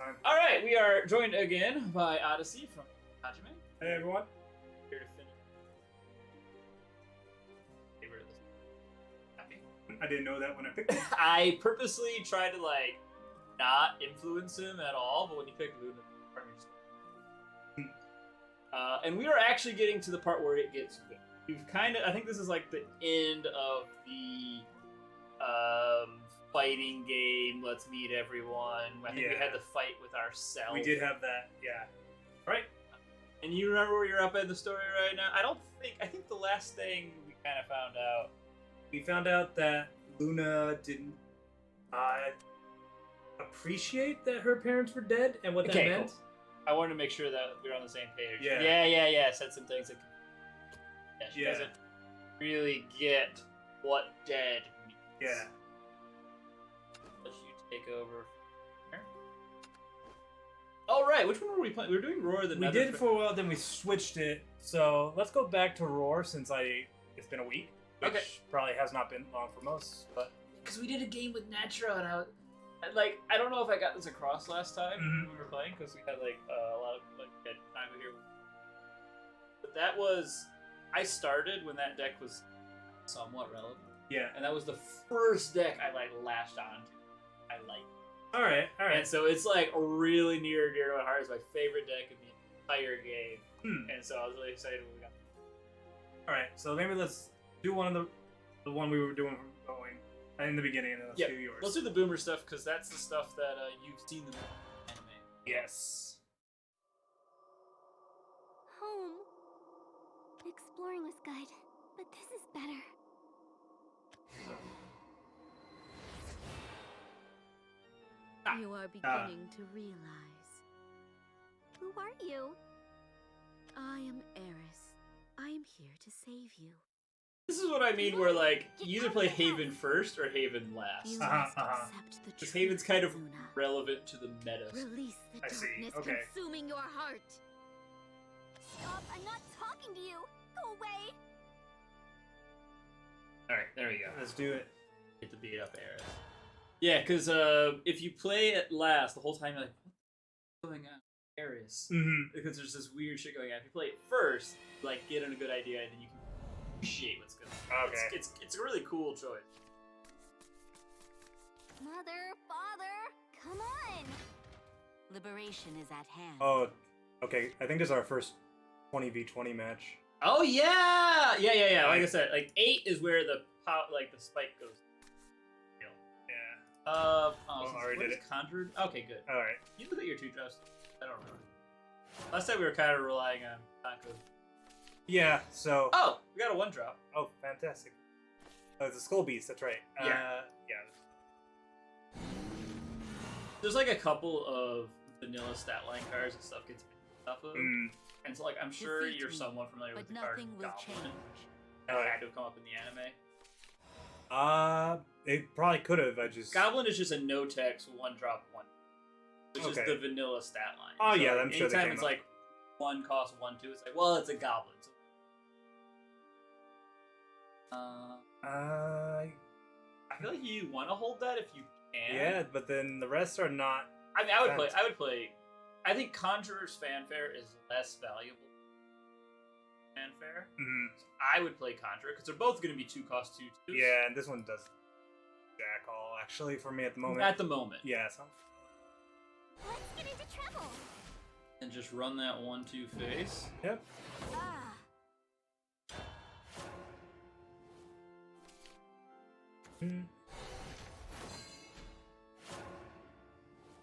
time. All right, we are joined again by Odyssey from Hajime. Hey everyone. Here to finish. Favorite of this. Happy? I didn't know that when I picked it. I purposely tried to like not influence him at all, but when you pick Luna, and we are actually getting to the part where it gets good. We've kind of, I think this is like the end of the fighting game. Let's meet everyone. I think we had the fight with ourselves. We did have that, yeah. Right? And you remember where you're up in the story right now? I think the last thing we kind of found out. We found out that Luna didn't appreciate that her parents were dead and what that meant. Cool. I wanted to make sure that we were on the same page. Yeah. Said some things that she doesn't really get what dead means. Yeah. Let's you take over. Oh, right. Which one were we playing? We were doing Roar the Nether. We did for a while, then we switched it. So let's go back to Roar since it's been a week. Which probably has not been long for most, but because we did a game with Natra and I don't know if I got this across last time when we were playing because we had a lot of time here. But that was I started when that deck was somewhat relevant. Yeah, and that was the first deck I lashed on to. I liked. All right. And so it's really near and dear to my heart. It's my favorite deck in the entire game, and so I was really excited when we got. All right, so maybe let's do one of the one we were doing going in the beginning, and then let's do yours. Let's do the boomer stuff because that's the stuff that you've seen the anime. Yes. Home. Exploring was good, but this is better. You are beginning to realize. Who are you? I am Eris. I am here to save you. This is what I mean where you either play Haven first or Haven last. You must accept the Because truth, Haven's kind of Luna. relevant to the meta. Release the I see, darkness okay. consuming your heart. Stop, I'm not talking to you. Go away. Alright, there we go. Let's do it. Get to beat up Eris. Yeah, because if you play at last, the whole time you're like, what's going on? Eris. Because there's this weird shit going on. If you play it first, get in a good idea, and then you can appreciate what's going on. Okay. It's a really cool choice. Mother, father, come on. Liberation is at hand. Oh, okay. I think this is our first 20v20 match. Oh yeah! Yeah. Like I said, 8 is where the the spike goes. Yeah. I already did it. Conjured? Okay, good. All right. You look at your 2 drops. I don't remember. Last time we were kind of relying on Taco. Yeah. So. Oh, we got a 1 drop. Oh, fantastic. Oh, it's a Skull Beast. That's right. Yeah. There's a couple of vanilla stat line cards and stuff gets mixed up of. And so I'm sure Defeat you're me, somewhat familiar with but the card nothing will Goblin. change. That had to have come up in the anime. It probably could have. I just. Goblin is just a no text 1 drop 1. Which is the vanilla stat line. Oh, so yeah, I'm sure they anytime came it's up. 1 cost 1 2, it's well, it's a goblin. So... I feel like you want to hold that if you can. Yeah, but then the rest are not. I mean, I would play. I think Conjurer's Fanfare is less valuable than Fanfare. So I would play Conjurer because they're both going to be 2 cost 2 2s. Yeah, and this one does jack all actually for me at the moment. At the moment. Yeah. So. Let's get into trouble. And just run that 1/2 face. Yep.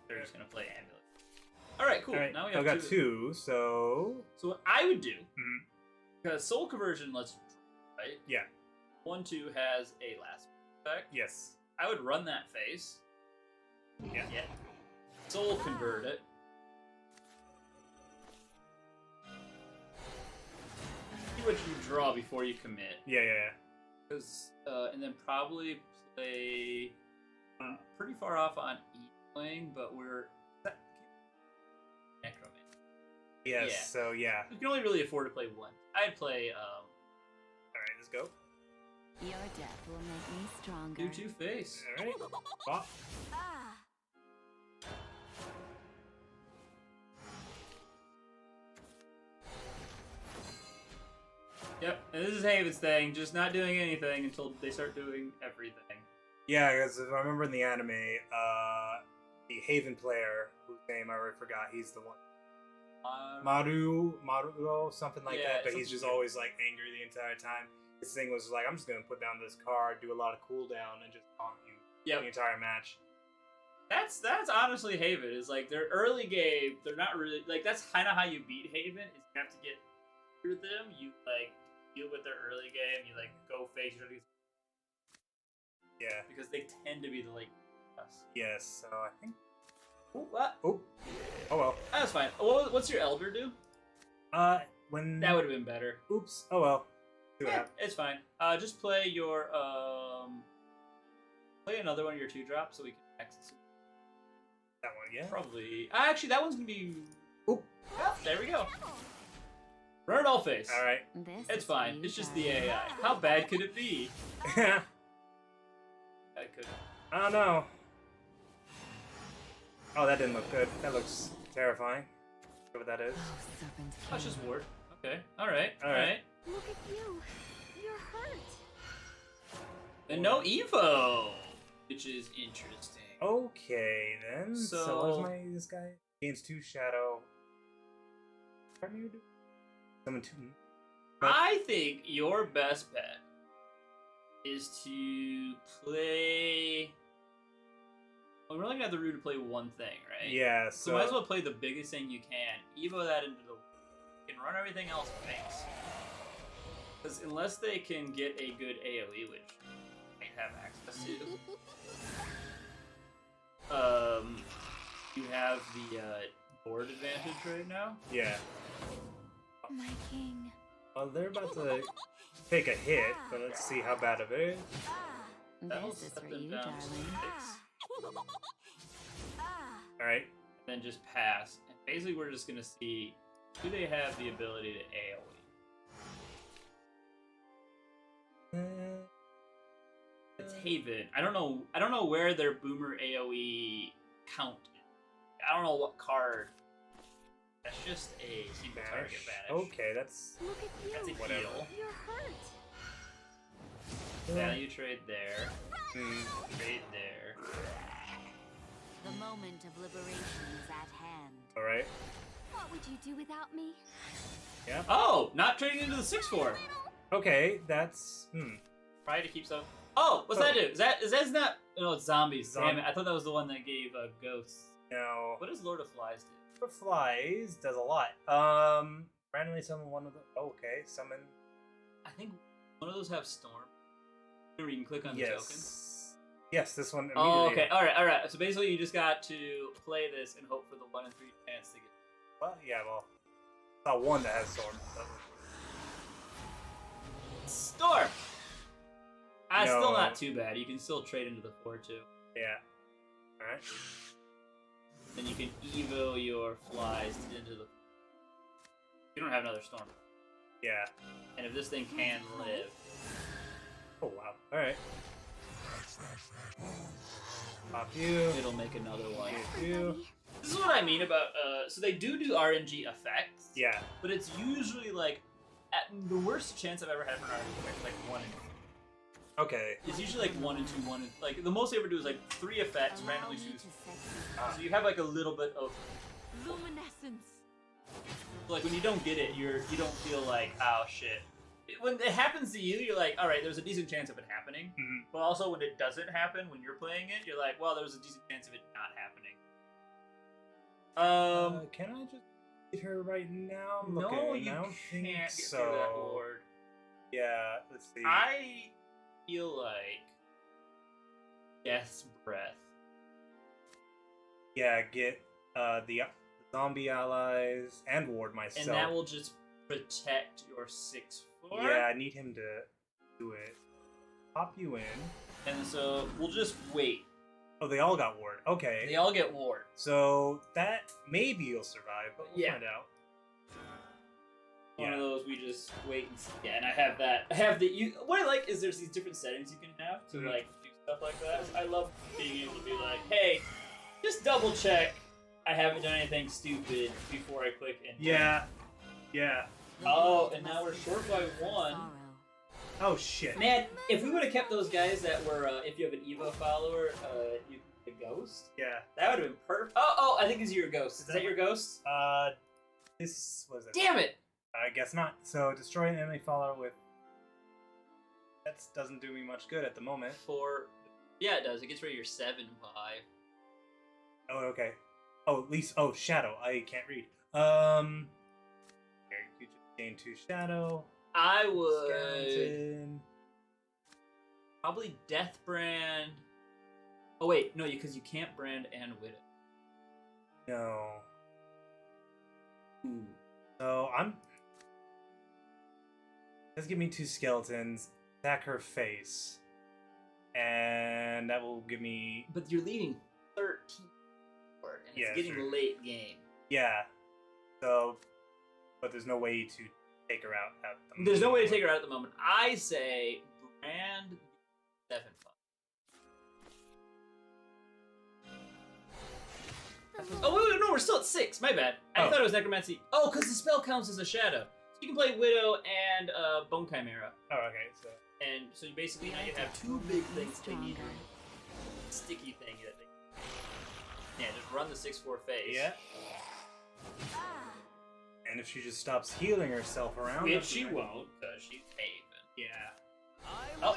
They're just going to play Amulet. Alright, cool. All right, Now we have got 2, so. So what I would do, because Soul Conversion lets you draw, right? Yeah. 1/2 has a last effect. Yes. I would run that face. Yeah. Soul Convert it. See what you draw before you commit. Yeah. Because, and then probably play pretty far off on E-playing, but we're Necromancer. Yes. Yeah. So yeah. You can only really afford to play 1. I'd play. All right, let's go. Your death will make me stronger. Do 2 face. All right. Pop. Yep, and this is Haven's thing, just not doing anything until they start doing everything. Yeah, because if I remember in the anime, the Haven player, whose name I already forgot, he's the one. Maruo, something like that, but he's just always like angry the entire time. His thing was like, I'm just gonna put down this card, do a lot of cooldown, and just taunt you the entire match. That's honestly Haven. Is like their early game. They're not really like that's kind of how you beat Haven. Is you have to get through them. You like deal with their early game. You like go face. Yeah, because they tend to be the late boss. Yes, so I think. Ooh, what? Oh well. That's fine. What's your Elder do? When that would have been better. Oops. Oh well. Yeah, it's fine. Just play your play another one of your 2-drops so we can access it. That one, yeah. Probably. Actually, that one's gonna be. Oop. Oh, there we go. Run it all face. All right. It's fine. It's just the AI. How bad could it be? I could. I don't know. Oh, that didn't look good. That looks terrifying. What that is? Oh, it's just ward. Okay. All right. Look at you. You're hurt. And no Evo, which is interesting. Okay, then. So what is this guy? Gains 2 shadow. Summon 2. I think your best bet is to play. Well, we're only gonna have the room to play one thing, right? Yeah. So might as well play the biggest thing you can. Evo that into the. You can run everything else face. Because unless they can get a good AoE, which they have access to. You have the board advantage right now. Yeah. My king. Well, they're about to take a hit, but let's see how bad of it is. This is for you, darling. Alright. Then just pass. And basically we're just gonna see do they have the ability to AoE. It's Haven. I don't know where their boomer AoE count is. I don't know what card. That's just a single target banish. Okay, that's a whatever. heal. You're hurt. Value trade there. Trade there. The moment of liberation is at hand. Alright. What would you do without me? Yeah. Oh, not trading into the 6/4. Okay, that's Try to keep some. Oh, what's that do? Is that not? No, it's zombies. Damn it! I thought that was the one that gave ghosts. No. What does Lord of Flies do? Lord of Flies does a lot. Randomly summon one of the. Oh, okay, summon. I think one of those have storm. Remember, you can click on the token. Yes, this one. Oh, okay. All right. So basically, you just got to play this and hope for the 1 in 3 chance to get. Well, yeah, well, not one that has storm. Storm. No. Still not too bad. You can still trade into the 4/2. Yeah. All right. Then you can evo your flies into the. You don't have another storm. Yeah. And if this thing can live. Oh wow. All right. Pop you. It'll make another one. You. This is what I mean about. So they do RNG effects. Yeah. But it's usually like, at the worst chance I've ever had for an RNG effect, like 1 in 3. Okay. It's usually like 1 in 2, 1 in like the most they ever do is like 3 effects randomly choose. So you have like a little bit of luminescence. like when you don't get it, you don't feel like oh shit. When it happens to you, you're like, all right, there's a decent chance of it happening. Mm-hmm. But also when it doesn't happen, when you're playing it, you're like, well, there's a decent chance of it not happening. Can I just get her right now? I'm no, looking. you I don't can't think get so. through that board. Yeah. Let's see. I feel like Death's Breath. Yeah, get the zombie allies and ward myself. And that will just protect your 6/4. Yeah, I need him to do it. Pop you in. And so we'll just wait. Oh, they all got ward. Okay. They all get ward. So that maybe you'll survive, but we'll find out. One of those we just wait and see. Yeah, and I have that. I have the. What I like is there's these different settings you can have to like do stuff like that. I love being able to be like, hey, just double check I haven't done anything stupid before I click enter. Yeah. Yeah. Oh, and now we're short by 1. Oh shit. Man, if we would have kept those guys that were, if you have an Evo follower, you the ghost? Yeah. That would have been perfect. Oh, I think these are your ghosts. Is that your ghost? This was it. Damn it! I guess not. So destroy an enemy follower with... That doesn't do me much good at the moment. Yeah, it does. It gets rid of your 7 vibe. Oh, okay. Oh, at least... Oh, shadow. I can't read. Here, you just gain 2 shadow. I would... Skeleton. Probably Death Brand. Oh, wait. No, because you can't brand and Widow. No. Ooh. So, let's give me 2 skeletons. Attack her face. And that will give me... But you're leaving 13. And it's getting late game. Yeah. So... But there's no way to take her out at the moment. There's no way to take her out at the moment. I say brand 7 Oh, wait, no, we're still at 6. My bad. I thought it was Necromancy. Oh, because the spell counts as a shadow. So you can play Widow and Bone Chimera. Oh, okay. So you basically now you have 2 big things they need. Sticky thing that they... Yeah, just run the 6/4 phase. Yeah. And if she just stops healing herself around... Which she won't, because she's Haven. Yeah. Oh,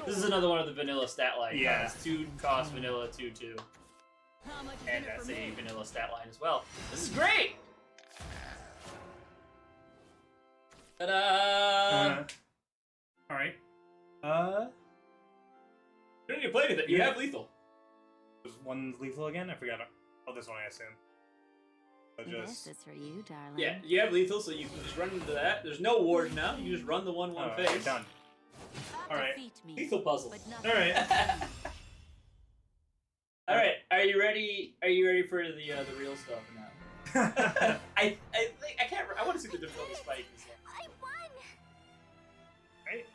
this is another one of the vanilla stat line. Yeah. It's 2 cost vanilla, 2/2. And that's a vanilla stat line as well. This is great! Ta-da! Alright. You don't need to play anything. You have lethal. Was one lethal again? I forgot. Oh, this one I assume. So This is for you, darling. Yeah, you have lethal, so you can just run into that. There's no ward now. You just run the 1/1 phase. Okay, done. Alright. Lethal puzzle. Alright. All right, are you ready? Are you ready for the real stuff now? I think I can't. I want to see the difficulty spike. I won. Right.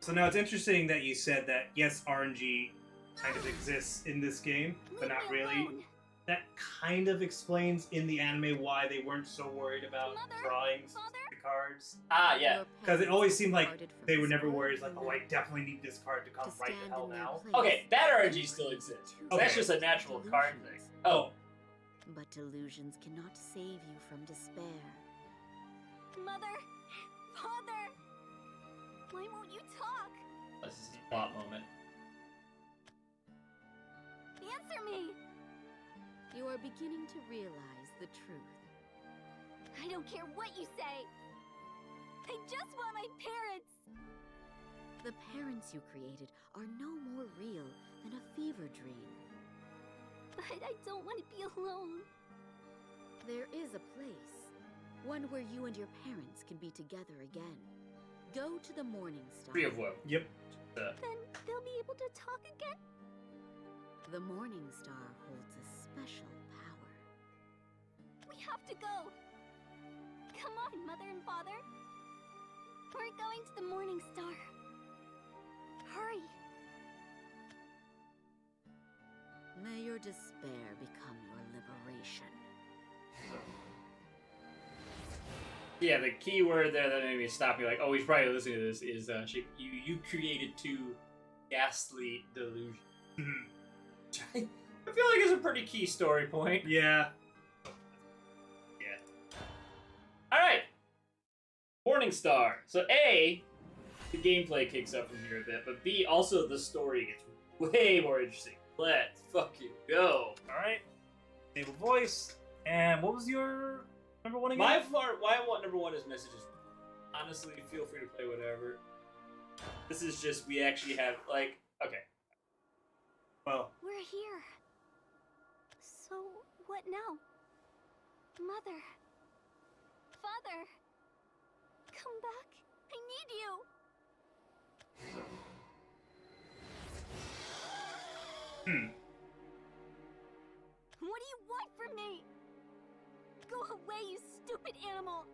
So now it's interesting that you said that yes, RNG kind of exists in this game, but not really. That kind of explains in the anime why they weren't so worried about drawing the cards. Ah, yeah. Because it always seemed like they were never worried, like, oh, I definitely need this card to come right the hell now. Okay, that RNG still exists. Okay. That's just a natural card thing. Oh. But delusions cannot save you from despair. Mother, Father, why won't you talk? This is a plot moment. Answer me. You are beginning to realize the truth. I don't care what you say. I just want my parents. The parents you created are no more real than a fever dream. But I don't want to be alone. There is a place, one where you and your parents can be together again. Go to the Morning Star. Free of woe. Yep. Then they'll be able to talk again? The Morning Star holds a special power. We have to go. Come on, Mother and Father. We're going to the Morning Star. Hurry. May your despair become your liberation. Yeah, the key word there that made me stop me, like, oh, he's probably listening to this, is you created 2 ghastly delusions. I feel like it's a pretty key story point. Yeah. Alright. Morning Star. So A, the gameplay kicks up from here a bit, but B, also the story gets way more interesting. Let's fucking go. Alright. Stable voice. And what was your number 1 again? Why I want number 1 is messages. Honestly, feel free to play whatever. This is just, we actually have, like, okay. Well. We're here. So, what now? Mother. Father. Come back. I need you. What do you want from me? Go away, you stupid animal.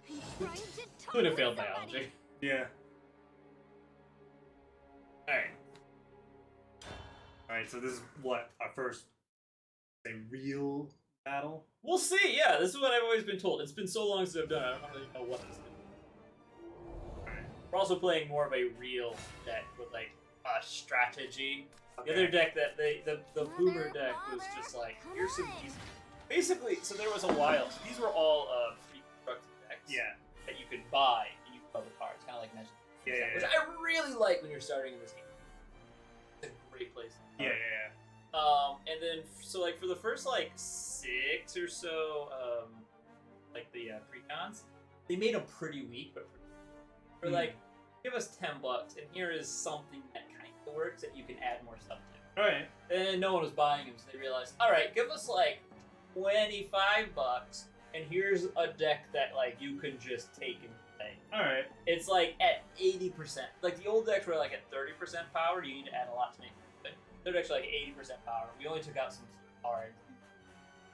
I'm trying to talk Could have with failed somebody. biology. Yeah. Alright. Alright, so this is what? Our first, real battle? We'll see. Yeah, this is what I've always been told. It's been so long since I've done it. I don't really know what this is. We're also playing more of a real deck with like a strategy. Okay. The other deck that the boomer deck was just like, here's some easy. Basically, so there was a while. So these were all pre-constructed decks. Yeah. That you could buy and you could buy the cards, kind of like Magic. Yeah. Which I really like when you're starting in this game. It's a great place. Yeah. And then so like for the first like 6 or so, like the precons, they made them pretty weak, but for like, give us $10, and here is something that kind of works that you can add more stuff to. All right. And no one was buying them, so they realized, all right, give us like $25, and here's a deck that like you can just take and play. All right. It's like at 80%. Like the old decks were like at 30% power. You need to add a lot to make it. But they're actually like 80% power. We only took out some cards,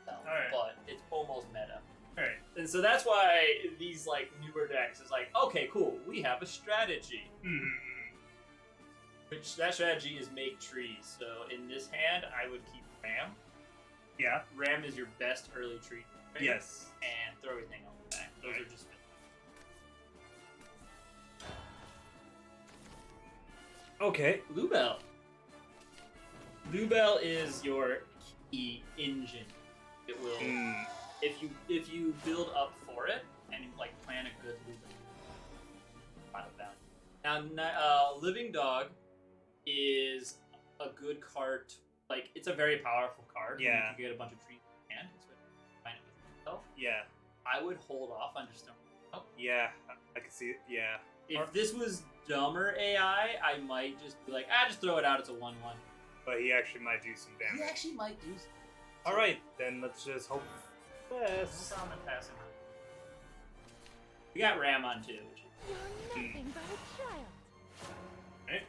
Alright. but it's almost meta. All right. And so that's why these like newer decks is like, okay, cool, we have a strategy. Which that strategy is make trees. So in this hand, I would keep Ram. Yeah. Ram is your best early tree. Right? Yes. And throw everything on the back. Those are just. Okay. Lubel. Lubel is your key engine. It will if you build up for it and you like plan a good Lubel. Final value. Now, Living Dog is a good card. Like it's a very powerful card. Yeah. You can get a bunch of trees in hand. So combine it with yourself. Yeah. I would hold off on just Stone. Yeah. I can see it. Yeah. If this was dumber AI, I might just be like, just throw it out. It's a 1/1. But he actually might do some damage. He actually might do something. All right, then let's just hope. Yes. We got Ram on too. You're nothing but a child. Right.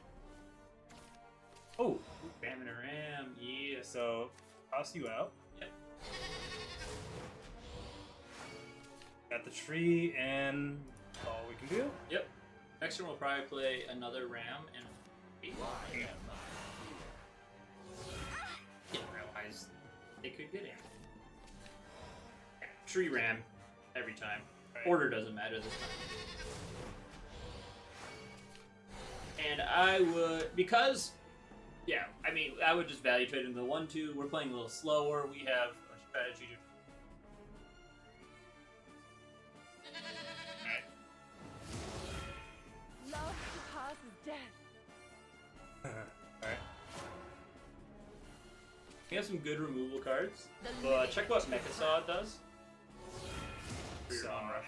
Oh, Ram and a Ram. Yeah. So, toss you out. Yep. Got the tree and all we can do. Yep. Next turn we'll probably play another Ram and. Didn't realize they could get in. Yeah, tree Ram every time. Right. Order doesn't matter this time. And I would, because, yeah, I mean, I would just value trade into the 1/2. We're playing a little slower. We have a strategy to. Alright. Love surpasses death. Alright. We have some good removal cards. The But check what Mechasaw does. Saw.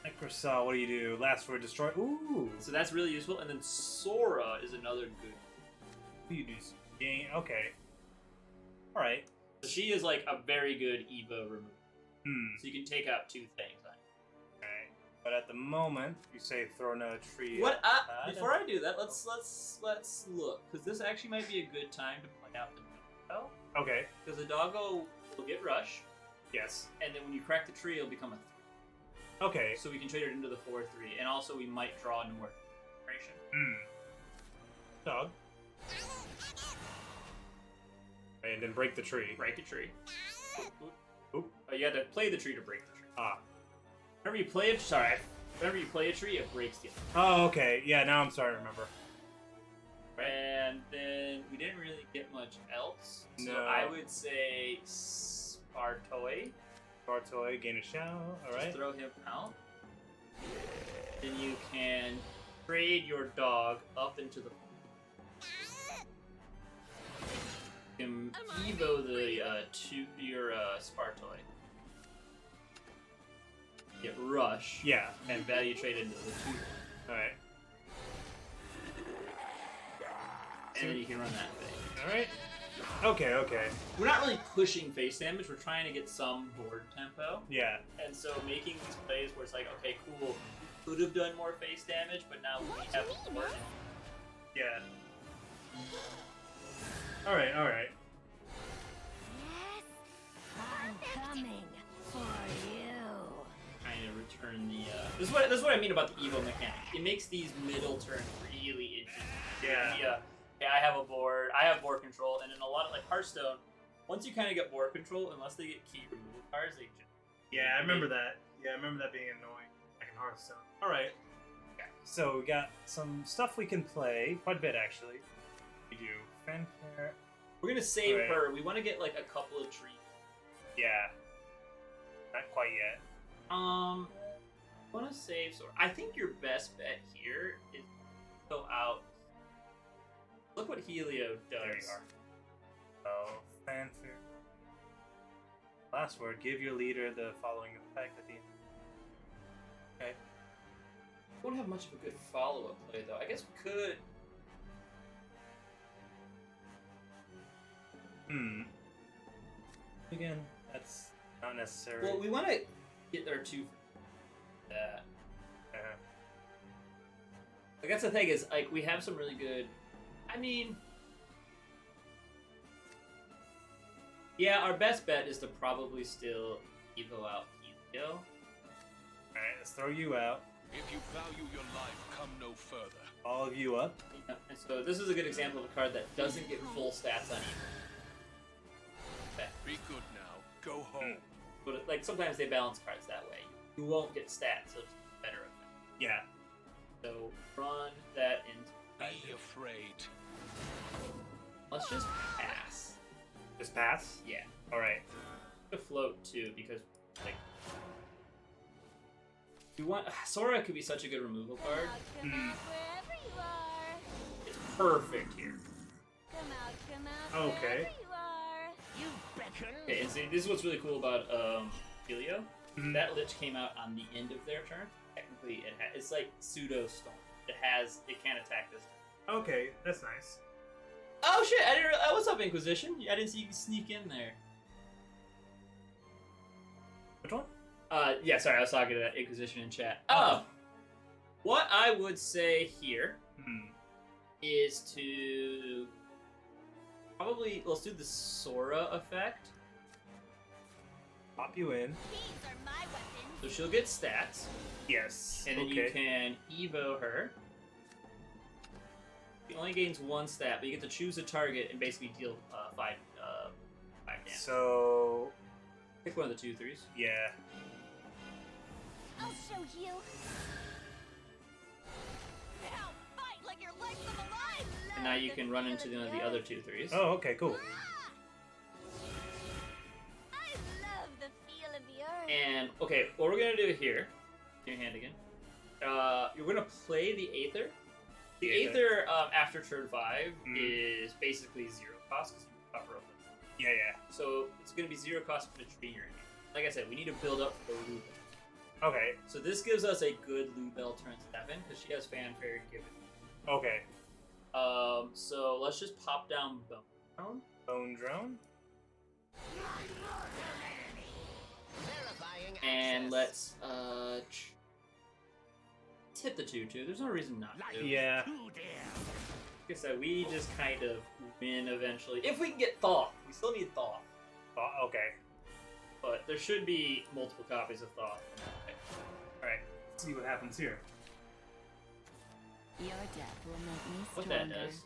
Microsaw, what do you do? Last word destroy. Ooh. So that's really useful. And then Sora is another good. What do you do? Gain. Okay. All right. So she is like a very good EVA removal. Hmm. So you can take out 2 things. Alright. But at the moment, you say throw another tree. What? outside. Before I do that, let's look, because this actually might be a good time to play out the doggo. Okay. Because the doggo will get rush, Yes. and then when you crack the tree, it'll become a 3. Okay. So we can trade it into the 4/3, and also we might draw into more generation. Hmm. Dog. And then break the tree. Break a tree. Oop. Oh, you had to play the tree to break the tree. Ah. Whenever you play a tree, it breaks the other. Oh, okay. Yeah, now I'm starting to remember. And then we didn't really get much else. So No. I would say Spartoy. Bartoy, gain a shout. Alright. Just throw him out. Then you can trade your dog up into the. You can Evo your Spartoy. Get Rush. Yeah. And value trade into the 2. Alright. And then you can run that thing. Alright. Okay, okay. We're not really pushing face damage, we're trying to get some board tempo. Yeah. And so making these plays where it's like, okay, cool, we could have done more face damage, but now we have board. Yeah. Alright, alright. Yes, I'm coming for you. Trying to return the. This is what I mean about the Evo mechanic. It makes these middle turns really interesting. Yeah. Yeah, I have a board. I have board control, and in a lot of like Hearthstone, once you kind of get board control, unless they get key removal cards, they just Yeah, I remember that. Yeah, I remember that being annoying. Like in Hearthstone. All right. So we got some stuff we can play. Quite a bit, actually. We do fanfare. We're gonna save Right. her. We want to get like a couple of trees. Yeah. Not quite yet. I want to save Sora. I think your best bet here is go out. Look what Helio does. There you are. Oh, fanfare. Last word. Give your leader the following effect at the end. Okay. We don't have much of a good follow-up play though. I guess we could. Again, that's not necessary. Well, we want to get our two for that. Like that's the thing is like we have some really good. I mean, yeah, our best bet is to probably still Evo out Helio. Alright, let's throw you out. If you value your life, come no further. All of you up. Yeah, and so this is a good example of a card that doesn't get full stats on Evo. Okay. Be good now. Go home. But like sometimes they balance cards that way. You won't get stats, so it's better effect. Yeah. So run that into. Be afraid. Let's just pass. Just pass? Yeah. Alright. To float too, because like we want Sora could be such a good removal card. Come out wherever you are. It's perfect here. Come out Okay. wherever you are. You beckon. Okay, and see, this is what's really cool about Helio. Mhm. That Lich came out on the end of their turn. Technically, it's like pseudo storm. It can't attack this turn. Okay, that's nice. Oh shit! I didn't. What's up, Inquisition? I didn't see you sneak in there. Which one? Yeah, sorry, I was talking to that Inquisition in chat. What I would say here is to probably let's do the Sora effect. Pop you in. These are my weapons. So she'll get stats, Yes. and then okay. you can Evo her. She only gains one stat, but you get to choose a target and basically deal 5 damage. So, Pick one of the 2/3s. yeah. I'll show you. Now fight like your life's on the line. And now you can run into one of the other 2/3s. Oh, okay, cool. I love the feel of the earth. And okay, what we're gonna do here, your hand again. You're gonna play the Aether. The Aether after turn 5 is basically 0 cost because you cover up. Yeah, yeah. So it's gonna be 0 cost for the tree in your hand. Like I said, we need to build up for the Lubel. Okay, So this gives us a good Lubel turn 7 because she has fanfare given. okay. So let's just pop down Bone. Bone drone? Verifying And access. let's hit the 2/2. There's no reason not Life to. Yeah. too dear. Like I said, we just kind of win eventually. If we can get Thoth. We still need Thoth. Oh, okay. But there should be multiple copies of Thoth. Alright, let's see what happens here. Your death will make me What stronger. that does.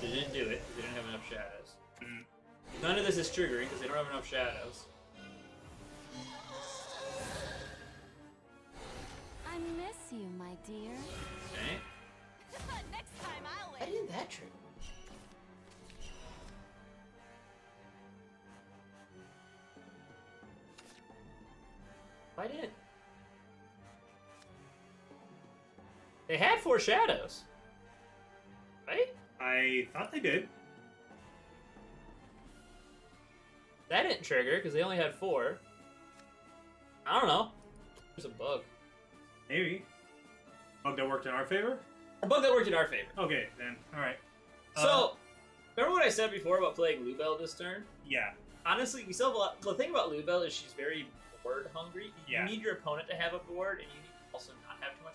They didn't do it because they didn't have enough shadows. Mhm. None of this is triggering because they don't have enough shadows. I miss you, my dear. Okay. Next time I'll Why win. didn't that trigger? Why didn't? They had 4 shadows. Right? I thought they did. That didn't trigger because they only had 4. I don't know. There's a bug. Maybe. Bug that worked in our favor? A bug that worked in our favor. Okay, then. Alright. So, remember what I said before about playing Lubel this turn? Yeah. Honestly, we still have a lot. The thing about Lubel is she's very board hungry. Yeah. You need your opponent to have a board, and you need to also not have too much.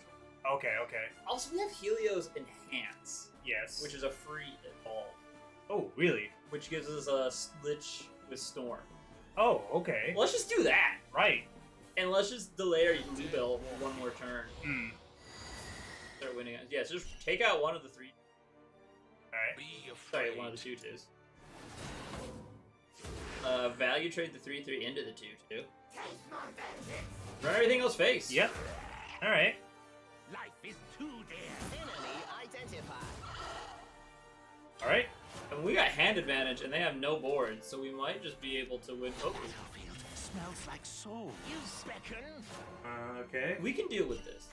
Okay, okay. Also, we have Helio's Enhance, Yes. which is a free evolve, Oh, really? which gives us a Lich with Storm. Oh, okay. Well, let's just do that, Right. and let's just delay our Lubel one more turn. Hmm. Start winning. Yeah, so just take out one of the 3. Alright. Be Sorry, afraid. one of the 2/2s. Value trade the 3/3 into the 2/2. Run everything else face. Yep. Alright. Life is too dear. Enemy identified. Alright. And we got hand advantage, and they have no board, so we might just be able to win. Oh, Battlefield smells like soul. You beckon. Okay. we can deal with this.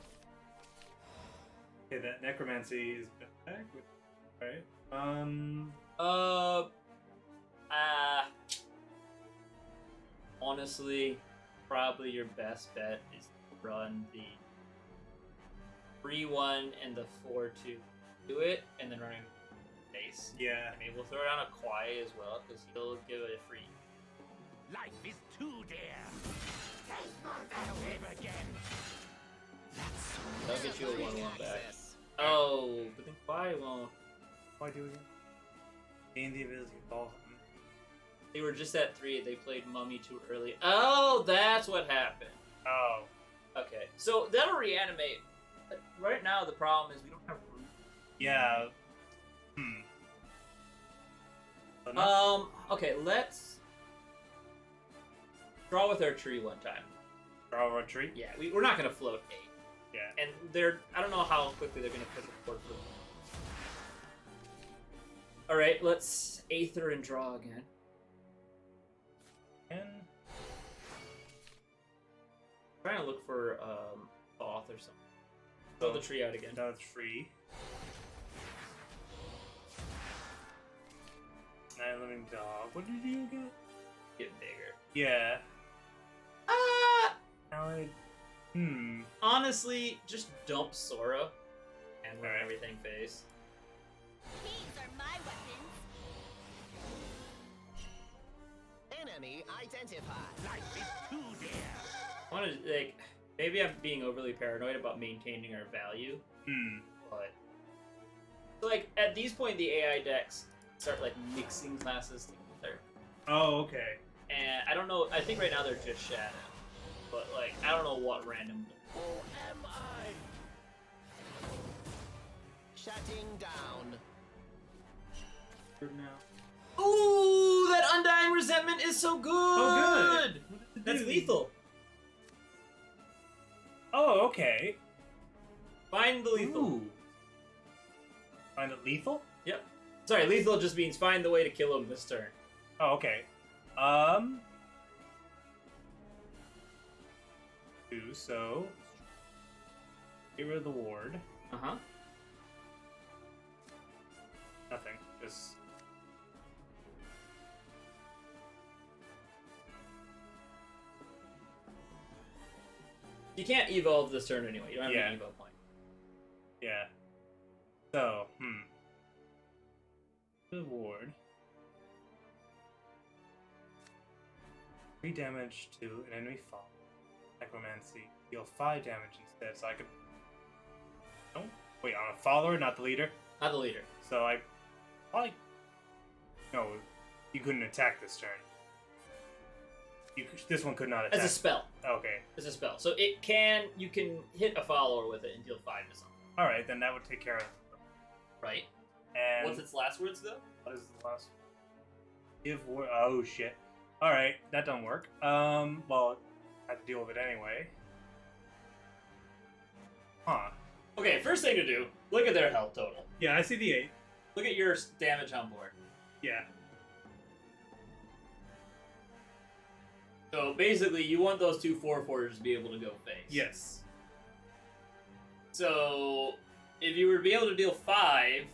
Okay, that necromancy is back. Alright. Honestly, probably your best bet is to run the 3-1 and the 4-2 do it, and then running base. Yeah. I mean, we'll throw down a Kwai as well, because he'll give it a free. Life is too dear. I'll live again. That'll get you a 1-1 back. Oh, but then Kwai won't. Why do it? Gain the ability to call him. They were just at 3, they played Mummy too early. Oh, that's what happened. Oh. Okay, so that'll reanimate. But right now, the problem is we don't have room. Yeah. Okay, let's draw with our tree one time. Draw a retreat? Yeah, we're not gonna float 8. Yeah. And I don't know how quickly they're gonna put the board through. Alright, let's Aether and draw again. And Trying to look for Thoth or something. Throw the tree out again. now it's free. Night Living Dog. What did you get? Get bigger. Yeah. Ah! Allied. Honestly, just dump Sora and run Alright. everything face. These are my weapons. Enemy identified. Life is too dear. I want to, like, maybe I'm being overly paranoid about maintaining our value, but so, like, at these point the AI decks start like mixing classes together, Oh, okay. and I don't know. I think right now they're just Shadow, but like I don't know what random. Who am I? Shutting down. Now. Ooh, that Undying Resentment is so good. Oh, good. What did it That's do? lethal. Oh, okay. Find the lethal. Ooh. Find it lethal? Yep. Sorry, lethal just means find the way to kill him this turn. Oh, okay. So get rid of the ward. Uh huh. Nothing. Just You can't evolve this turn anyway. You don't have Yeah. an evo point. yeah. So, the ward. 3 damage to an enemy fall. Necromancy. Deal 5 damage instead, so I could. No? Wait, on a follower, not the leader? Not the leader. So I probably. No, you couldn't attack this turn. This one could not attack. As a spell. Okay. It's a spell. So you can hit a follower with it and deal 5 to something. Alright, then that would take care of it. Right? And What's its last words though? what is the last one? Give ward. Oh shit. Alright, that don't work. Well, I have to deal with it anyway. Huh. Okay, first thing to do, look at their health total. Yeah, I see the 8. Look at your damage on board. Yeah. So basically, you want those 2 4/4s to be able to go face. Yes. So if you were to be able to deal 5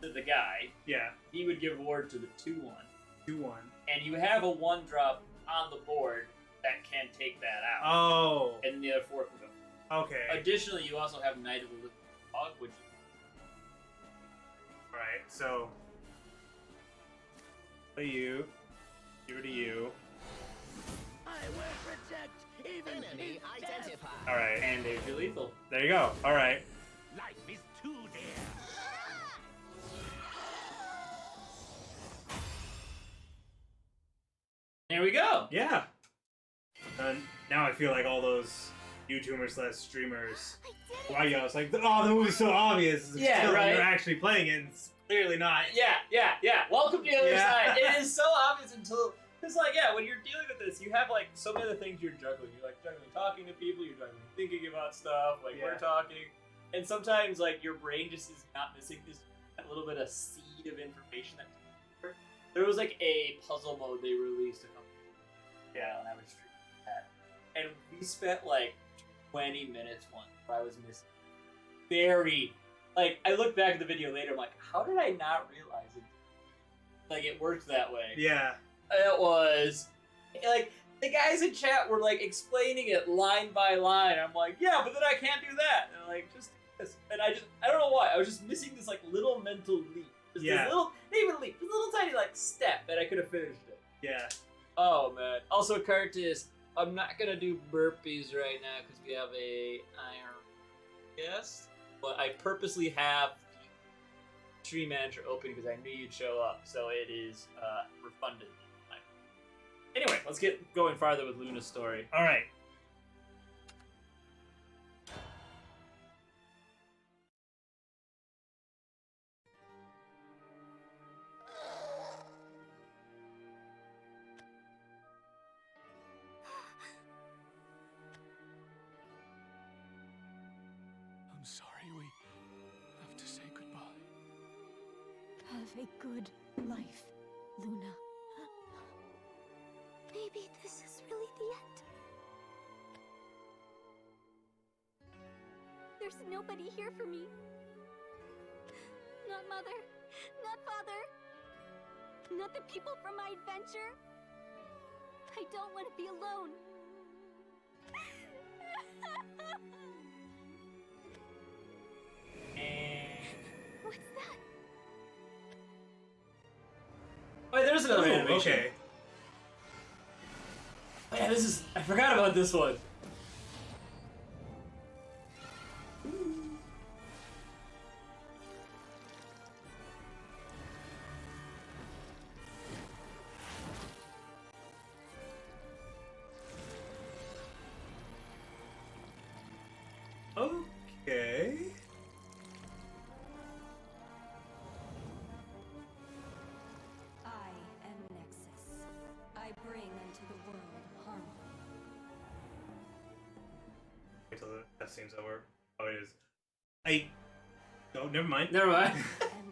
to the guy, Yeah. he would give ward to the 2/1. 2-1. And you have a 1-drop on the board that can take that out. Oh. And the other 4 can go. Okay. Additionally, you also have Knight of the Living Dog, which Right, so. Play you. Give it to you. I will protect even Enemy his death. identified. Alright. and there's your lethal. There you go. Alright. Life is too dear. There we go. Yeah. And now I feel like all those YouTubers / streamers. I did it! Why you know, it's like, oh, the movie's so obvious. Yeah, Until right. You're actually playing it and it's Clearly not. Yeah. Welcome to the other Yeah. side. It is so obvious until it's like, yeah, when you're dealing with this, you have like so many other things you're juggling. You're like juggling talking to people, you're juggling thinking about stuff, like we're talking. And sometimes like your brain just is not missing this little bit of seed of information that there was like a puzzle mode they released a couple and I was streaming that. And we spent like 20 minutes once where I was missing like I look back at the video later, I'm like, how did I not realize it? Like it worked that way. Yeah. It was like the guys in chat were like explaining it line by line. I'm like, yeah, but then I can't do that. And I'm like, just do this. And I don't know why. I was just missing this like little mental leap. Just this little, not even leap, this little tiny like step that I could have finished it. Yeah. Oh man. Also, Curtis, I'm not gonna do burpees right now because we have a iron guest. But I purposely have the stream manager open because I knew you'd show up, so it is refunded. Anyway, let's get going farther with Luna's story. All right. I'm sorry, we have to say goodbye. Have a good life, Luna. Maybe this is really the end. There's nobody here for me. Not mother, not father, not the people from my adventure. I don't want to be alone. What's that? Wait, there's another Ooh, animation. okay. Oh, yeah, I forgot about this one. Okay. I am Nexus. I bring unto the world harmony. Wait till that seems over. Oh, it is. Oh, never mind. Never mind. Am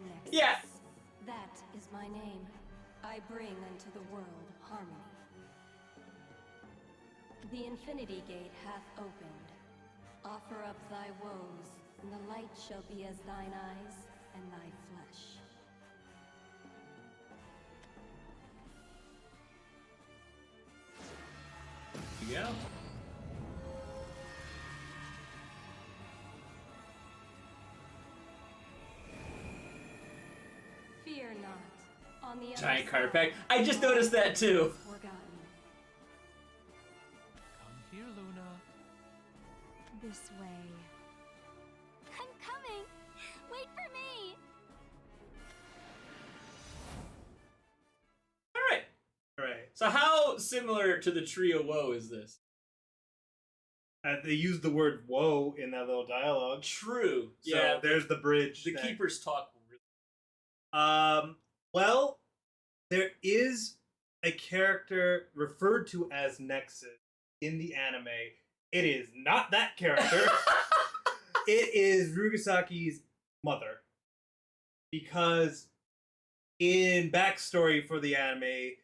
Nexus. Yeah. That is my name. I bring unto the world harmony. The Infinity Gate hath opened. Offer up thy woes, and the light shall be as thine eyes and thy flesh. Yeah. Fear not. On the other Giant card side, pack. I just noticed that too. forgotten. Come here, Luna. This way. I'm coming! Wait for me! Alright. Right. So how similar to the Trio Woe is this? They used the word "whoa" in that little dialogue. True. So Yeah. there's the bridge. The that- Keepers talk really. Well, there is a character referred to as Nexus in the anime. It is not that character. It is Rugasaki's mother. Because in backstory for the anime,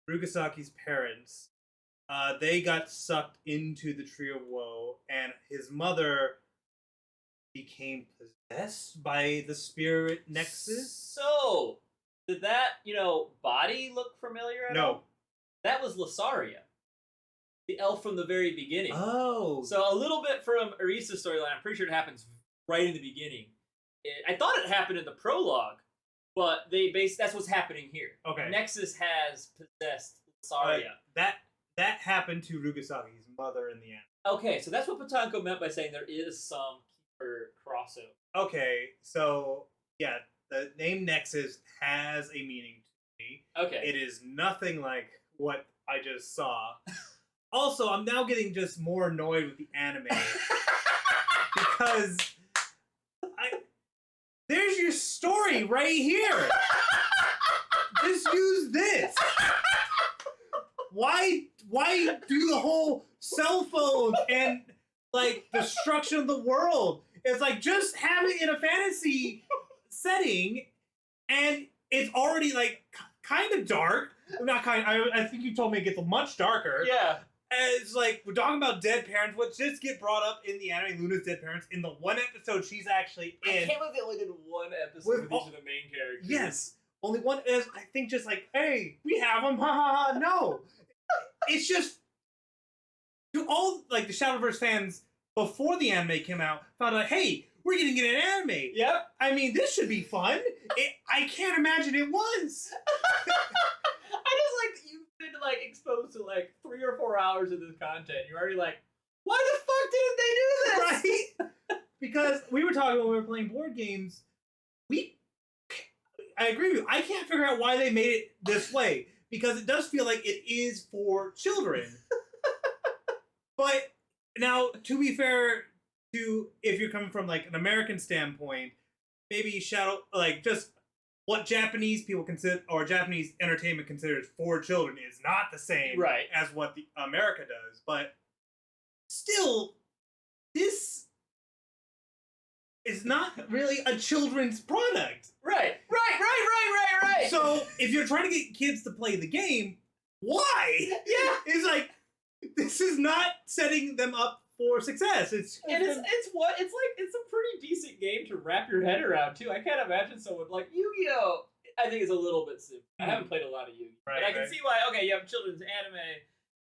Rugasaki's parents, they got sucked into the Tree of Woe, and his mother became possessed by the spirit Nexus. So, did that, body look familiar at No. all? That was Lasaria. The elf from the very beginning. Oh. So a little bit from Arisa's storyline, I'm pretty sure it happens right in the beginning. I thought it happened in the prologue, but that's what's happening here. Okay. Nexus has possessed Lasaria. That happened to Rugasaki's mother in the end. Okay, so that's what Patanko meant by saying there is some keeper crossover. Okay, so yeah, the name Nexus has a meaning to me. Okay. It is nothing like what I just saw. Also, I'm now getting just more annoyed with the anime because there's your story story right here. Just use this. Why do the whole cell phone and like destruction of the world? It's like just have it in a fantasy setting, and it's already like kind of dark. Not kind. I think you told me it gets much darker. Yeah. And it's like we're talking about dead parents, which just get brought up in the anime. Luna's dead parents in the one episode she's actually in. I can't believe they only did one episode with each of the main characters. Yes, only one is. I think just like, hey, we have them. Ha ha ha. No, it's just to all like the Shadowverse fans before the anime came out thought like, hey, we're gonna get an anime. Yep. I mean, this should be fun. I can't imagine it was. I just like that you've been like exposed to like 3 or 4 hours of this content. You're already like, why the fuck didn't they do this? Right? Because we were talking when we were playing board games. I agree with you. I can't figure out why they made it this way. Because it does feel like it is for children. But now, to be fair to if you're coming from like an American standpoint, maybe just what Japanese people consider or Japanese entertainment considers for children is not the same as what the America does. But still, this is not really a children's product. Right. So if you're trying to get kids to play the game, why? Yeah. It's like this is not setting them up for success. It's a pretty decent game to wrap your head around too. I can't imagine someone like Yu-Gi-Oh! I think it's a little bit simple. I haven't played a lot of Yu-Gi-Oh! But I can see why, okay, you have children's anime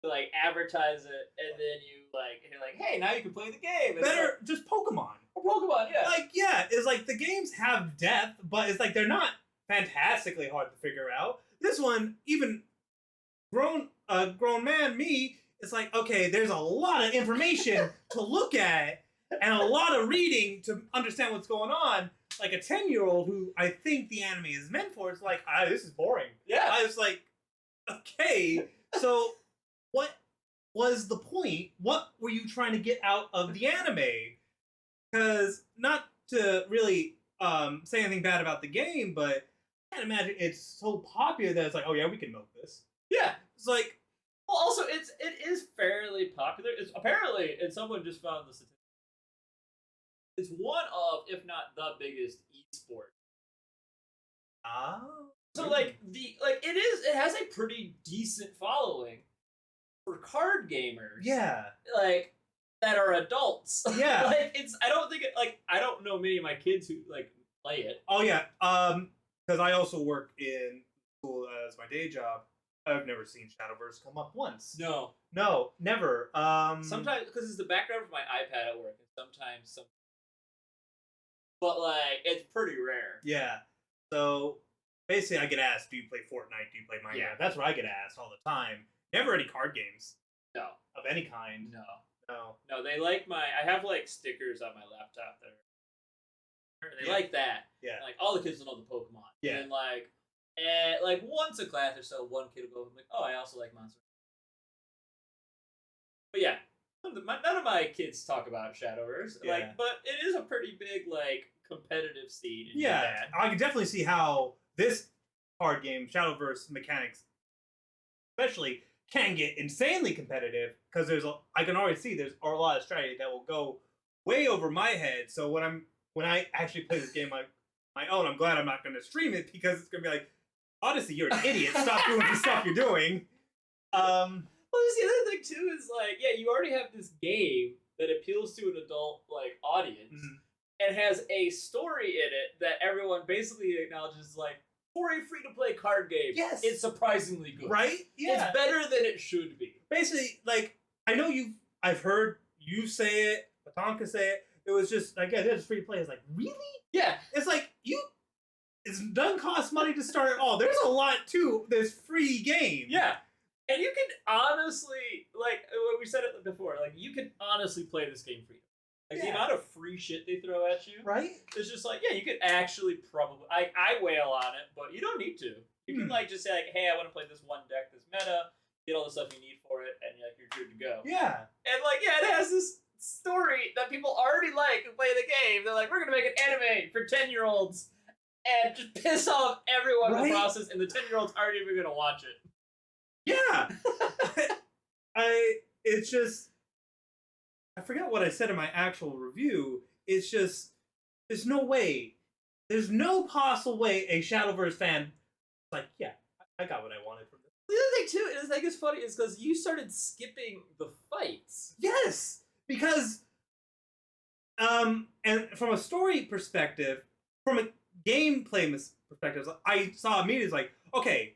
to like advertise it, and then you're like, hey, now you can play the game. It's better just Pokemon. Or Pokemon, yeah. Like, yeah, it's like the games have depth, but it's like they're not fantastically hard to figure out. This one, even grown man me, it's like, okay, there's a lot of information to look at and a lot of reading to understand what's going on. Like a 10-year-old who I think the anime is meant for, it's like, this is boring. Yeah. I was like, okay, so what was the point? What were you trying to get out of the anime? Because not to really say anything bad about the game, but I can't imagine it's so popular that it's like, oh yeah, we can milk this. Yeah. It's like, well, also it is fairly popular. It's apparently, and someone just found the statistic. It's one of, if not the biggest esport. oh. So it has a pretty decent following for card gamers. Yeah. Like that are adults. Yeah. I don't know many of my kids who like play it. Oh yeah. Because I also work in school as my day job. I've never seen Shadowverse come up once. No, never. sometimes because it's the background of my iPad at work, and sometimes but like it's pretty rare. Yeah. So basically, I get asked, "Do you play Fortnite? Do you play Minecraft?" Yeah. That's what I get asked all the time. Never any card games No, of any kind. no. They like I have like stickers on my laptop that are. They like that. Yeah. Like all the kids will know the Pokemon. Yeah. And like once a class or so, one kid will go like, "Oh, I also like Monster." But yeah, none of my kids talk about Shadowverse. Yeah. Like, but it is a pretty big like competitive scene. In Yeah, Japan. I can definitely see how this card game, Shadowverse mechanics, especially, can get insanely competitive because I can already see there's a lot of strategy that will go way over my head. So when I actually play this game on my own, I'm glad I'm not going to stream it because it's going to be like, Odyssey, you're an idiot. Stop doing the stuff you're doing. Well, the other thing too is like, yeah, you already have this game that appeals to an adult like audience and has a story in it that everyone basically acknowledges like, for a free-to-play card game, yes, it's surprisingly good. Right? Yeah. It's better than it should be. Basically, like, I know I've heard you say it, Patonka say it. It was just, like, yeah, it's free to play. It's like, really? Yeah. It's like, it doesn't cost money to start at all. There's a lot to this free game. Yeah. And you can honestly, like, we said it before, like, you can honestly play this game free. Like, the amount of free shit they throw at you. Right? It's just like, yeah, you could actually probably, I wail on it, but you don't need to. You can, like, just say, like, hey, I want to play this one deck, this meta, get all the stuff you need for it, and you're good to go. Yeah. And, like, yeah, it has this story that people already like who play the game. They're like, we're going to make an anime for 10-year-olds. and just piss off everyone in Right? the process, and the 10-year-olds aren't even gonna watch it. Yeah. It's just, I forgot what I said in my actual review. It's just, there's no way, there's no possible way a Shadowverse fan is like, yeah, I got what I wanted from this. The other thing too is, I think it's funny, is because you started skipping the fights. Yes, because, and from a story perspective, from a gameplay perspective, I saw immediately like, okay,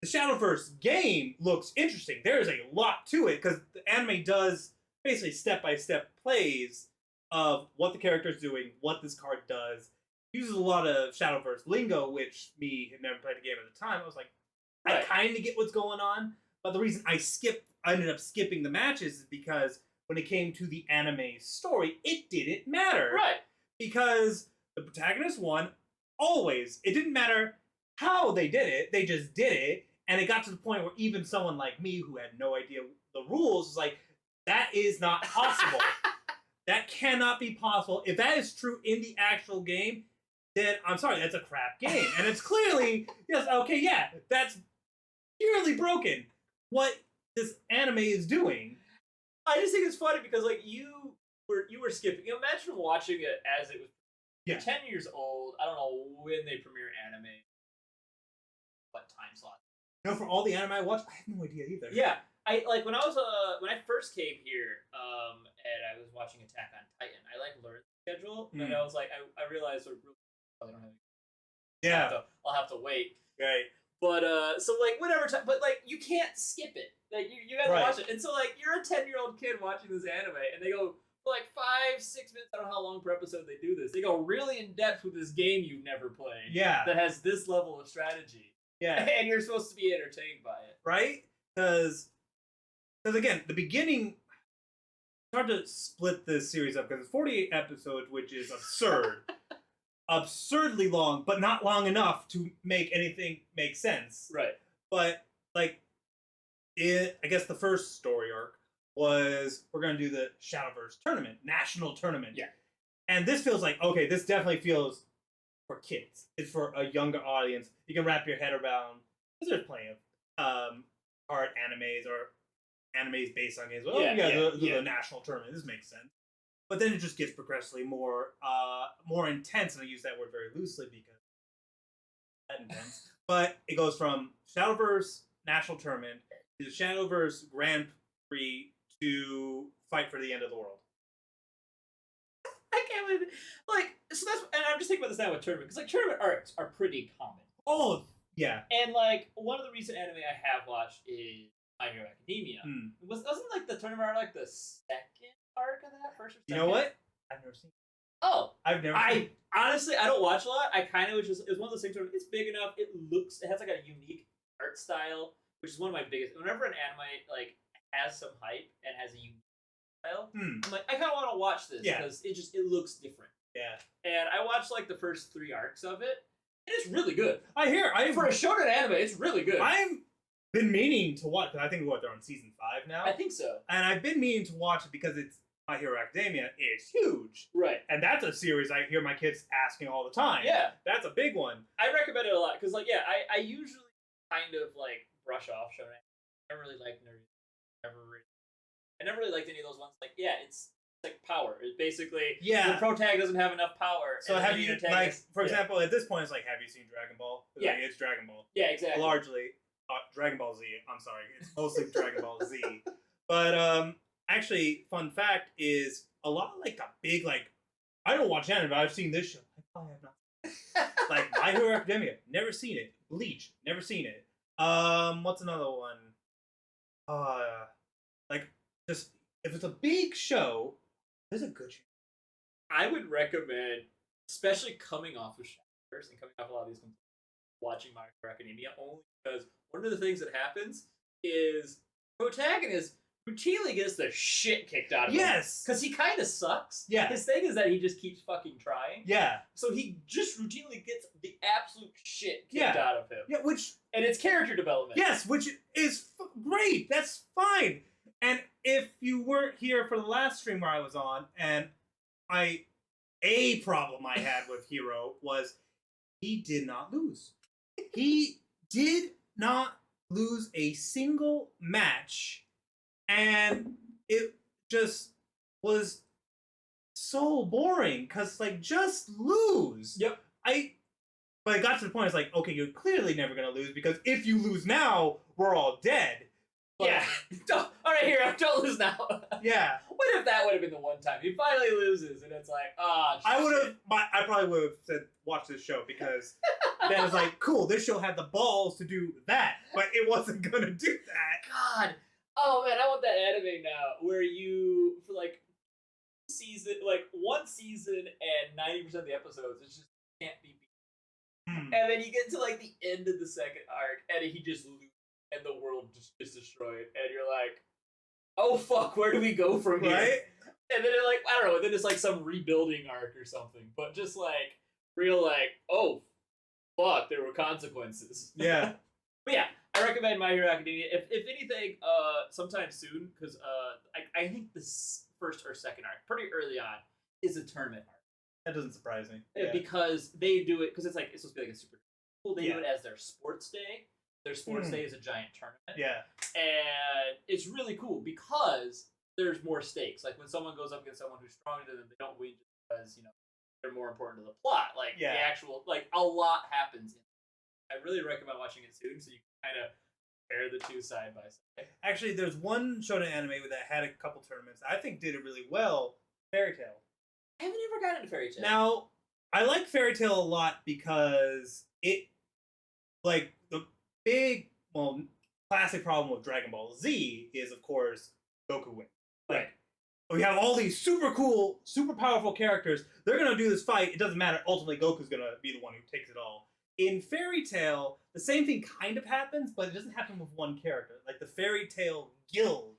the Shadowverse game looks interesting. There's a lot to it because the anime does basically step-by-step plays of what the character's doing, what this card does. Uses a lot of Shadowverse lingo, which me had never played the game at the time. I was like, I Right. kind of get what's going on, but the reason I ended up skipping the matches is because when it came to the anime story, it didn't matter. Right. Because the protagonist won always. It didn't matter how they did it, they just did it. And it got to the point where even someone like me who had no idea the rules was like, that is not possible. That cannot be possible. If that is true in the actual game, then I'm sorry, that's a crap game. And it's clearly, yes, okay, yeah, that's purely broken. What this anime is doing. I just think it's funny because like you were skipping. Imagine watching it as it was. Yeah. 10 years old. I don't know when they premiere anime. What time slot? You know, for all the anime I watched, I have no idea either. Yeah, I like when I was when I first came here, and I was watching Attack on Titan. I like learned the schedule, and I was like, I realized I don't have. Yeah. I'll have to wait. Right. But so like whatever time, but like you can't skip it. Like you gotta Right. watch it. And so like you're a 10-year-old kid watching this anime, and they go for like 5-6 minutes. I don't know how long per episode they do this. They go really in depth with this game you've never played. Yeah. That has this level of strategy. Yeah. And you're supposed to be entertained by it. Right? Because again, the beginning, it's hard to split this series up because it's 48 episodes, which is absurd. Absurdly long, but not long enough to make anything make sense. Right. But like, I guess the first story arc was we're going to do the Shadowverse tournament, national tournament. Yeah. And this feels like, okay, this definitely feels for kids. It's for a younger audience. You can wrap your head around, because there's plenty of art animes or animes based on games. Well, the national tournament. This makes sense. But then it just gets progressively more intense, and I use that word very loosely because that intense. But it goes from Shadowverse National Tournament to the Shadowverse Grand Prix to fight for the end of the world. I can't believe it. Like, so that's, and I'm just thinking about this now with tournament, because like tournament arcs are pretty common. Oh, yeah. And like one of the recent anime I have watched is My Hero Academia. Wasn't like the tournament arc like the second arc of that, first or second? You know what? I've never seen it. Oh, I've never seen it. Honestly, I don't watch a lot. I kind of was just, it was one of those things where it's big enough, it has like a unique art style, which is one of my biggest, whenever an anime like has some hype and has a unique style, I'm like, I kind of want to watch this because it looks different. Yeah. And I watched like the first 3 arcs of it, and it's really good. For a shonen anime, it's really good. I've been meaning to watch, because I think they're on season 5 now. I think so. And I've been meaning to watch it because it's My Hero Academia is huge. Right. And that's a series I hear my kids asking all the time. Yeah. That's a big one. I recommend it a lot, because like, yeah, I usually kind of like brush off shonen. I never really liked nerdy. I never really liked any of those ones. Like, yeah, it's like power. It's basically the protag doesn't have enough power. So have you, like, for example, at this point, it's like, have you seen Dragon Ball? Yeah. Like, it's Dragon Ball. Yeah, exactly. Largely. Dragon Ball Z. I'm sorry. It's mostly Dragon Ball Z. But, actually, fun fact is, a lot of, like, the big, like, I don't watch anime, but I've seen this show. I probably have not. Like, My Hero Academia. Never seen it. Bleach. Never seen it. What's another one? Like, just, if it's a big show, there's a good chance. I would recommend, especially coming off of Shadowverse and coming off a lot of these, watching My Hero Academia, only because one of the things that happens is protagonist routinely gets the shit kicked out of him. Yes! Because he kind of sucks. Yeah. His thing is that he just keeps fucking trying. Yeah. So he just routinely gets the absolute shit kicked out of him. Yeah, which... And it's character development. Yes, which is great. That's fine. And if you weren't here for the last stream where I was on, and a problem I had with Hero was he did not lose. He did not lose a single match, and it just was so boring because like just lose. Yep. But it got to the point. It's like, okay, you're clearly never gonna lose because if you lose now, we're all dead. But, Yeah. All right, here, don't lose now. yeah. What if that would have been the one time he finally loses and it's like, I probably would have said watch this show because then it's like, cool, this show had the balls to do that, but it wasn't gonna do that. God. Oh man, I want that anime now where you for like one season and 90% of the episodes, it just can't be beat. And then you get to like the end of the second arc and he just loses and the world just is destroyed and you're like, oh fuck, where do we go from here? Right? And then it like, I don't know, then it's like some rebuilding arc or something, but just like real like, oh fuck, there were consequences. Yeah. But yeah, I recommend My Hero Academia. If anything, sometime soon, because I think this first or second arc, pretty early on, is a tournament arc. That doesn't surprise me. Yeah. Because they do it, because it's supposed to be like a super cool. They Yeah. do it as their sports day. Their sports day is a giant tournament. Yeah. And it's really cool because there's more stakes. Like when someone goes up against someone who's stronger than them, they don't win just because, they're more important to the plot. Like the actual, a lot happens. I really recommend watching it soon so you can kind of compare the two side by side. Actually, there's one shonen anime that had a couple tournaments I think did it really well. Fairy Tail. I haven't ever gotten into Fairy Tail. Now, I like Fairy Tail a lot because it, like, the big, classic problem with Dragon Ball Z is, of course, Goku wins. Like, we have all these super cool, super powerful characters. They're going to do this fight. It doesn't matter. Ultimately, Goku's going to be the one who takes it all. In Fairy Tail, the same thing kind of happens, but it doesn't happen with one character. Like, the Fairy Tail Guild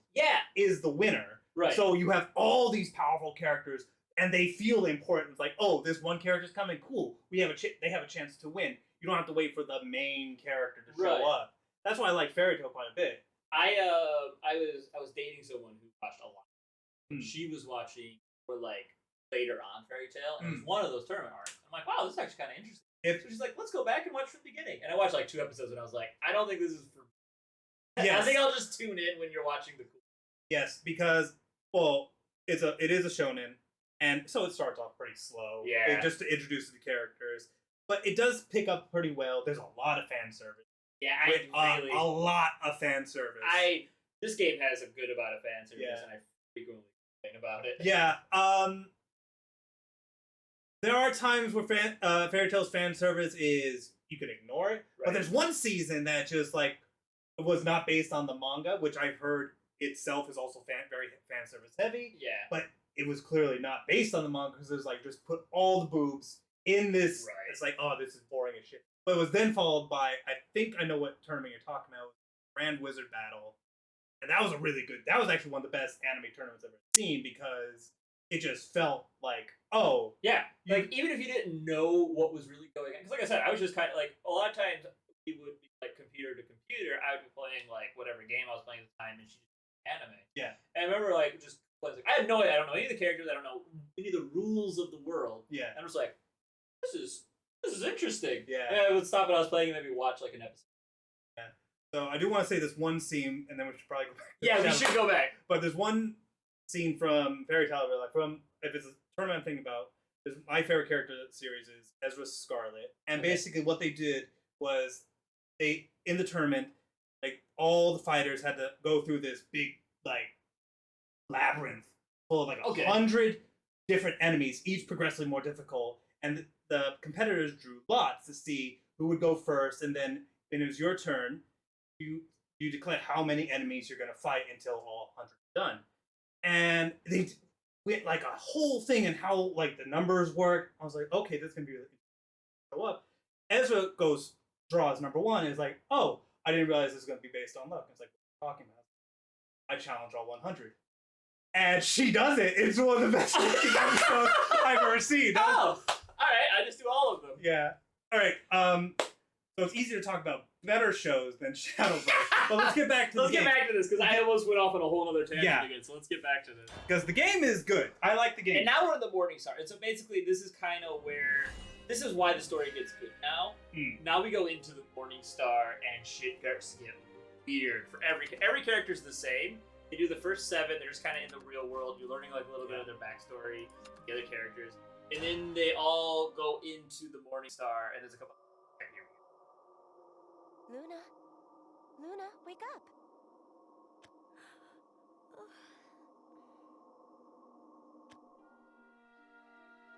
is the winner. Right. So you have all these powerful characters, and they feel important. It's like, oh, this one character's coming. Cool. They have a chance to win. You don't have to wait for the main character to show up. That's why I like Fairy Tail quite a bit. I was dating someone who watched a lot. She was watching for later on Fairy Tail, and it was one of those tournament arcs. I'm like, wow, this is actually kind of interesting. So she's like, let's go back and watch from the beginning. And I watched 2 episodes, and I was like, I don't think this is for me. Yes. I think I'll just tune in when you're watching the cool. Yes, because it is a shonen, and so it starts off pretty slow. Yeah. Just to introduce the characters, but it does pick up pretty well. There's a lot of fan service. Yeah, a lot of fan service. This game has a good amount of fan service, and I frequently complain about it. Yeah. There are times where Fairy Tail's fan service is you can ignore it, but there's one season that just was not based on the manga, which I've heard itself is also very fan service heavy. Yeah. But it was clearly not based on the manga because there's just put all the boobs in this. Right. It's like, oh, this is boring as shit. But it was then followed by, I think I know what tournament you're talking about, Grand Wizard Battle. And that was that was actually one of the best anime tournaments I've ever seen because it just felt like, oh. Yeah. Even if you didn't know what was really going on. Because like I said, I was just kind of a lot of times we would be computer to computer. I would be playing whatever game I was playing at the time and she just anime. Yeah. And I remember I had no idea. I don't know any of the characters. I don't know any of the rules of the world. Yeah. And I was like, this is interesting. Yeah. And I would stop what I was playing and maybe watch an episode. Yeah. So I do want to say this one scene, and then we should probably go back. Yeah, we should go back. But there's one scene from Fairy Tail, if it's a tournament I'm thinking about, my favorite character series is Ezra Scarlet. And basically what they did was in the tournament, all the fighters had to go through this big, labyrinth full of 100 different enemies, each progressively more difficult. And the competitors drew lots to see who would go first, and then when it was your turn, you declare how many enemies you're going to fight until all 100 are done. And they went a whole thing and how the numbers work. I was like, okay, this is going to be really interesting. Go up. Ezra draws number 1 and is like, oh, I didn't realize this was going to be based on luck. It's like, what are you talking about? I challenge all 100. And she does it. It's one of the best episodes I've ever seen. Oh, all right. I just do all of them. Yeah. All right. So it's easy to talk about better shows than Shadowverse. But let's get back to Let's get back to this, because I almost went off on a whole other tangent again, so let's get back to this. Because the game is good. I like the game. And now we're in the Morning Star. And so basically, this is kind of where this is why the story gets good now. Now we go into the Morning Star and shit starts to get weird for every character's the same. They do the first 7, they're just kind of in the real world. You're learning like a little bit of their backstory, the other characters, and then they all go into the Morning Star, and there's a couple. Luna, Luna, wake up.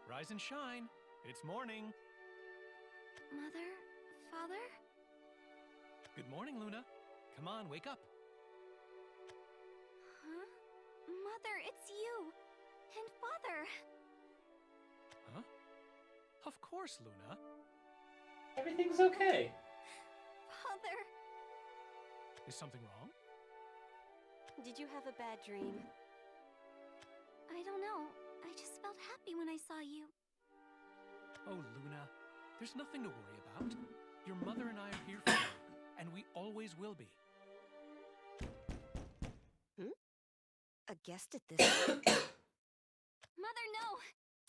Rise and shine. It's morning. Mother, Father? Good morning, Luna. Come on, wake up. Huh? Mother, it's you. And Father. Huh? Of course, Luna. Everything's okay. Father. Is something wrong? Did you have a bad dream? I don't know. I just felt happy when I saw you. Oh, Luna, there's nothing to worry about. Your mother and I are here for you, and we always will be. A guest at this. Mother, no!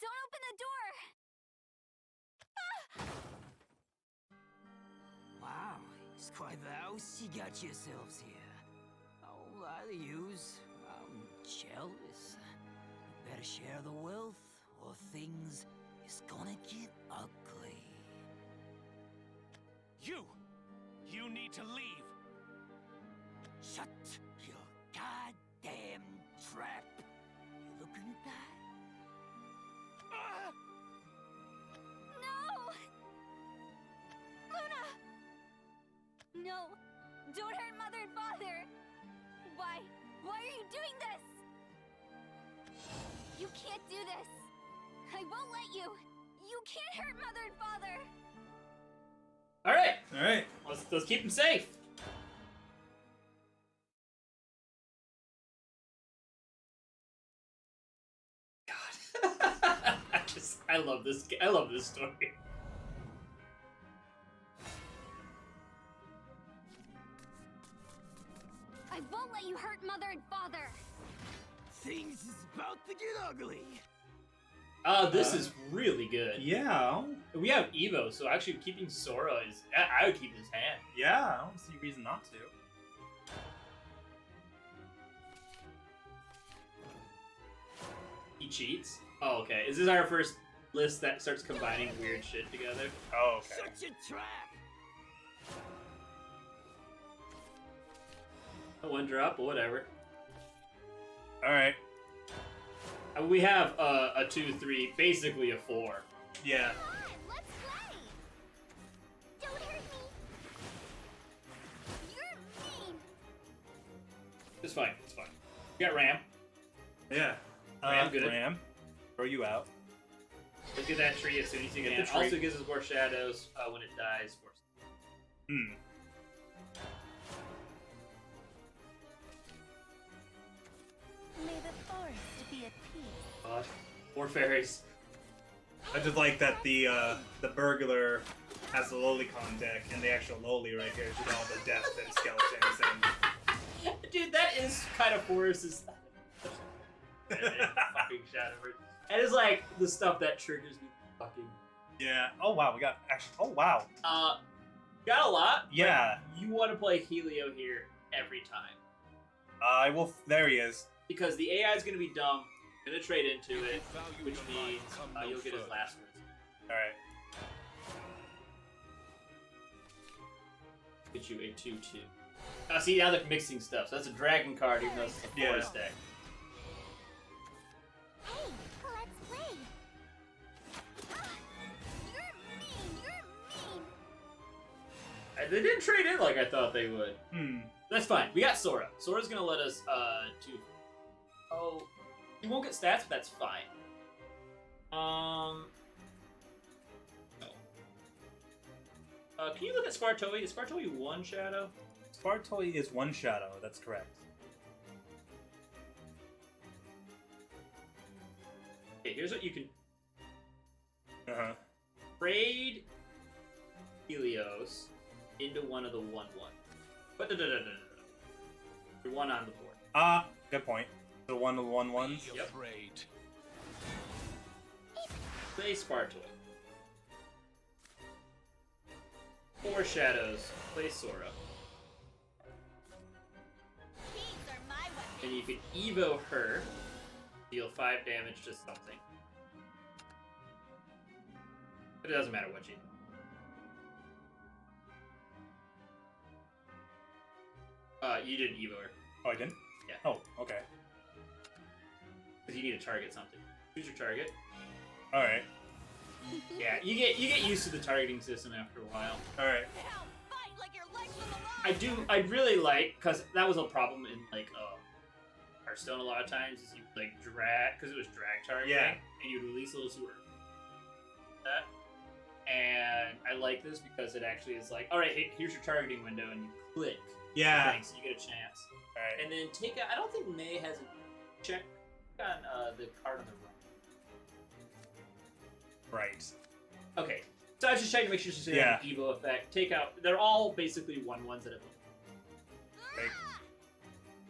Don't open the door! Wow, it's quite the house you got yourselves here. Oh, are the yous? I'm jealous. Better share the wealth, or things is gonna get ugly. You need to leave. Shut your goddamn trap. You looking at that? No! Luna! No! Don't hurt Mother and Father! Why? Why are you doing this? You can't do this! I won't let you! You can't hurt Mother and Father! Alright, let's keep them safe. God. I love this story. I won't let you hurt Mother and Father! Things is about to get ugly. This is really good. Yeah. We have Evo, so actually keeping Sora is... I would keep his hand. Yeah, I don't see a reason not to. He cheats? Oh, okay. Is this our first list that starts combining weird shit together? Oh, okay. Shut your trap. One drop, but whatever. Alright. We have a 2, 3, basically a 4. Yeah. Come on, let's play! Don't hurt me! You're mean! It's fine, it's fine. We got Ram. Yeah. Ram, good. Ram. Throw you out. Look at that tree as soon as you Get can. the tree. Also gives us more shadows when it dies. May the forest be at peace. God. More fairies. I just like that the burglar has the Lolicon deck and the actual Loli right here with all the death and skeletons and Dude, that is kind of Forrest's fucking Shadowverse. And it's like the stuff that triggers me fucking. yeah. Oh wow, we got actually. Oh wow. Got a lot. but Yeah. You want to play Helio here every time. I will. There he is. Because the AI is going to be dumb. Going to trade into it, Value which your life, means come no you'll get his further. last words. All right. Get you a 2/2. See, now they're mixing stuff. So that's a dragon card, even though it's a Yeah. forest deck. Hey, let's play! You're mean! You're mean! They didn't trade in like I thought they would. That's fine. We got Sora. Sora's gonna let us Oh, he won't get stats, but that's fine. No. Can you look at Spartoy? Is Spartoy 1 shadow? Spartoy is 1 shadow. That's correct. Okay, here's what you can Uh-huh. trade Helios into one of the 1/1. But you're 1 on the board. Good point. The 1/1/1s. Be Yep. afraid. Play Spartoy. 4 shadows. Play Sora. Keys are my weapon. And you can Evo her. Deal 5 damage to something. But it doesn't matter what you do. You didn't Evo her. Oh, I didn't? Yeah. Oh, okay. Because you need to target something. Choose your target. Alright. Yeah, you get used to the targeting system after a while. Alright. Now fight like your life's on the line. I really like, because that was a problem in, like, Hearthstone a lot of times, is you, like, drag, because it was drag targeting, Yeah. and you'd release a little super. That. And I like this because it actually is like, alright, here's your targeting window, and you click. Yeah. Things, and you get a chance. Alright. And then take out, I don't think May has a check on the card on the right. Right. Okay. So I was just checking to make sure she's an Evo effect. Take out, they're all basically 1/1s that have Okay.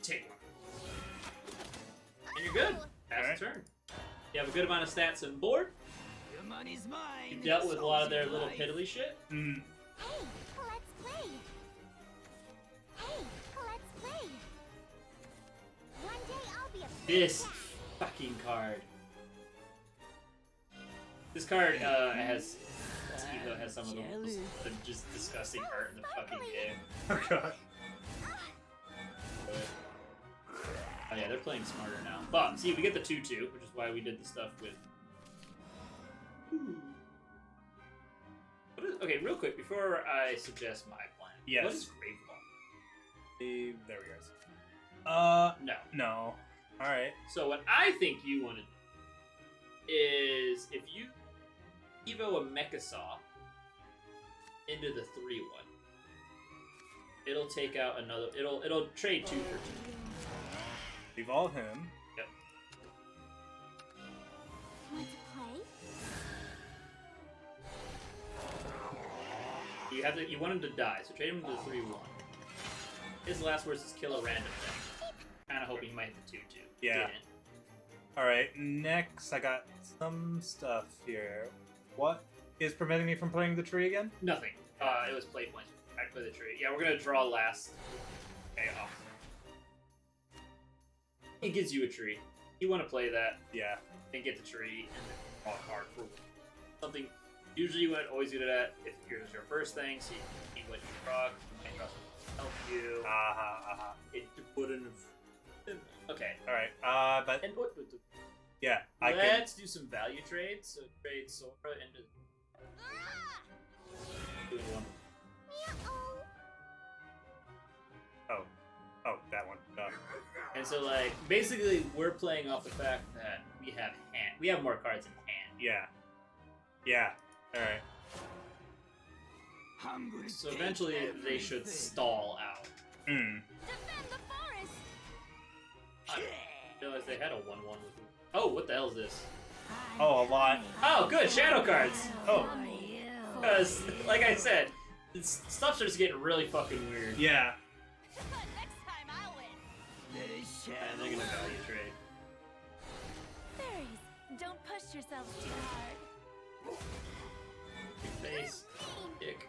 take one. And you're good. Pass the turn. You have a good amount of stats on board. Your money's mine. You've dealt with a lot of their little Life. piddly shit. Mm. Hey, let's play. Hey, let's play. One day I'll be a This fucking card. This card has Evo has some of the most just disgusting art in the fucking game. Oh god. Oh yeah, they're playing smarter now. But see, we get the 2/2, which is why we did the stuff with. Okay, real quick before I suggest my plan. Yes. What is Gravelock? There we go. No. No. Alright. So what I think you want to do is if you Evo a Mechasaw into the 3/1, it'll take out another. It'll trade 2 for 2. Evolve him. Yep. Want to play? You want him to die, so trade him to the 3/1. His last words is kill a random thing. Kind of hoping he might hit the 2/2. Yeah. Didn't. Alright, next I got some stuff here. What is preventing me from playing the tree again? Nothing. It was play points. I play the tree. Yeah, we're gonna draw last. Okay, off. It gives you a tree. You want to play that Yeah. and get the tree and then draw a card for something. Usually, you would always do that if here's your first thing, so you can see what you draw. You might draw something to help you. It wouldn't have. Okay. Alright, but And yeah, I can. let's do some value trades. So trade Sora into doing one. Oh, that one. And so, like, basically, we're playing off the fact that we have more cards in hand. Yeah. Yeah. Alright. I'm gonna So take eventually, they should everything. stall out. Hmm. Defend the forest. I realized they had a 1/1 with. Oh, what the hell is this? Oh, a lot. Oh, good shadow cards. Oh. Because, like I said, stuff starts getting really fucking weird. Yeah. Next time I'll win. And they're gonna value trade. Fairies, don't push yourselves too hard. Face. Dick.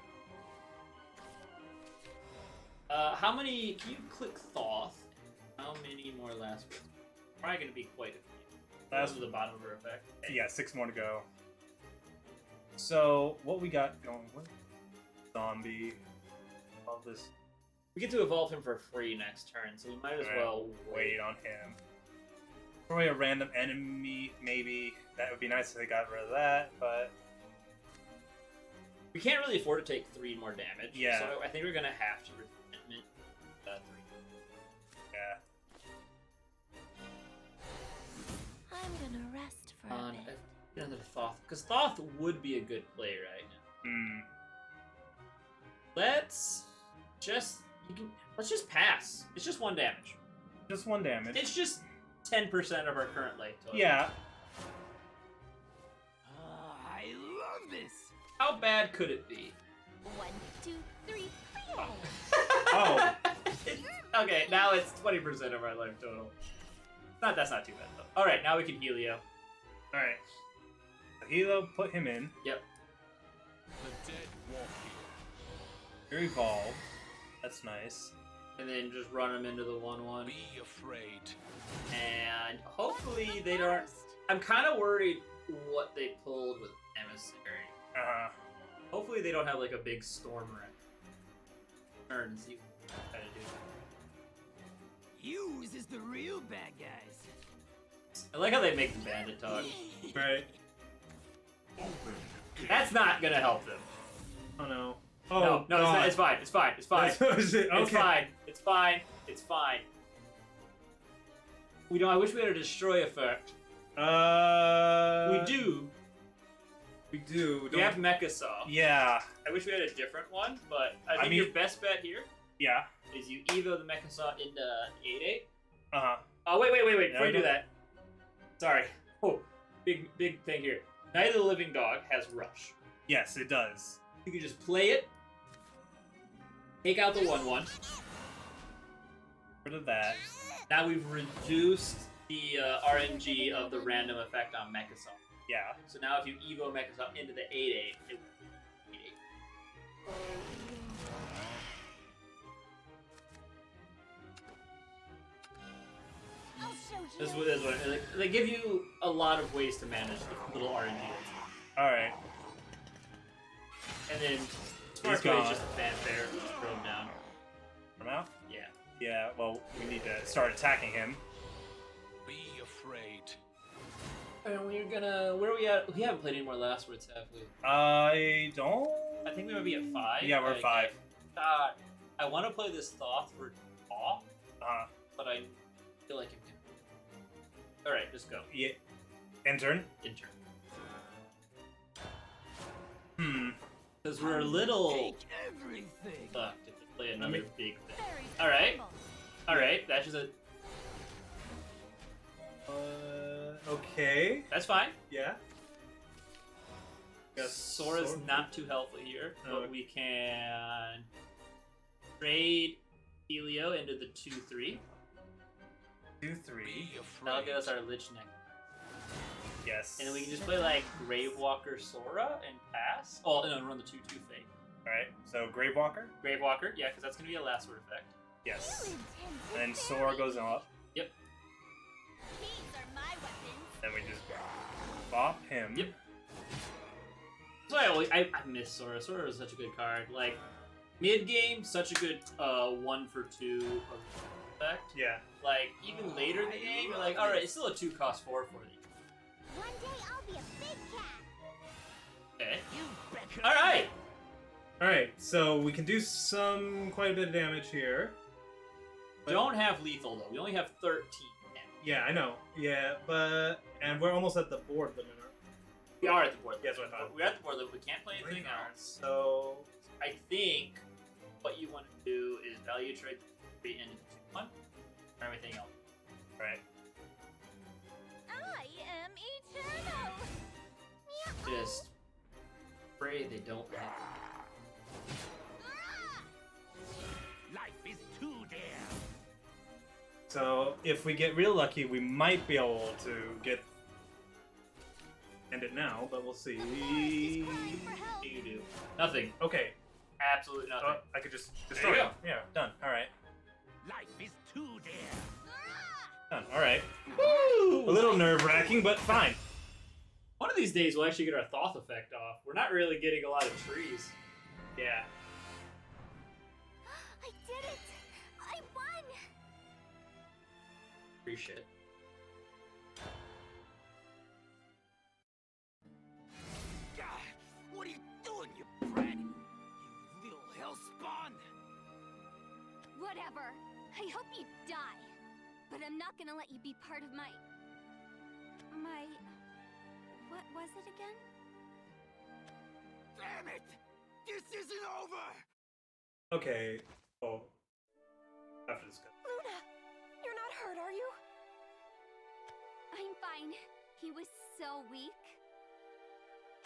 How many? Can you click Thoth? How many more last words? Probably gonna be quite a few. Those are the bottom of her effect. Yeah, 6 more to go. So, what we got going? What? Zombie. All this. We get to evolve him for free next turn, so we might as Alright, well wait on him. Probably a random enemy, maybe. That would be nice if they got rid of that, but We can't really afford to take 3 more damage. Yeah. So I think we're gonna have to resentment 3. yeah. I'm gonna rest for a On bit. another Thoth, because Thoth would be a good play right now. Hmm. Let's just pass. It's just 1 damage. Just 1 damage. It's just 10% of our current life total. Yeah. I love this. How bad could it be? 1, 2, 3, Oh. Oh. Okay, now it's 20% of our life total. That's not too bad though. All right, now we can Helio. Alright. Hilo, put him in. Yep. The dead walk They're evolved. That's nice. And then just run them into the 1/1. Be afraid. And hopefully they don't. I'm kind of worried what they pulled with Emissary. Hopefully they don't have like a big storm rat. Turn and see what they try to do. Yous is the real bad guys. I like how they make the bandit talk. Right. That's not gonna help them. Oh no. Oh No, it's, God. not, it's fine. It's fine. It's fine. Is it? Okay. It's fine. It's fine. It's fine. We don't. I wish we had a destroy effect. We do. We do. We have Mecha Saw. Yeah. I wish we had a different one, but I think mean- your best bet here Yeah. is you Evo the Mecha Saw into 8/8. Uh-huh. Oh wait! No, Before you do don't. that, sorry. Oh, big thing here. Night of the Living Dog has Rush. Yes, it does. You can just play it, take out the 1/1. Rid of that. Now we've reduced the RNG of the random effect on Mecha Saw. Yeah. So now if you Evo Mecha Saw into the 8/8, it will be 8/8. I'll show you. This is what they give you a lot of ways to manage the little RNG. All right. And then Smart Play is just a fanfare. Just throw him down. From out? Yeah. Yeah. Well, we need to start attacking him. Be afraid. And we're gonna. Where are we at? We haven't played any more Last Words, have we? I don't. I think we might be at 5. Yeah, we're at 5. I want to play this Thoth for Awe, but I feel like it can. Alright, just go. Yeah. Intern. Intern. Because we're a little Take everything. fucked if we play another me- big thing. Very Alright. simple. Alright, that's just a. Okay. That's fine. Yeah. Yes, Sora's Sora. not too helpful here, No. but we can trade Helio into the 2/3. 2/3. Be afraid. That'll get us our Lich Neck. Yes. And then we can just play like Gravewalker Sora and pass. Oh, no, run the 2/2 Fate. Alright, so Gravewalker? Gravewalker, yeah, because that's going to be a last word effect. Yes. You intend to And then bury Sora goes me. up. Yep. These are my weapons. Then we just bop him. Yep. So I miss Sora. Sora is such a good card. Like, mid game, such a good 1 for 2 effect. Yeah. Like, even later in the game, you're like, alright, it's still a 2 cost 4 for you. One day I'll be a big cat. Okay. You betcha. Alright! Alright, so we can do quite a bit of damage here. Don't have lethal though. We only have 13 damage. Yeah, I know. Yeah, and we're almost at the board limit. We are at the board. Yes, what I thought. We're at the board limit. We can't play anything else. So I think what you want to do is value trade the 3 into the 2/1 for everything else. right. I am eternal. Meow. Just pray they don't have. Life is too dear. So if we get real lucky, we might be able to end it now, but we'll see. He's crying for help. What do you do? Nothing. Okay. Absolutely nothing. I could just There destroy you him. Yeah, done. Alright. Life is too dear. Done. Alright. Woo! A little nerve-wracking, but fine. One of these days we'll actually get our Thoth effect off. We're not really getting a lot of trees. Yeah. I did it. I won. Appreciate it. God, what are you doing, you brat? You little hellspawn. Whatever. I hope you die. But I'm not gonna let you be part of my... What was it again? Damn it! This isn't over! Okay. Oh. After this. Luna! You're not hurt, are you? I'm fine. He was so weak.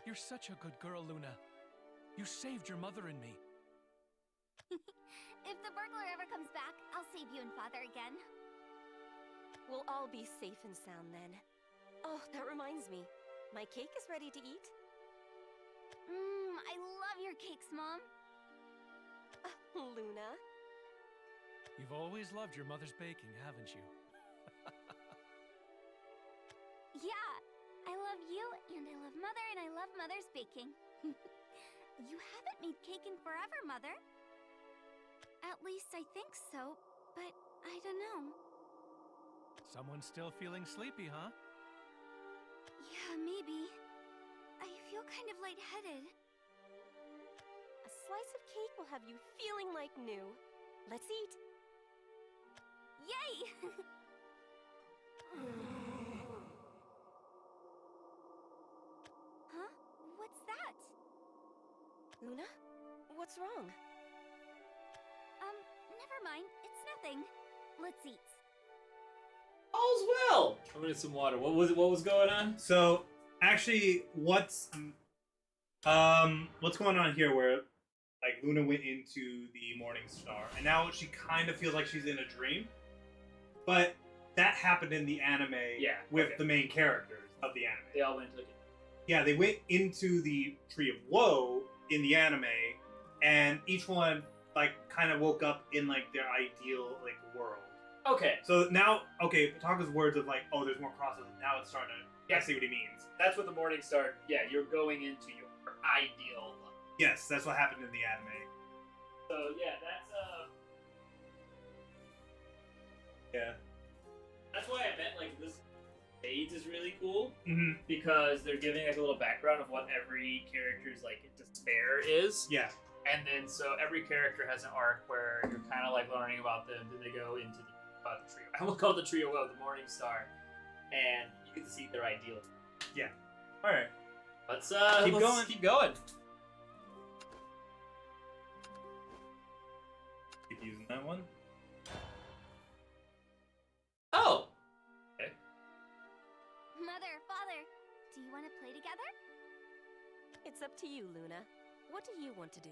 You're such a good girl, Luna. You saved your mother and me. If the burglar ever comes back, I'll save you and Father again. We'll all be safe and sound then. Oh, that reminds me. My cake is ready to eat. I love your cakes, Mom. Luna. You've always loved your mother's baking, haven't you? Yeah, I love you, and I love Mother, and I love Mother's baking. You haven't made cake in forever, Mother. At least I think so, but I don't know. Someone's still feeling sleepy, huh? Yeah, maybe. I feel kind of lightheaded. A slice of cake will have you feeling like new. Let's eat. Yay! Huh? What's that? Luna, what's wrong? Never mind. It's nothing. Let's eat. All's well. I'm gonna get some water. What was going on? So actually, what's going on here? Where like Luna went into the Morning Star, and now she kind of feels like she's in a dream. But that happened in the anime, with the main characters of the anime. They all went to the... Yeah, they went into the Tree of Woe in the anime, and each one like kind of woke up in like their ideal like world. Okay. So now, Pataka's words of like, oh, there's more crosses. Now it's starting to. I see what he means. That's what the Morning Star. Yeah, you're going into your ideal life. Yes, that's what happened in the anime. So yeah, that's Yeah. That's why I meant like this Shades is really cool Mm-hmm. because they're giving like a little background of what every character's like despair is. Yeah. And then so every character has an arc where you're kind of like learning about them. Then they go into the trio. I will call the trio of the Morning Star, and you get to see their ideal. Yeah. All right. Let's Keep going. Keep going. Keep using that one. Oh. Okay. Mother, Father, do you want to play together? It's up to you, Luna. What do you want to do?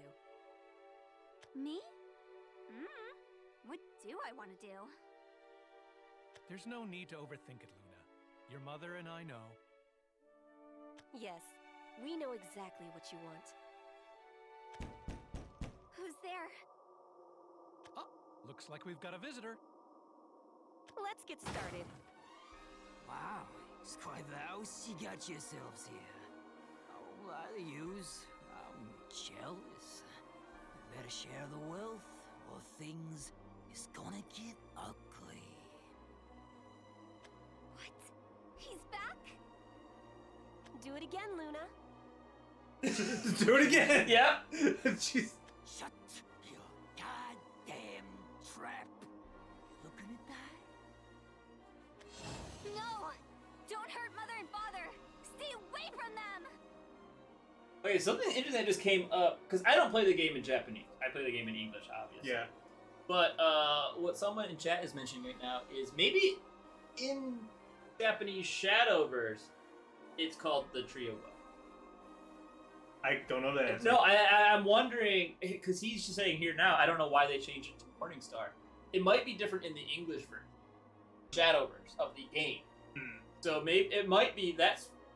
Me? What do I want to do? There's no need to overthink it, Luna. Your mother and I know. Yes, we know exactly what you want. Who's there? Oh, looks like we've got a visitor. Let's get started. Wow, it's quite the house you got yourselves here. Oh, I use. I'm jealous. Better share the wealth, or things is gonna get ugly. What? He's back? Do it again, Luna. Do it again. Yep. Jeez. Shut your goddamn trap. Looking at that? No! Don't hurt Mother and Father! Stay away from them! Okay, something interesting that just came up because I don't play the game in Japanese. I play the game in English, obviously. Yeah. But what someone in chat is mentioning right now is maybe in Japanese Shadowverse, it's called the Trio. I don't know the answer. No, I'm wondering because he's just saying here now. I don't know why they changed it to Morning Star. It might be different in the English version, Shadowverse of the game. So maybe it might be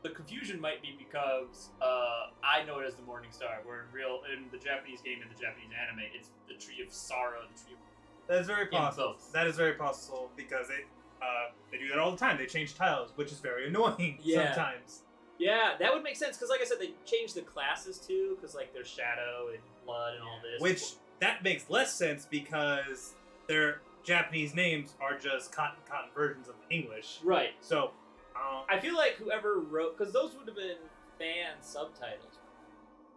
the confusion might be because I know it as the Morning Star, where in the Japanese game and the Japanese anime, it's the Tree of Sorrow, the Tree of... That is very possible. both. That is very possible because they do that all the time. They change titles, which is very annoying sometimes. Yeah, that would make sense because, like I said, they changed the classes too, because like there's Shadow and Blood and all this. Which that makes less sense because their Japanese names are just cotton versions of the English. Right. So I feel like whoever wrote, because those would have been fan subtitles.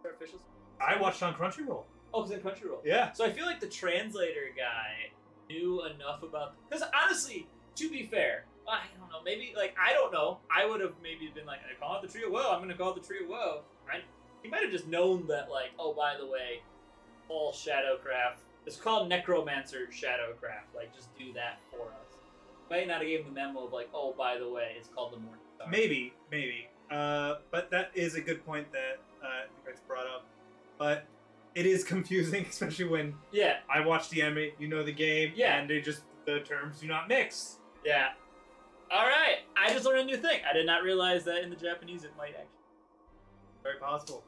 They're official. I watched on Crunchyroll. Oh, it's in Crunchyroll. Yeah. So I feel like the translator guy knew enough about. Because honestly, to be fair, I don't know. Maybe I don't know. I would have maybe been like, I call it the Trio Woe. I'm going to call it the Trio Woe. Right? He might have just known that, oh, by the way, all Shadowcraft. It's called Necromancer Shadowcraft. Just do that for us. Might not have given the memo of oh, by the way, it's called the Morning Star. Maybe. But that is a good point that it's brought up. But it is confusing, especially when I watch the anime, the game, and the terms do not mix. Yeah. All right. I just learned a new thing. I did not realize that in the Japanese it might actually. Very possible.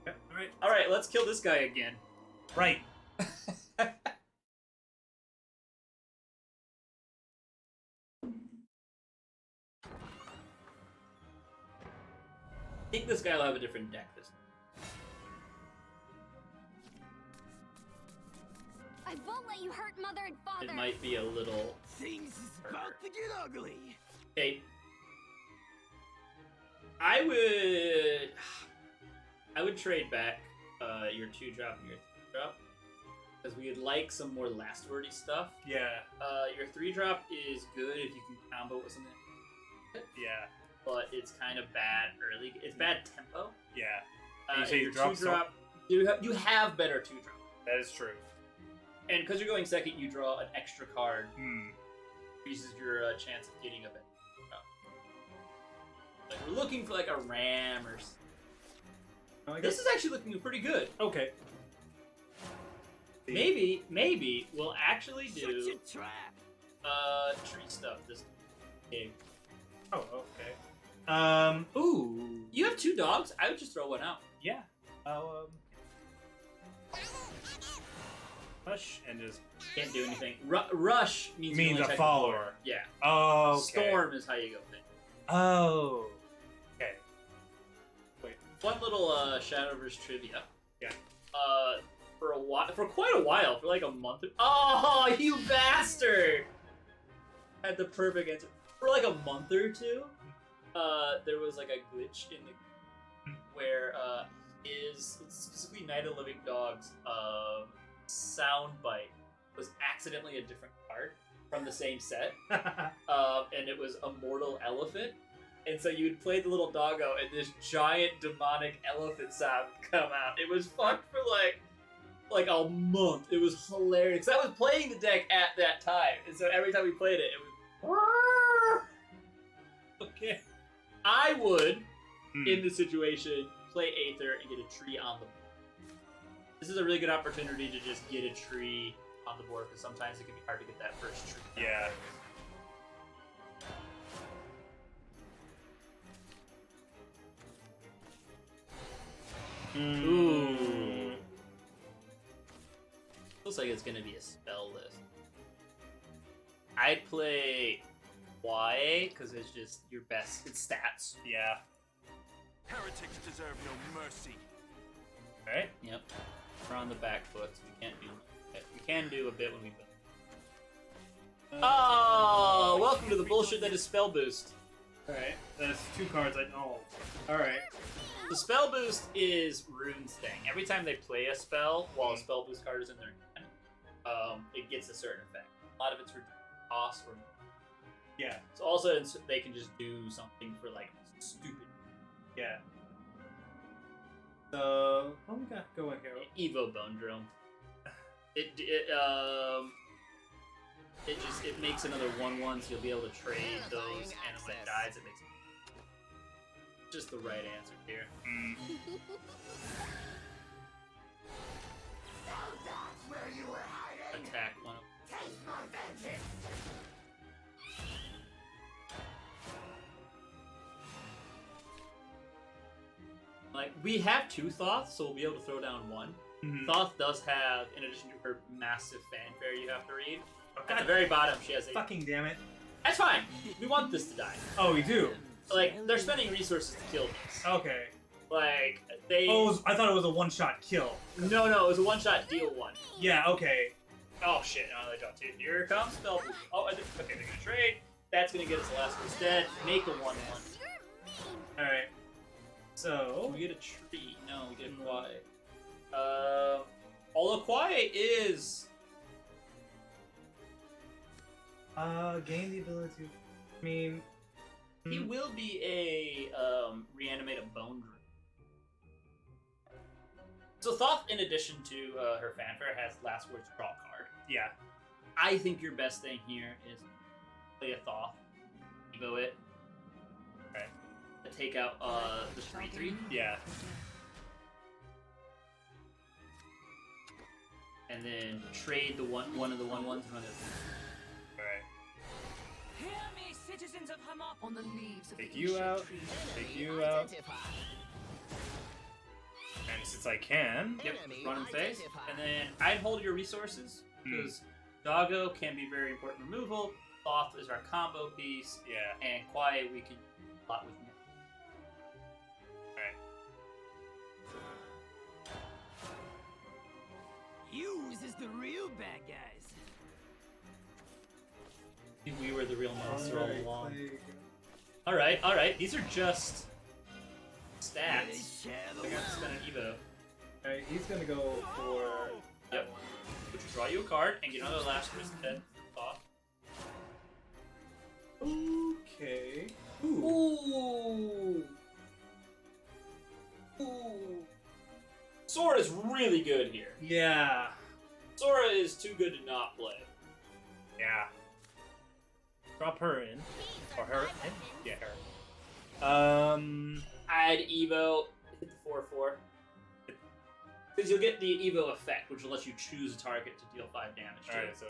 Yeah, all right. All right. Let's kill this guy again. Right. this guy will have a different deck this time. I won't let you hurt Mother and Father. It might be a little... Things is about to get ugly. Okay. I would trade back your 2-drop and your 3-drop. Because we would like some more last wordy stuff. Yeah. Your 3-drop is good if you can combo with something. Yeah. But it's kind of bad early. It's bad tempo. Yeah. And you say and you your drop 2-drop, you have better 2-drop. That is true. And because you're going second, you draw an extra card. Hmm. Increases your chance of getting a bit. Like we're looking for like a ram or something. This is actually looking pretty good. Okay. Maybe we'll actually do Such a trap. tree stuff this game. Oh, okay. Ooh. You have 2 dogs? I would just throw one out. Yeah. Hush and just Can't do anything. Rush means you means only a attack the follower. floor. Yeah. Oh. Okay. Storm is how you go thing. Oh. Okay. Wait. One little Shadowverse trivia. Yeah. For a while, for quite a while, for like a month. Oh, you bastard! Had the perfect answer. For like a month or two, there was like a glitch in the where is specifically Night of Living Dogs soundbite was accidentally a different card from the same set, and it was a mortal elephant. And so you would play the little doggo, and this giant demonic elephant sound would come out. It was fucked for like a month. It was hilarious. 'Cause I was playing the deck at that time, and so every time we played it, it was. Okay. I would, in this situation, play Aether and get a tree on the board. This is a really good opportunity to just get a tree on the board, because sometimes it can be hard to get that first tree. Yeah. Ooh. Looks like it's gonna be a spell list. I'd play YA because it's just your best. It's stats. Yeah. Heretics deserve no mercy. Alright. Yep. We're on the back foot, so we can't do. We can do a bit when we. Oh, welcome to the bullshit that is spell boost. Alright. That's 2 cards I know. Alright. The spell boost is Rune's thing. Every time they play a spell, while a spell boost card is in their hand, it gets a certain effect. A lot of it's for cost or. Yeah. So also they can just do something for like stupid. Yeah. So what we got going here? Evo Bone Drill. It makes another 1/1, so you'll be able to trade those, and when it dies, it makes just the right answer here. Attack one of Like, we have 2 Thoths, so we'll be able to throw down 1. Thoth does have, in addition to her massive fanfare you have to read, at the very bottom she has a... Fucking damn it. That's fine! We want this to die. Oh, we do? Like, they're spending resources to kill this. Okay. Like, they... Oh, I thought it was a one-shot kill. No, it was a one-shot deal 1. Yeah, okay. Oh shit, now they draw 2. Here comes spell boost. Oh, okay, they're gonna trade. That's gonna get us the last one instead. Make a 1/1. Alright. So... We get a tree. No, we get a quiet. Although quiet is... gain the ability... I mean... He will be a, reanimate a bone druid. So Thoth, in addition to her fanfare, has last words draw card. Yeah. I think your best thing here is play a Thoth, Evo it, okay, take out the 3/3. Yeah. And then trade the one of the 1/1s and run it. Alright. Hear me, citizens of Hamop. On the leaves of Take the you ancient out. tree. Take you out. And since I can... Yep, run and face. And then I'd hold your resources, because Doggo can be very important removal, Thoth is our combo piece, Yeah. and Quiet we can a lot with. you bad guys. We were the real monster all Alright, along. Clay. Alright. These are just stats. Share the I got to spend an Evo. Alright, he's gonna go for that Yep. Which will draw you a card and get another last risk 10 off. one. Okay. Ooh. Ooh. Sora is really good here. Yeah. Sora is too good to not play. Yeah. Drop her in. Or her in? Yeah, her. Add Evo, hit the 4/4. Because you'll get the Evo effect, which will let you choose a target to deal 5 damage to. Alright, so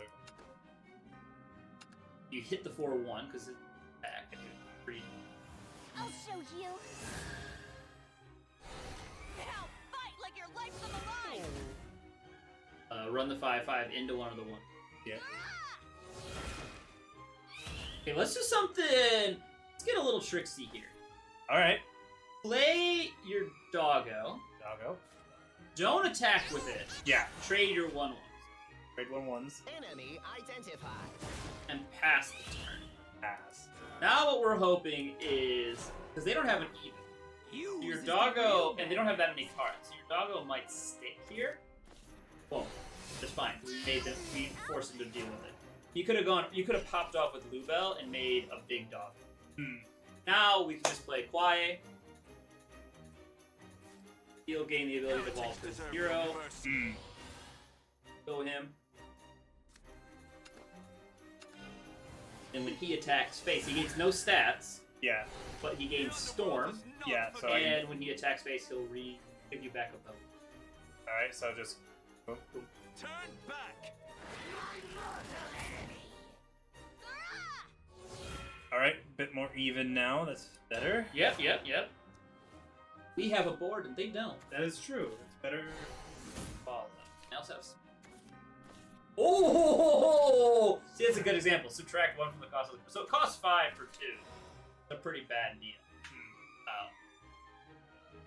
You hit the 4/1 because it's back and it's pretty. I'll show you. Now fight like your life's on the line. Run the 5/5 into one of the ones. yeah. Okay, let's do something. Let's get a little tricksy here. Alright. Play your doggo. Doggo. Don't attack with it. Yeah. Trade your 1/1s. Trade 1/1s. Enemy identified. And pass the turn. Pass. Now what we're hoping is, because they don't have an even. You Your doggo, and they don't have that many cards. So your doggo might stick here. Won't. Just fine. We forced him to deal with it. You could have popped off with Lubel and made a big dog. Now we can just play Kwae. He'll gain the ability to evolve to 0. Go him. And when he attacks face, he gains no stats, Yeah. but he gains Storm. Yeah, so I can, And when he attacks face, he'll give you back up though. alright, so just boom, boom. Turn back. Alright, bit more even now, that's better. Yep. We have a board and they don't. That is true. It's better. Follow them. They also have. Oh! See, that's a good example. Subtract 1 from the cost of the. So it costs 5 for 2. It's a pretty bad deal.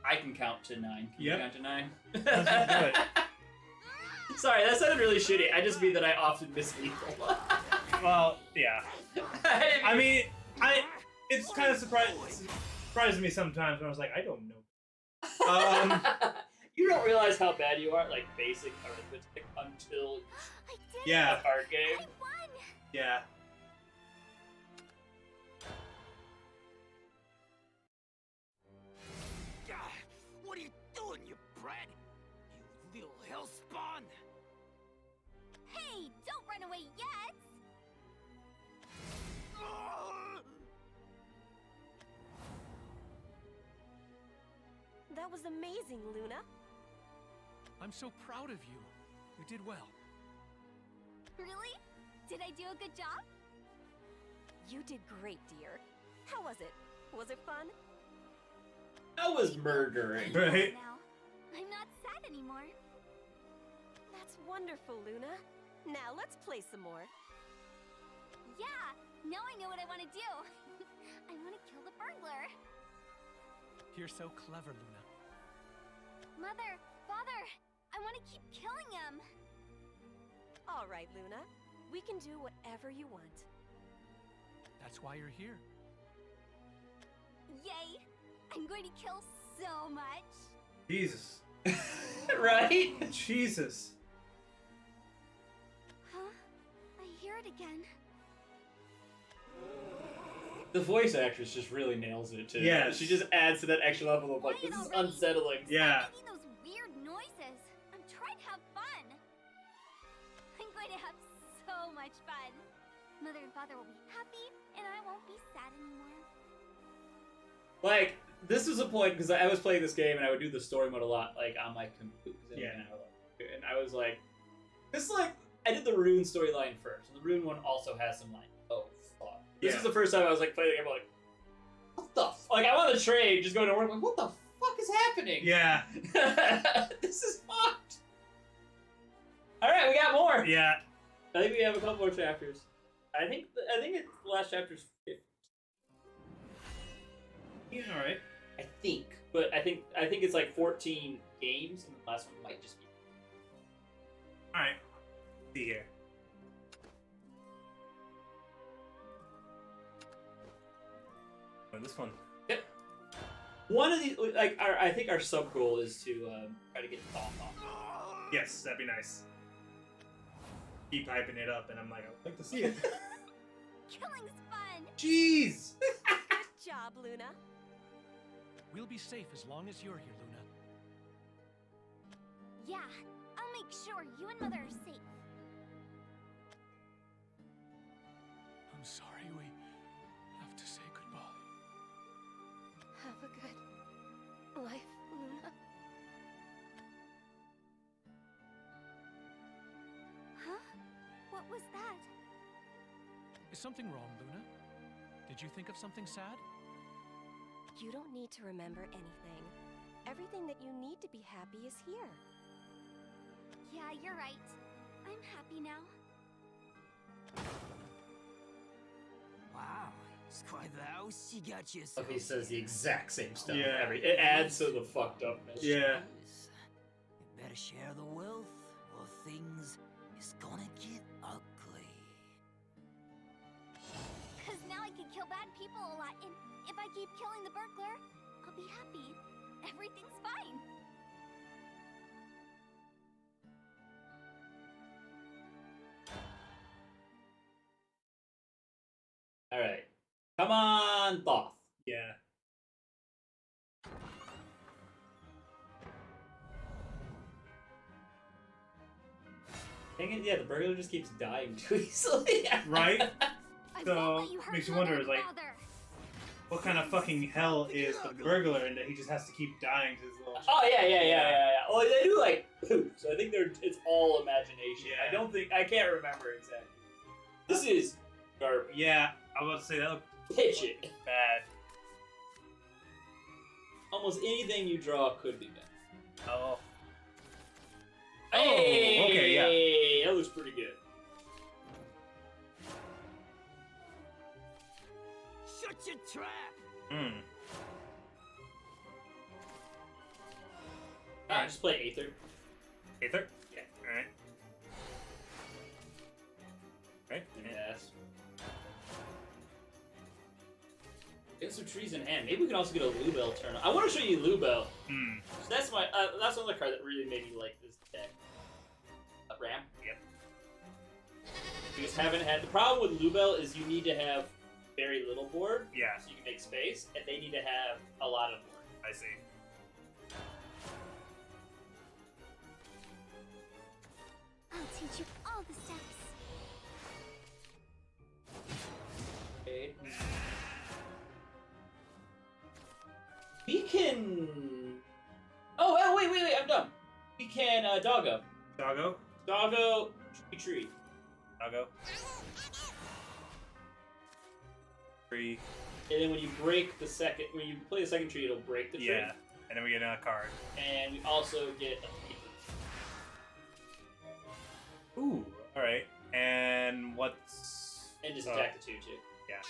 I can count to 9. Can you Yep. count to 9? That's good. Sorry, that sounded really shitty. I just mean that I often miss lethal. Well, yeah. I mean, it's kind of surprises me sometimes when I was like, I don't know. You don't realize how bad you are at like basic arithmetic until I did. Yeah. a card game. I won. Yeah. What are you doing, you brat? You little hellspawn! Hey, don't run away yet. That was amazing, Luna. I'm so proud of you. You did well. Really? Did I do a good job? You did great, dear. How was it? Was it fun? That was murdering. Right? Now, I'm not sad anymore. That's wonderful, Luna. Now let's play some more. Yeah, now I know what I want to do. I want to kill the burglar. You're so clever, Luna. Mother, Father, I want to keep killing him. All right, Luna. We can do whatever you want. That's why you're here. Yay! I'm going to kill so much. Jesus. Right? Jesus. Huh? I hear it again. The voice actress just really nails it too. Yes. She just adds to that extra level of like, this is unsettling. Yeah. Making those weird noises. I'm trying to have fun. I'm going to have so much fun. Mother and Father will be happy, and I won't be sad anymore. Like, this was a point because I was playing this game and I would do the story mode a lot, like on my computer. Yeah. And I was like, this is like, I did the Rune storyline first, and the Rune one also has some like, oh fuck. This Yeah. is the first time I was like playing the game, I'm like, what the f-? Like, I'm on the train, just going to work, like, what the fuck is happening? Yeah. This is fucked. Alright, we got more. Yeah. I think we have a couple more chapters. I think it's the last chapter's 50. Yeah, alright. I think, but I think it's like 14 games, and the last one might just be. Alright. See here. Oh, this one. Yep. One of these, like, I think our sub goal is to try to get Thoth off. Yes, that'd be nice. Keep hyping it up, and I'm like, I'd like to see it. Killing's fun. Jeez! Good job, Luna. We'll be safe as long as you're here, Luna. Yeah, I'll make sure you and Mother are safe. I'm sorry we have to say goodbye. Have a good life, Luna. Huh? What was that? Is something wrong, Luna? Did you think of something sad? You don't need to remember anything. Everything that you need to be happy is here. Yeah, you're right. I'm happy now. Wow, it's quite the house you got yourself. Okay, he says the exact same stuff. Yeah. It adds to the fucked upness. Yeah. You better share the wealth, or things is gonna get ugly. Cause now I can kill bad people a lot, and if I keep killing the burglar, I'll be happy. Everything's fine. Alright. Come on, Thoth. Yeah. Dang it, yeah, the burglar just keeps dying too easily. Right? I So, won't let you hurt makes you Mother wonder, and like, Father. what kind of fucking hell is the burglar, and that he just has to keep dying to his little... Oh yeah. Well, they do like poop, so I think it's all imagination. Yeah. I can't remember exactly. This is garbage. Yeah, I was about to say that looked Pitch it. bad. Almost anything you draw could be bad. Oh. Hey, okay, yeah. That looks pretty good. Shut your trap! Hmm. Alright, just play Aether. Aether? Yeah. Alright. Right? Yes. Get some trees in hand. Maybe we can also get a Lubel turn. I want to show you Lubel. Hmm. So that's another card that really made me like this deck. Ram. Yep. You just haven't had the problem with Lubel is you need to have very little board, Yeah, so you can make space, and they need to have a lot of board. I see. I'll teach you all the steps. Okay. We can. Oh, wait! I'm dumb. We can doggo. Doggo? Doggo tree. Doggo. Tree. And then when you when you play the second tree, it'll break the tree. Yeah. And then we get another card. And we also get a paper. Ooh. Alright. And what's... And just Oh. attack the 2/2. Yeah.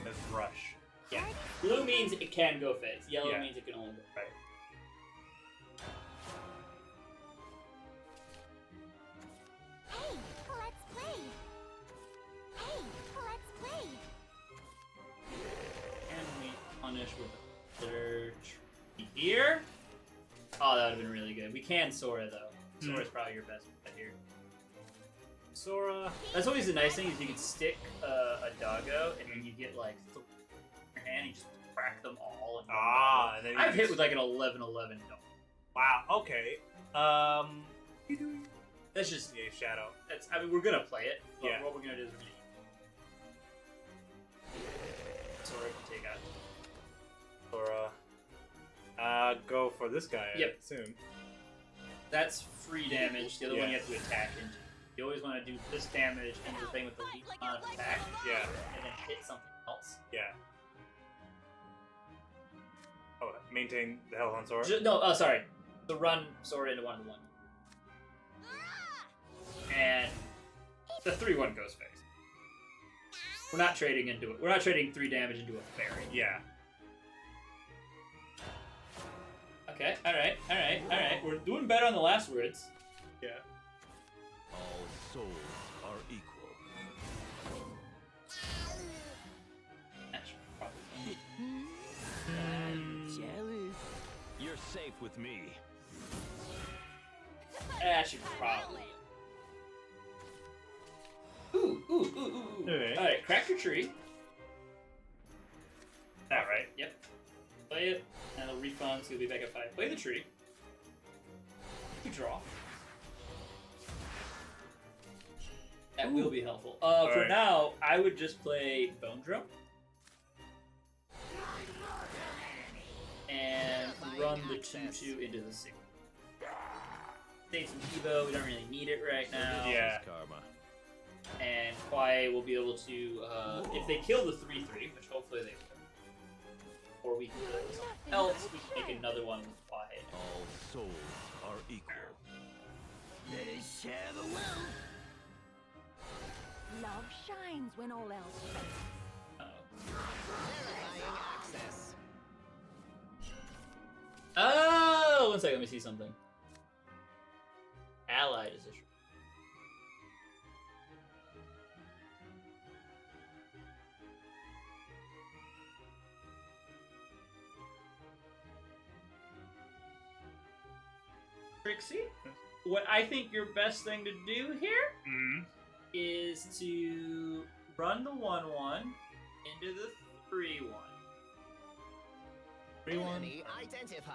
That's rush. Yeah. Blue means it can go phase. Yellow Yeah. means it can only go. Right. Hey, let's play. Hey, let's play. And we punish with a third tree here. Oh, that would have been really good. We can Sora though. Sora's probably your best bet here. Sora. That's always the nice thing is you can stick a doggo and then you get like your hand and you just crack them all. Ah, and then I've hit with like an 11/11 dog. Wow, okay. You doing? That's just Yeah, Shadow. that's. I mean, we're gonna play it. But Yeah. what we're gonna do is we're gonna Sora can take out. Or, go for this guy, I Yep. assume. That's free damage. The other one Yeah. you have to attack into. You always want to do this damage into the thing with the least amount of attack, Yeah, and then hit something else. yeah. Oh, maintain the hell on Sora? Sorry. The run Sora into 1/1. And the 3/1 goes phase. We're not trading into it. We're not trading 3 damage into a fairy. Yeah. Okay, alright. We're doing better on the last words. Yeah. souls are equal. I'm jealous. You're safe with me. That should probably. Ooh. Alright, crack your tree. That right? Yep. Play it, and it'll refund, so you'll be back at 5. Play the tree. You draw. That will be helpful. For right. now, I would just play Bone Drum. And run the 2-2 into the 6. Save some Evo, we don't really need it right now. Yeah. Karma. And Kwai will be able to, if they kill the 3-3, which hopefully they will, or we can kill something else, we can make another one with Kwai. All souls are equal. Let us share the wealth. Love shines when all else fades. Verifying access. Oh, 1 second, let me see something. Allied is a Trixie, what I think your best thing to do here is to run the 1-1 into the 3-1. 3-1. Enemy identified.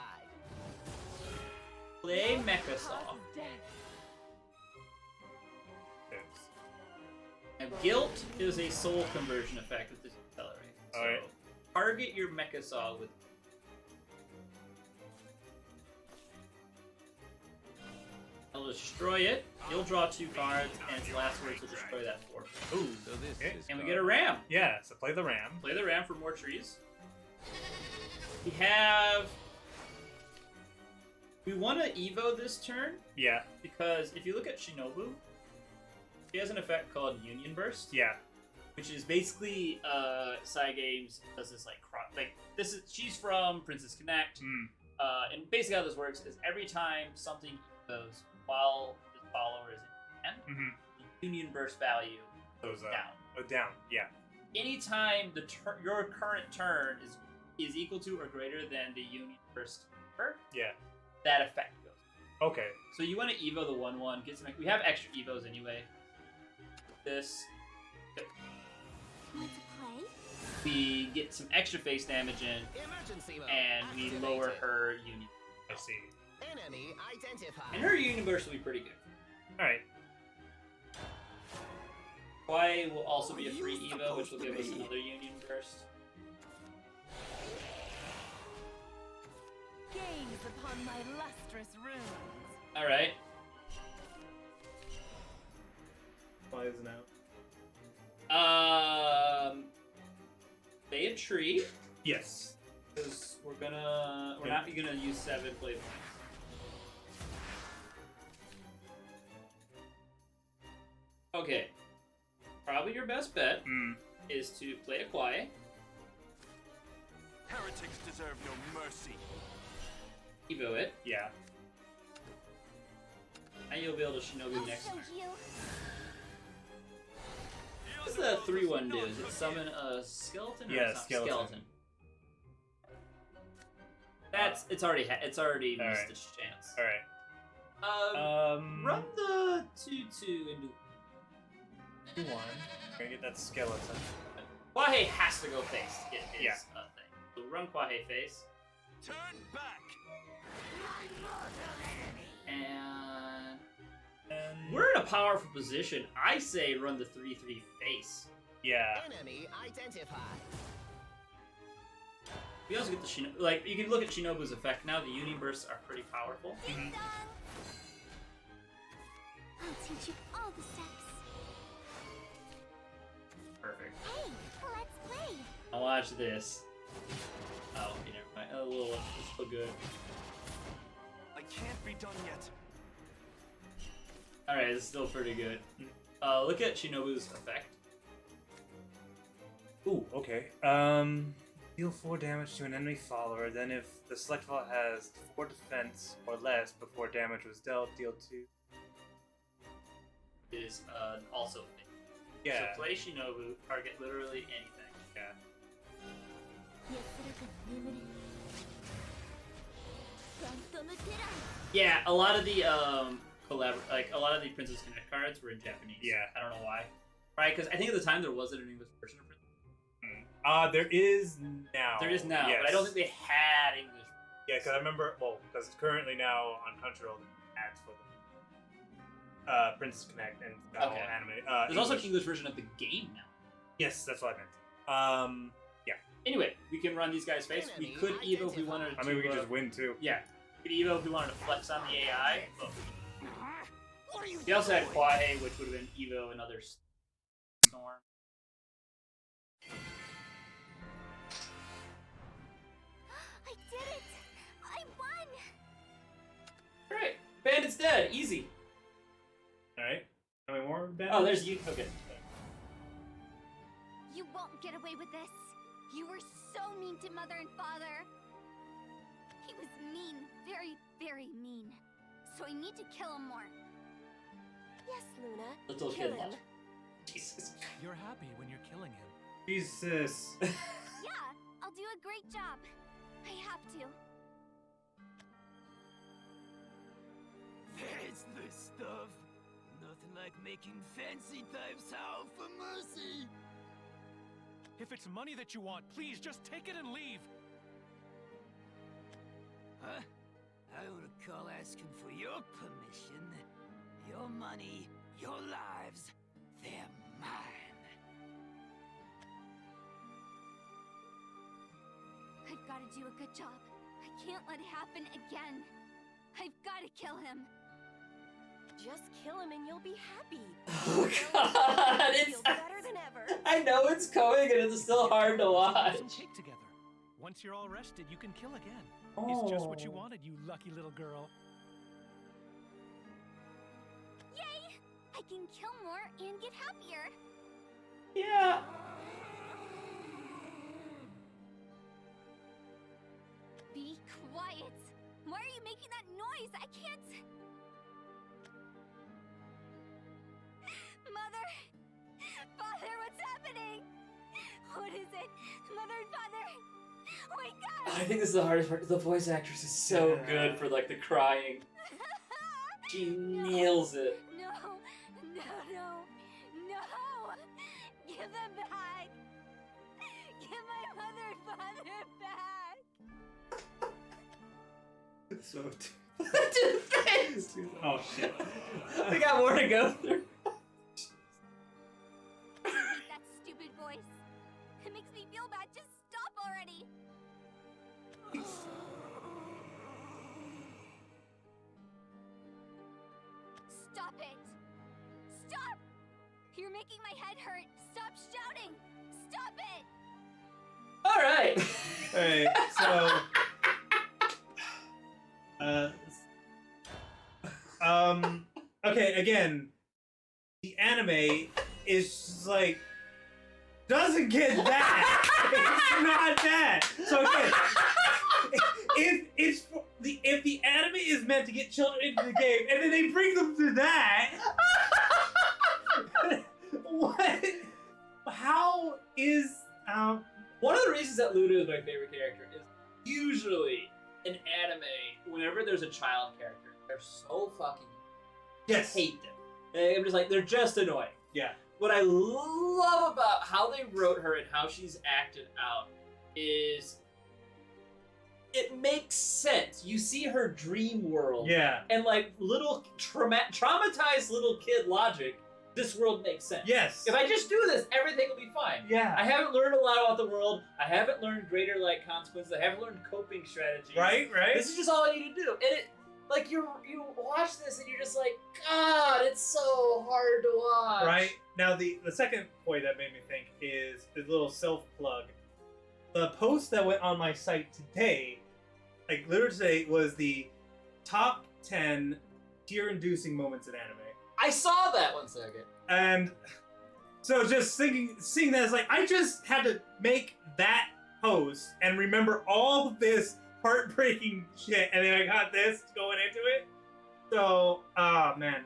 Play Mecha Saw. Now, Guilt is a soul conversion effect with this accelerate. So, Alright. target your Mecha Saw with. I'll destroy it. You'll draw 2 cards, and its last words will destroy that 4. Ooh. So this Okay. is And we get a ram. Yeah, so play the ram. Play the ram for more trees. We have. We want to Evo this turn Yeah. because if you look at Shinobu, she has an effect called Union Burst. Yeah. Which is basically Cygames does this like this is she's from Princess Connect, and basically how this works is every time something goes while the follower is in hand, the Union Burst value goes down. Oh, down. Yeah. Anytime your current turn is equal to or greater than the Union Burst number, Yeah. that effect goes. Okay. So you want to Evo the 1-1. Get some. We have extra Evos anyway. This. Want to play? We get some extra face damage in, Emergency mode. and we activated. lower her Union. I see. Enemy identified. And her Union Burst will be pretty good. All right. Kwai will also be a free you Evo, which will supposed give to us be? another Union Burst. Gaze upon my lustrous runes. Alright. Why is now? Play a tree, Yes. because we're not gonna use 7 play points. Okay. Probably your best bet is to play a Kwai. Heretics deserve no mercy. Evo it. Yeah. And you'll be able to Shinobi I'll next show turn. you. What does the 3-1 do? Does it summon a skeleton? Or Yeah, it's not? skeleton. It's already missed Alright. its chance. All right. Run the 2-2 into. 2-1. Gonna get that skeleton. Kwahei has to go face to get his Yeah. thing. So run Kwahei face. Turn back. And And we're in a powerful position. I say run the 3-3 face. yeah. Enemy identified. We also get the Shinobu. Like, you can look at Shinobu's effect now. The Union Bursts are pretty powerful. Ding dong. I'll teach you all the steps. Perfect. Hey, let's play. Now watch this. Oh, okay, never mind. Oh, little, it's still good. I can't be done yet. Alright, it's still pretty good. Look at Shinobu's effect. Ooh, okay. Deal 4 damage to an enemy follower, then if the select file has 4 defense or less before damage was dealt, deal 2. is also a thing. Yeah. So play Shinobu, target literally anything. Yeah. Yeah, a lot of the a lot of the Princess Connect cards were in Japanese. Yeah. I don't know why. Right, because I think at the time there wasn't an English version of Princess. There is now. There is now, yes. but I don't think they had English. Yeah, because I remember, because it's currently now on Crunchyroll, the ads for the Princess Connect and anime. There's also an English version of the game now. Yes, that's what I meant. Yeah. Anyway, we can run these guys' face. We could Evo if we wanted to. I mean, we could just win too. Yeah. We could Evo if we wanted to flex on the AI. He also had Kwahe, which would have been Evo and other Storm. I did it! I won! Alright. Bandit's dead. Easy. Alright. How many more bandits? Oh, there's you. Okay. You won't get away with this. You were so mean to Mother and Father. He was mean. Very, very mean. So I need to kill him more. Yes, Luna. Little kill kid him. watch. Jesus. You're happy when you're killing him. Jesus. Yeah, I'll do a great job. I have to. There's the stuff. Nothing like making fancy types howl for mercy. If it's money that you want, please just take it and leave. Huh? I would call asking for your permission. Your money, your lives, they're mine. I've got to do a good job. I can't let it happen again. I've got to kill him. Just kill him and you'll be happy. Oh god, You'll it's feel better than ever. I know it's coming and it's still hard to watch. Some cake together. Once you're all rested, you can kill again. It's just what you wanted, you lucky little girl. Yay! I can kill more and get happier. Yeah. Be quiet. Why are you making that noise? I can't. Mother! Father, what's happening? What is it? Mother and Father! Wake up! I think this is the hardest part. The voice actress is so good for like the crying. She nails it. No! No, no! No! Give them back! Give my mother and father back! So. Dude, thanks! Oh shit. We got more to go through. That stupid voice. It makes me feel bad. Just stop already. Stop it. Stop. You're making my head hurt. Stop shouting. Stop it. All right. Alright, so. Okay, again, the anime is just like doesn't get that. It's not that. So again, if the anime is meant to get children into the game, and then they bring them to that, what? How is One of the reasons that Luna is my favorite character is usually in anime, whenever there's a child character, they're so fucking. yes, I hate them. I'm just like, they're just annoying. yeah, What I love about how they wrote her and how she's acted out is it makes sense. You see her dream world. yeah, And like little traumatized little kid logic, this world makes sense. yes, If I just do this, everything will be fine. yeah, I haven't learned a lot about the world. I haven't learned greater like consequences. I haven't learned coping strategies. right. This is just all I need to do. And it like you watch this and you're just like, God, it's so hard to watch. Right. Now, the second point that made me think is the little self-plug. The post that went on my site today, like literally today, was the top 10 tear-inducing moments in anime. I saw that 1 second. And so just seeing that, it's like, I just had to make that post and remember all this heartbreaking shit, and then I got this going into it. So, man,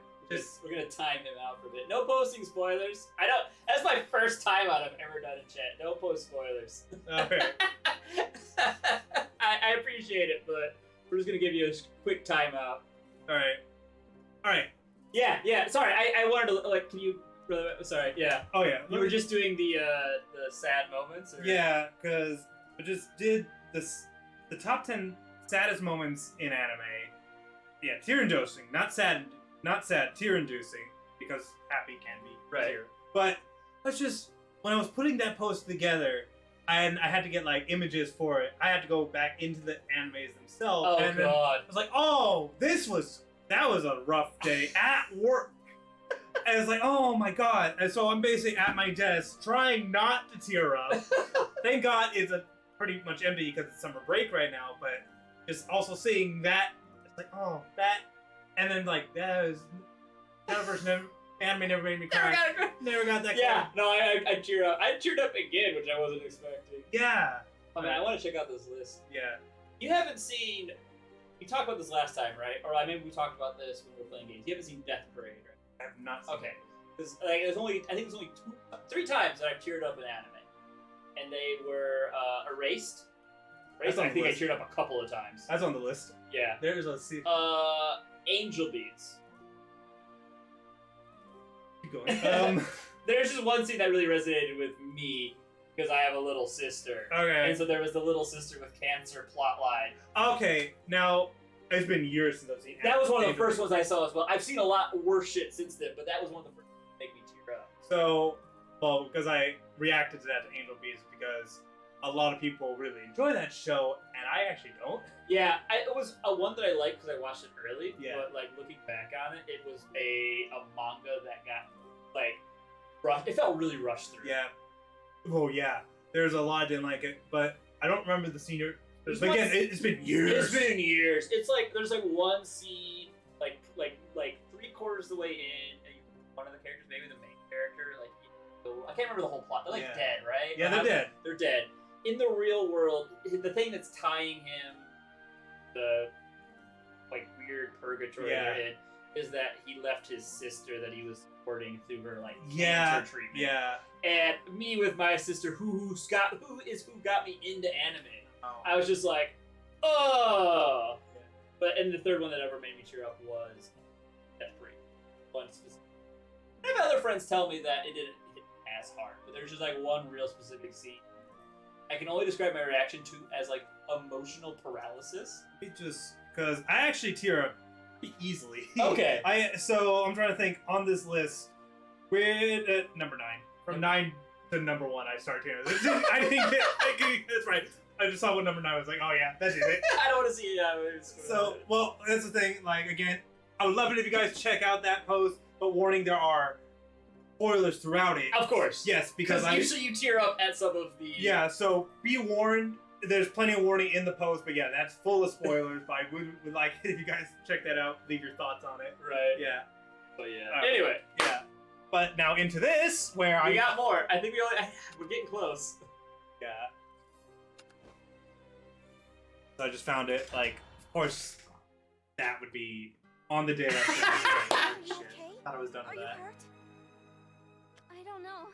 We're gonna time him out for a bit. No posting spoilers. I don't. That's my first time out I've ever done in chat. No post spoilers. Okay. I appreciate it, but we're just gonna give you a quick timeout. All right. Yeah. Sorry, I wanted to like. Can you? Sorry. Yeah. Oh yeah. You were just doing the sad moments. Or? Yeah, because I just did the top 10 saddest moments in anime. Yeah, tear-inducing, not sad, tear-inducing, because happy can be tear. But let's just, when I was putting that post together, and I had to get like images for it, I had to go back into the animes themselves. Oh and then God! I was like, oh, that was a rough day at work. And it's like, oh my God. And so I'm basically at my desk trying not to tear up. Thank God it's pretty much empty because it's summer break right now, but just also seeing that, it's like, oh, that. And then like, that was, Shadowverse anime never made me cry. Never got that Yeah, no, I cheered up. I cheered up again, which I wasn't expecting. Yeah. I mean, I want to check out this list. Yeah. You haven't seen, we talked about this last time, right? Or maybe we talked about this when we were playing games. You haven't seen Death Parade, right? I have not seen Okay. Because like, I think there's only 3 times that I've teared up in anime. And they were Erased. That's on I the think list. I teared up a couple of times. That's on the list. Yeah. There's a Angel Beats. Keep going. There's just one scene that really resonated with me because I have a little sister. Okay. And so there was the little sister with cancer plotline. Okay, now it's been years since I've seen. That was one of the Angel first Beats. ones I saw as well. I've seen a lot worse shit since then, but that was one of the first to make me tear up. So, well, because I reacted to that to Angel Beats because a lot of people really enjoy that show, and I actually don't. Yeah, it was a one that I liked because I watched it early. Yeah. But like looking back on it, it was a manga that got like rushed. It felt really rushed through. Yeah. Oh yeah. There's a lot I didn't like it, but I don't remember the senior. But again, it's been years. It's been years. It's like there's like one scene, like 3/4 of the way in, and one of the characters, maybe the main character, like I can't remember the whole plot. They're like dead, right? Yeah, they're dead. They're dead. In the real world, the thing that's tying him, the like weird purgatory they're in, is that he left his sister that he was supporting through her like cancer treatment. Yeah. And me with my sister, who got me into anime. Oh. I was just like, oh. Yeah. But and the third one that ever made me tear up was Death Parade. One specific. I've had other friends tell me that it didn't hit as hard, but there's just like one real specific scene. I can only describe my reaction to as like emotional paralysis. It just because I actually tear up pretty easily. Okay. So I'm trying to think on this list. We're at number 9. From 9 to number 1, I start tearing. I didn't get. That's right. I just saw what number 9 was like. Oh yeah, that's it. I don't want to see. So well, that's the thing. Like again, I would love it if you guys check out that post. But warning, there are spoilers throughout it. Of course. Yes, because usually you tear up at some of the. Yeah, so be warned. There's plenty of warning in the post, but yeah, that's full of spoilers. But I would like if you guys check that out, leave your thoughts on it. Right. Yeah. But yeah. Anyway. Yeah. But now into this, where we got more. I think we're getting close. Yeah. So I just found it. Like, of course, that would be on the day that. Are you okay? Thought I was done Are with you that. hurt? I don't know.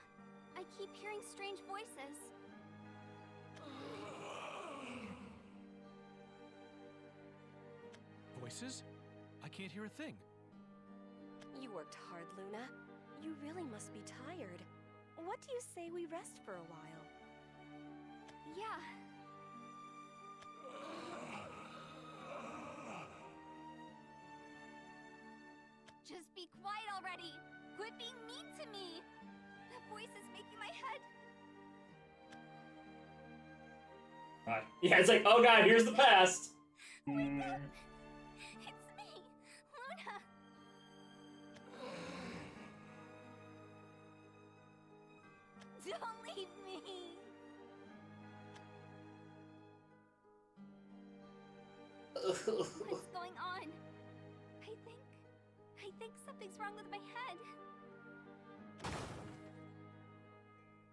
I keep hearing strange voices. Voices? I can't hear a thing. You worked hard, Luna. You really must be tired. What do you say we rest for a while? Yeah. Just be quiet already! Quit being mean to me! That voice is making my head... Yeah, it's like, oh god, here's the past. It's me, Luna! Don't leave me! What's going on? I think something's wrong with my head.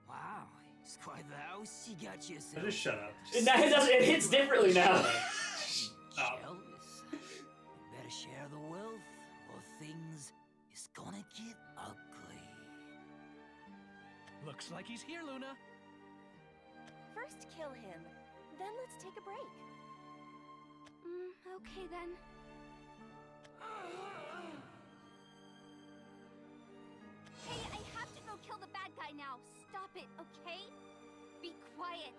Wow, it's quite the house you got yourself. Just shut up. It hits differently now. Jealous? You better share the wealth, or things is Looks like he's here, Luna. First kill him, then let's take a break. Okay then. Hey, I have to go kill the bad guy now. Stop it, okay? Be quiet.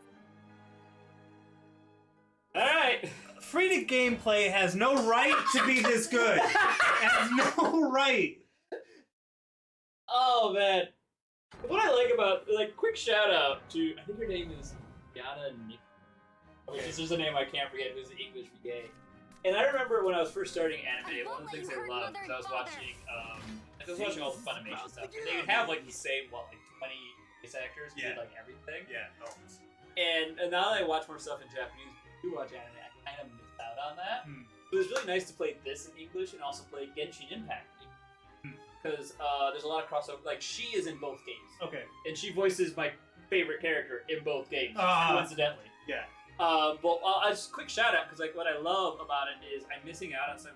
Alright! Free to gameplay has no right to be this good. It has no right. Oh man. What I like about, like, quick shout out to, I think her name is Yana Nick. Which is just a name I can't forget, who's the English VA. And I remember when I was first starting anime, one of the things I loved, because I was watching all the Funimation stuff, and they would have like the same, like 20 voice actors who did like everything. Yeah. Oh. And now that I watch more stuff in Japanese, do watch anime, I kind of missed out on that. It was really nice to play this in English and also play Genshin Impact. Because there's a lot of crossover. Like, she is in both games. Okay. And she voices my favorite character in both games, coincidentally. Yeah. But just quick shout out, because like what I love about it is I'm missing out on some.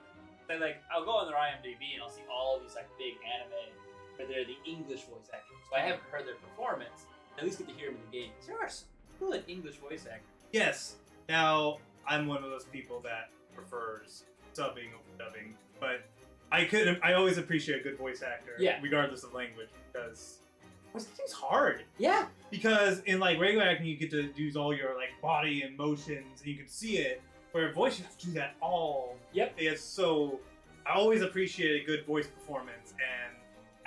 I'll go on their IMDb and I'll see all of these like big anime where they're the English voice actors. So I haven't heard their performance. At least get to hear them in the game. There are some good English voice actors. Yes. Now, I'm one of those people that prefers subbing over dubbing, but I always appreciate a good voice actor, regardless of language, because voice acting's hard. Yeah. Because in like regular acting, you get to use all your like body and motions, and you can see it. Where voice, you have to do that all. Yep. It's so. I always appreciate a good voice performance, and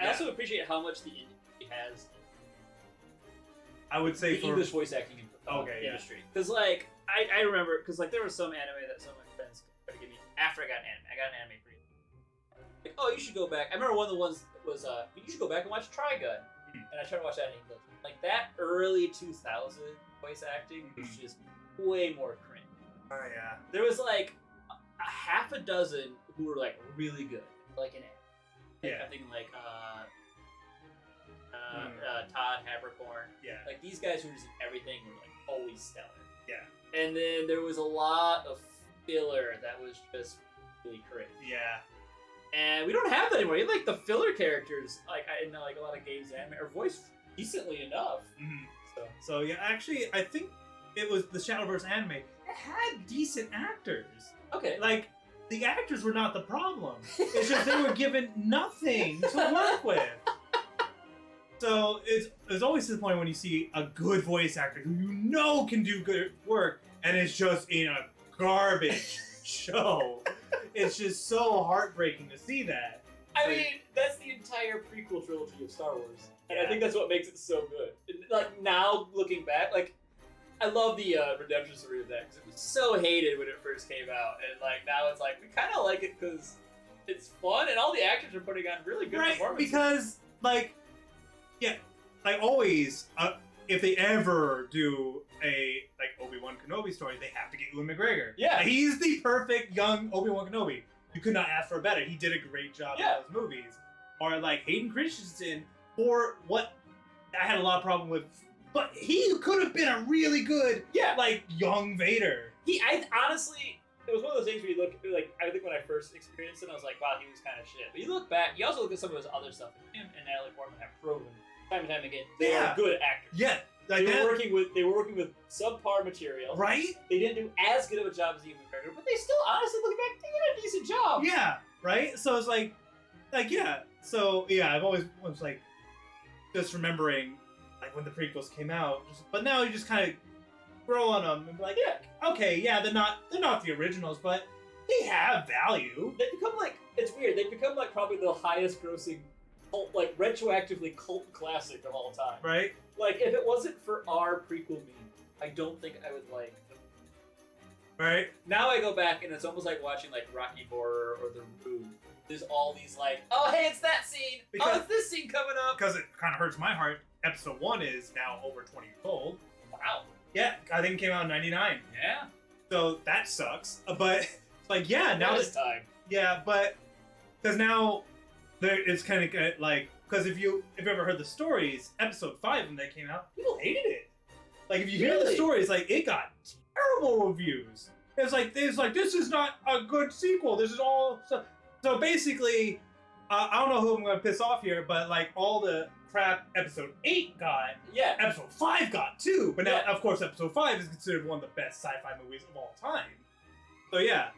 I also appreciate how much the industry has. I would say the English voice acting industry. Because like I remember, because like there was some anime that some of my friends tried to give me after I got an anime. I got an anime pretty. Like, oh, you should go back. I remember one of the ones was you should go back and watch Trigun, and I tried to watch that in English. Like that early 2000 voice acting was just way more cringe. Oh yeah. There was like a half a dozen who were like really good, like in it. Like, I'm thinking like Todd Habercorn. Yeah. Like these guys who were just in everything were like always stellar. Yeah. And then there was a lot of filler that was just really cringe. Yeah. And we don't have that anymore. Like the filler characters, like in like a lot of games, anime are voiced decently enough. So yeah, actually, I think it was the Shadowverse anime. It had decent actors. Okay. Like the actors were not the problem. It's just they were given nothing to work with. So it's always disappointing when you see a good voice actor who you know can do good work, and it's just in a garbage show. It's just so heartbreaking to see that. I mean, that's the entire prequel trilogy of Star Wars. And I think that's what makes it so good. Like, now, looking back, like, I love the redemption story of that, because it was so hated when it first came out. And, like, now it's like, we kind of like it because it's fun, and all the actors are putting on really good performances. Because, like, like, always, if they ever do a, like, Obi-Wan Kenobi story, they have to get Ewan McGregor. Yeah. He's the perfect young Obi-Wan Kenobi. You could not ask for better. He did a great job in those movies. Or, like, Hayden Christensen, for what I had a lot of problem with, but he could have been a really good, like, young Vader. I honestly, it was one of those things where you look, like, I think when I first experienced it, I was like, wow, he was kind of shit. But you look back, you also look at some of his other stuff, and him and Natalie Portman have proven time and time again they are good actors. Yeah. Like they were working with subpar material. Right? They didn't do as good of a job as Ewan McGregor, but they still, honestly, looking back, they did a decent job. Yeah, right? So it's like, yeah. So, yeah, I've always was like, just remembering, like, when the prequels came out. But now you just kind of grow on them and be like, okay, yeah, they're not the originals, but they have value. They become like, it's weird, they become like probably the highest grossing cult, like retroactively cult classic of all time. Right? Like, if it wasn't for our prequel meme, I don't think I would like them. Right? Now I go back and it's almost like watching like Rocky Horror or The Room. There's all these like, oh hey, it's that scene! Oh, it's this scene coming up! Because it kind of hurts my heart. Episode 1 is now over 20 years old. Wow. Yeah, I think it came out in 99. Yeah. So that sucks. But, like, yeah, now it's time. Yeah, but, because now, it's kind of like, because if you've ever heard the stories, episode 5 when they came out, people hated it. Like, if you hear the stories, like, it got terrible reviews. It's like, this is not a good sequel. This is all... So basically, I don't know who I'm gonna piss off here, but like all the crap Episode 8 got, Yeah. Episode 5 got too. But now, Yeah. of course, Episode 5 is considered one of the best sci-fi movies of all time. So yeah,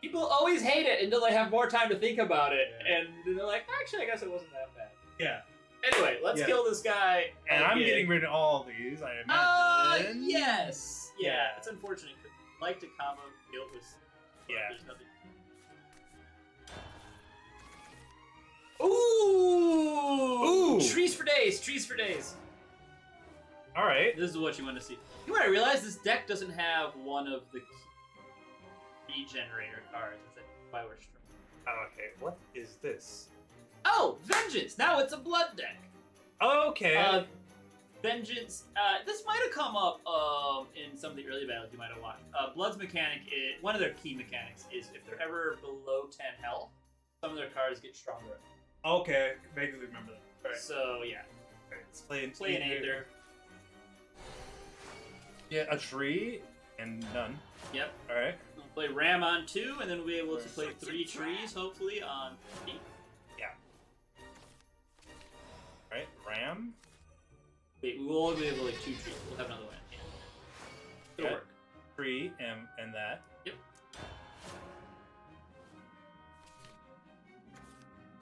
People always hate it until they have more time to think about it, Yeah. and then they're like, actually, I guess it wasn't that bad. yeah. Anyway, let's kill this guy. And I'm again. getting rid of all these, I imagine. Yes. Yeah. Yeah. It's unfortunate. Like to combo kill with. Yeah. There's nothing. Ooh! Ooh! Trees for days. Trees for days. All right. This is what you want to see. You know what I realized? This deck doesn't have one of the key generator cards. That's why we're struggling. Okay, what is this? Oh, Vengeance! Now it's a blood deck. Okay. Vengeance. This might have come up in some of the early battles you might have watched. Blood's mechanic is one of their key mechanics is if they're ever below 10 health, some of their cards get stronger. Okay, vaguely remember that. All right. So yeah, All right, let's play play an Aether. Yeah, a tree and none. Yep. All right. We'll play Ram on 2, and then we'll be able to play 3 trees hopefully on 3. Yeah. All right, Ram. Wait, we will only be able to like 2 trees. We'll have another one. Yeah. It'll Okay. work. Tree and that. Yep.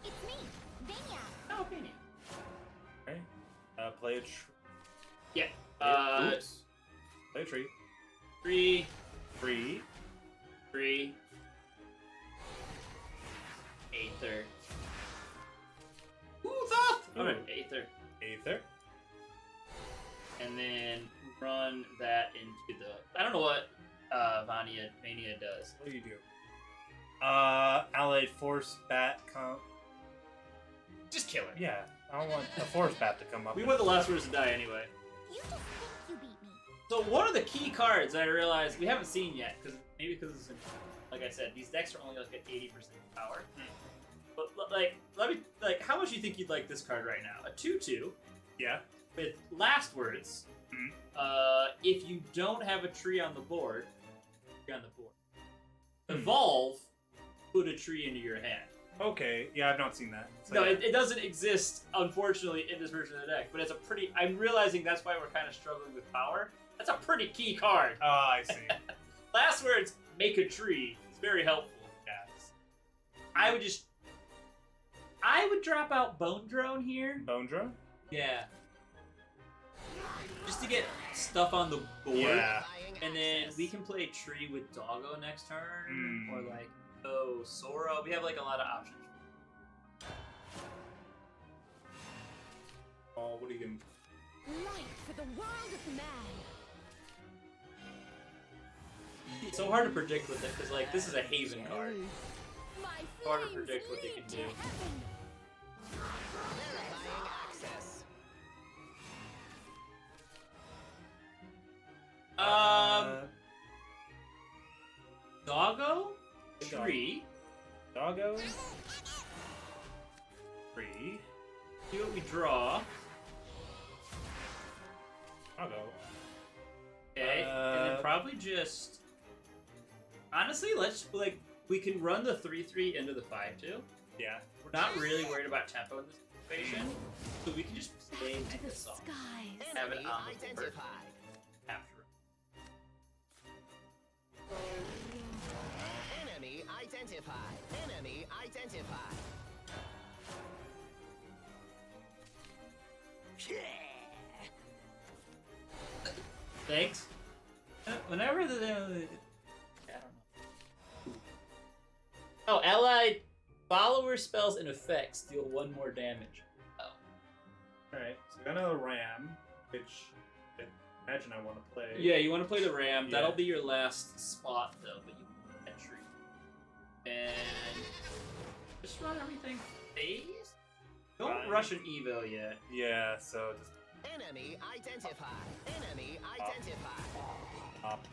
It's me, Vania. Oh, Mania. All right. Play a tree. Yeah. Oops. Play a tree. 3, Tree. 3. Aether. Ooh, Thoth! Ooh. Alright, Aether. Aether. And then run that into the. I don't know what Mania does. What do you do? Allied Force Bat come. Just kill her. Yeah, I don't want a Force Bat to come up. We want the last words to die anyway. You just think you beat me. So one of the key cards I realized we haven't seen yet, because it's in, like I said, these decks are only like at 80% power. But let me how much do you think you'd like this card right now? A 2/2 Yeah. with last words. Mhm. If you don't have a tree on the board, evolve, put a tree into your hand. Okay. Yeah, I've not seen that. So No, yeah. it doesn't exist, unfortunately, in this version of the deck. But it's a pretty. I'm realizing that's why we're kind of struggling with power. That's a pretty key card. Oh, I see. Last words, make a tree. It's very helpful. Yes. I would drop out Bone Drone here. Bone Drone? Yeah. Just to get stuff on the board. Yeah. And then we can play tree with Doggo next turn. Mm. Or like, Sora. We have like a lot of options. Oh, what are you gonna? Light for the world of man. It's so hard to predict with it, because like, this is a Haven card. My Hard to flames predict what they lead can to do. heaven. Verifying access. Doggo? Good Tree. Doggo. Tree. See what we draw. Doggo. Okay, and then probably just... Honestly, we can run the 3/3 into the 5/2. Yeah. We're not really worried about tempo in this situation, so we can just play Into the Mega Song. skies. Have it Enemy on the board identified. after. Enemy identified. Enemy identified. Thanks. Whenever the... I don't know. Oh, allied follower spells and effects deal 1 more damage. Oh. Alright, so we got another Ram, which I imagine I want to play. Yeah, you want to play the Ram. Yeah. That'll be your last spot, though, but you want that tree. And just run everything phase? Don't Fine. rush an evo yet. Yeah, so just Enemy identified. Enemy identified. up.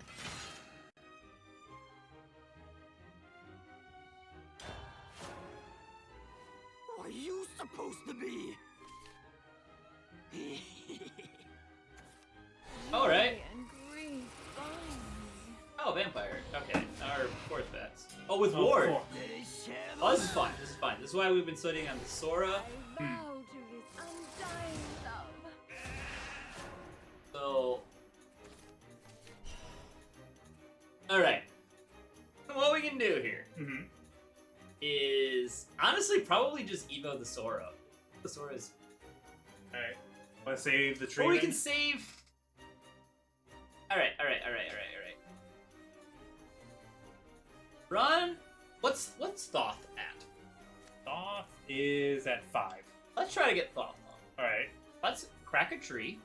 Who are you supposed to be? Alright. And grief finally. Oh, vampire. Okay, our 4th bats. Oh, with Oh, ward. 4. They shall Oh, this is fine. This is fine. This is why we've been studying on the Sora. I vow to this undying love. So, all right. What we can do here is honestly probably just Evo the Sora. The Sora is. All right. Want to save the tree? Or we then? can save. All right. Run. What's Thoth at? Thoth is at 5. Let's try to get Thoth on. All right. Let's crack a tree.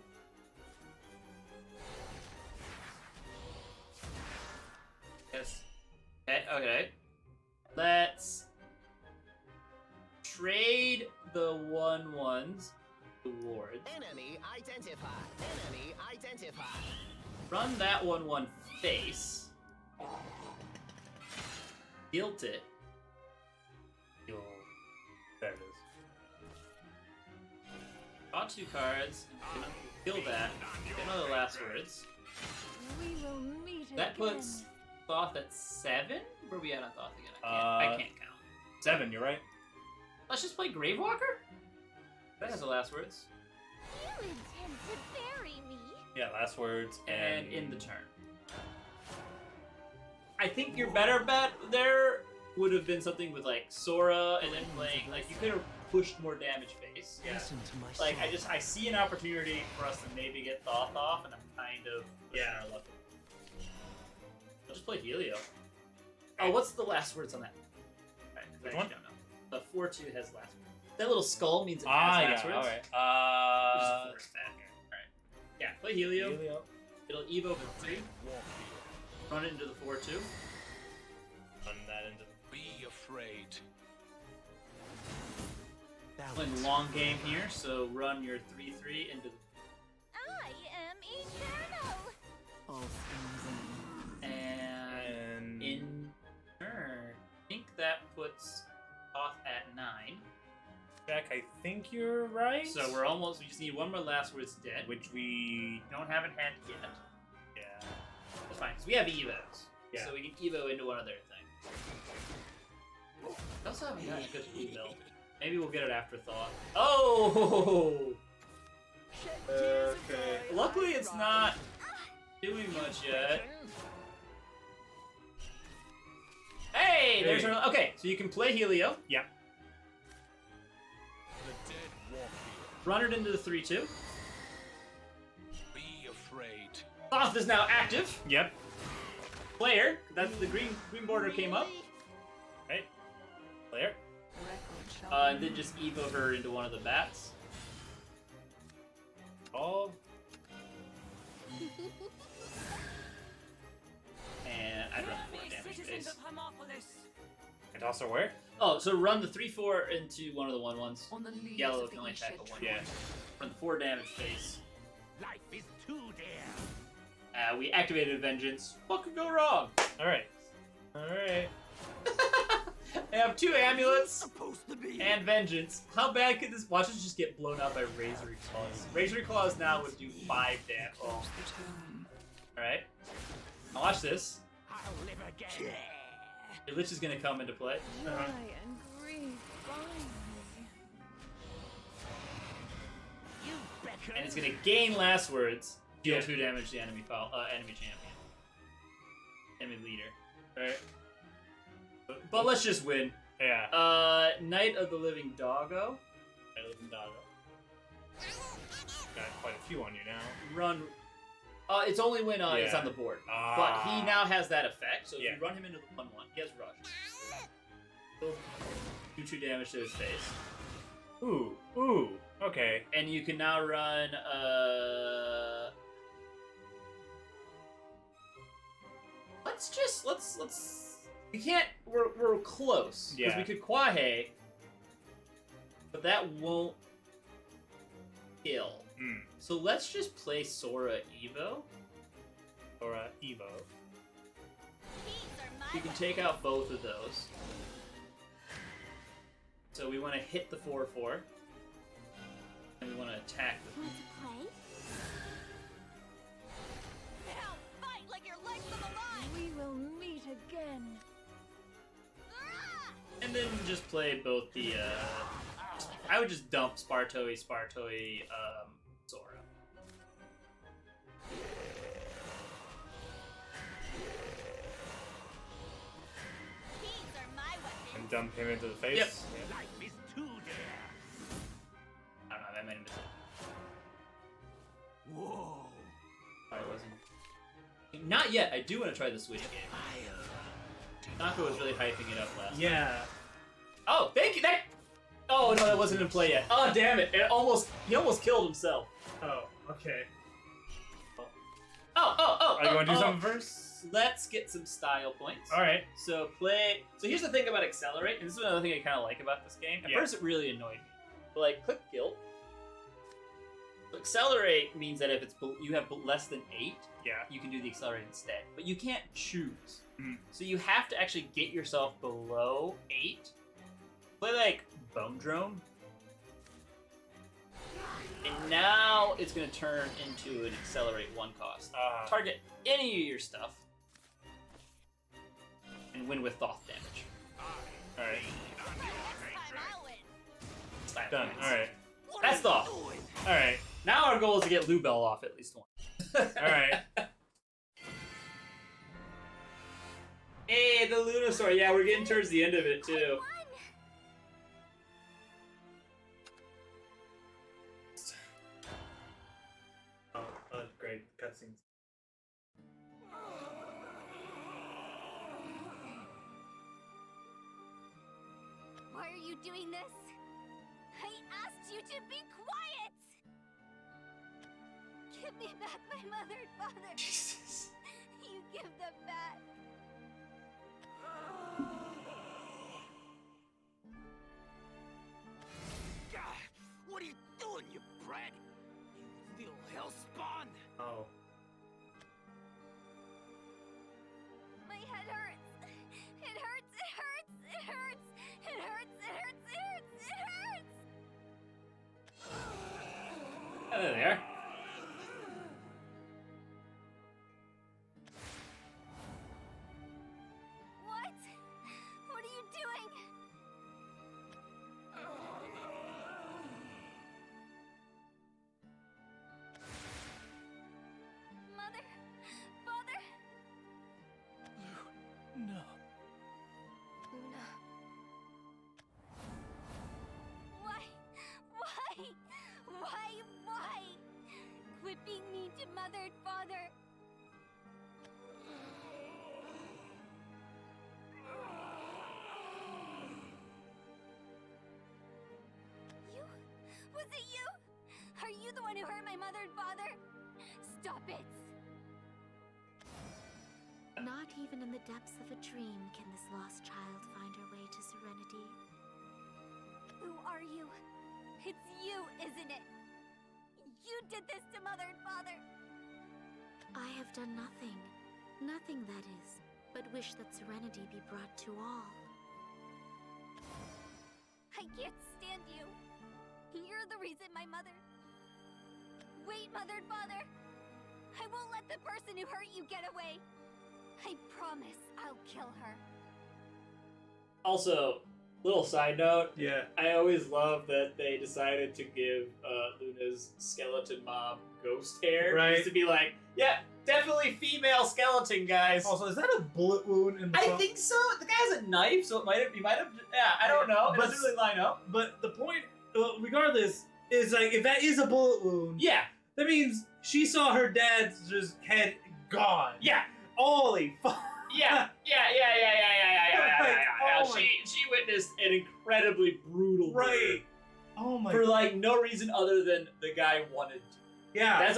Yes. Okay. Let's trade the 1/1s towards. Enemy identified. Enemy identified. Run that 1/1 face. Guilt it. There it is. Draw 2 cards. Kill that. Get another last words. We will meet That again. puts Thoth at 7? Where are we at on Thoth again? I can't count. 7, you're right. Let's just play Gravewalker? That has the last words. You intend to bury me? Yeah, last words And in the turn. I think your better bet there would have been something with like Sora and then playing, like you could have pushed more damage face. Yeah. Listen to my Like song. I see an opportunity for us to maybe get Thoth off and I'm kind of pushing our luck. I'll just play Helio. Oh, what's the last words on that? Right, Which I one? don't know. The 4/2 has last words. That little skull means it has Ah, last yeah. words. All right. Which is a force fat here. Alright. Yeah, play Helio. It'll Evo for 3. Run it into the 4/2. Run that into the... Be afraid. Playing long game here, so run your 3/3 into the I am eternal. All things and in turn. I think that puts Thoth at 9. Jack, I think you're right. So we're almost. We just need one more last words dead, which Which we... don't have in hand yet. Yeah. That's fine because we have Evos. Yeah. So we can Evo into one other thing. We also haven't gotten a good Evo. Maybe we'll get it after Thought. Oh! Okay. Luckily, it's not doing much yet. Hey, there's our. Okay, so you can play Helio. Yeah. The dead walk Run it into the 3/2. here. Be afraid. Thoth is now active. Yep. Player. That's the green border came up. Right. Player. And then just Evo her into one of the bats. Oh. And I'd run the 4 damage base. And also where? Oh, so run the 3/4 into one of the 1/1s. On the leaves Yellow of can the only tackle Isha one. tree. Yeah. Run the 4 damage face. Life is too dear. We activated Vengeance. What could go wrong? Alright. Alright. I have 2 amulets supposed to be. and Vengeance. How bad could this? Watch us just get blown out by Razor Claws. Razor Claws now would do 5 damage. Oh. Alright. Now watch this. I'll live again. Your Lich is gonna come into play. Joy and grief bind me. You beckon. And it's gonna gain last words. Deal Yeah. 2 damage to the enemy enemy champion. Enemy leader. Alright. But let's just win. Yeah. Knight of the Living Doggo. I live in Doggo. Got quite a few on you now. Run. It's only when it's Yeah. on the board. But he now has that effect, so if Yeah. you run him into the 1/1, he has rush. He'll do 2 damage to his face. Ooh. Ooh. Okay. And you can now run let's we can't we're close. Because Yeah. we could Kwahe, but that won't kill. Hmm. So let's just play Sora Evo. Or Evo. These are my You can take out both of those. So we want to hit the 4/4. And we want to attack the Want to play? Now fight like your life's on the line! We will meet again. And And then just play both the, I would just dump Spartoi, Sora. These are my weapons. And dump him into the face. Yep. Life is too dear. I don't know, that made him miss it. Whoa. I wasn't. Not yet. I do want to try the Switch game. Nako was really hyping it up last. Yeah. Oh, thank you. Oh no, that wasn't in play yet. Oh damn it! He almost killed himself. Oh, okay. Oh. Are you going to do something first? Let's get some style points. All right. So here's the thing about Accelerate, and this is another thing I kind of like about this game. At first, it really annoyed me. But like, click Guild. Accelerate means that if you have less than 8, you can do the Accelerate instead. But you can't choose. So you have to actually get yourself below 8. Play like Bone Drone. And now it's going to turn into an Accelerate 1 cost. Target any of your stuff. And win with Thoth damage. Alright. Done. Alright. That's Thoth. Alright. Now our goal is to get Lubel off at least one. Alright. Hey, the Lunosaur. Yeah, we're getting towards the end of it, too. Oh, great. Cutscenes. Why are you doing this? I asked you to be quiet! Give me back my mother and father! Jesus. You give them back! God, what are you doing, you brat? You little hellspawn! Oh. My head hurts! It hurts! It hurts! It hurts! It hurts! It hurts! It hurts! It hurts! Oh, there they are. What? What are you doing? Mother? Father? No. Luna. Why? Why? Why? Quit being mean to mother and father. You? Was it you? Are you the one who hurt my mother and father? Stop it! Not even in the depths of a dream can this lost child find her way to serenity. Who are you? It's you, isn't it? You did this to mother and father. I have done nothing. Nothing, that is, but wish that serenity be brought to all. I can't stand you. You're the reason my mother... Wait, mother and father. I won't let the person who hurt you get away. I promise I'll kill her. Also, little side note. Yeah. I always love that they decided to give Luna's skeleton mom ghost hair. Right. Just to be like, yeah, definitely female skeleton, guys. Also, is that a bullet wound in the I front? think so. The guy has a knife, so he might have. Yeah, I don't know. It But- doesn't really line up. But the point, regardless, is like if that is a bullet wound, Yeah, that means she saw her dad's just head gone. yeah, Holy fuck. yeah. Oh my- She witnessed an incredibly brutal murder Right. Oh my. for like no reason other than the guy wanted to. Yeah. That's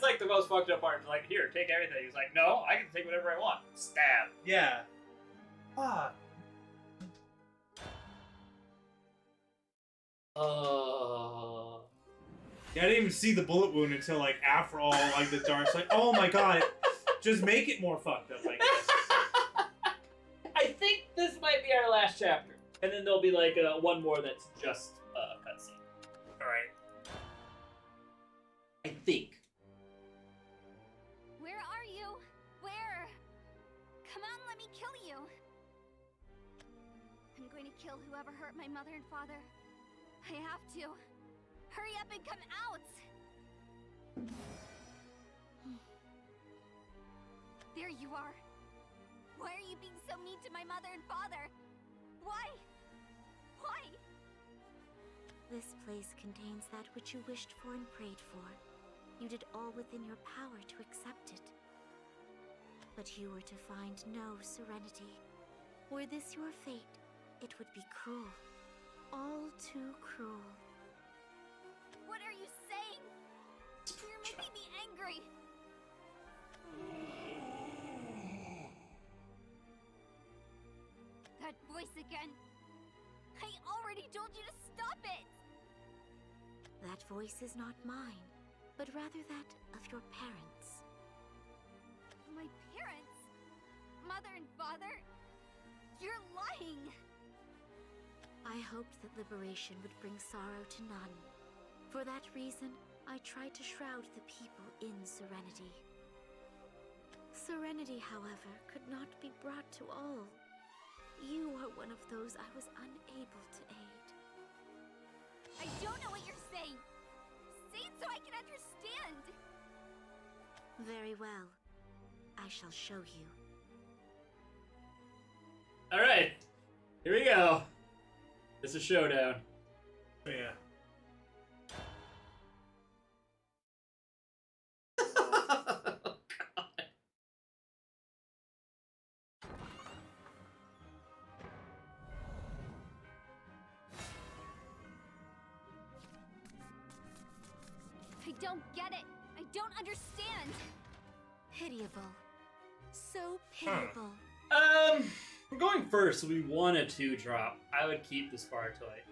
like the most fucked up part. It's like, here, take everything. He's like, no, I can take whatever I want. Stab. Yeah. Fuck. Yeah, I didn't even see the bullet wound until like after all like the dark. Like, oh my god, just make it more fucked up. Like this. I think this might be our last chapter, and then there'll be like one more that's just a cutscene. All right. I think. Where are you? Where? Come on, let me kill you. I'm going to kill whoever hurt my mother and father. I have to. Hurry up and come out! There you are. Why are you being so mean to my mother and father? Why? Why? This place contains that which you wished for and prayed for. You did all within your power to accept it. But you were to find no serenity. Were this your fate, it would be cruel. All too cruel. What are you saying? You're making me angry. That voice again. I already told you to stop it. That voice is not mine, but rather that of your parents. My parents? Mother and father? You're lying! I hoped that liberation would bring sorrow to none. For that reason, I tried to shroud the people in serenity. Serenity, however, could not be brought to all. You are one of those I was unable to aid. I don't know what you're saying! Say it so I can understand! Very well. I shall show you. Alright. Here we go. It's a showdown. Yeah. I don't get it! I don't understand! Pitiable. So pitiable. We're going first, so we want a 2-drop. I would keep the Spar Toy.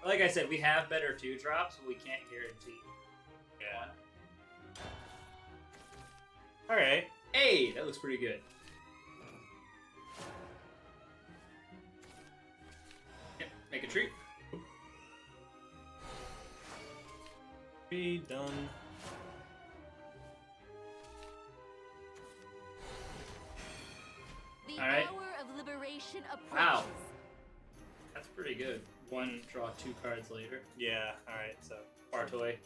Like I said, we have better 2-drops, but we can't guarantee. Yeah. Alright. Hey, that looks pretty good. Yep, make a treat. Be done. The Alright. hour of liberation approaches. Wow. That's pretty good. 1, draw 2 cards later. Yeah, alright, so. Spar Toy.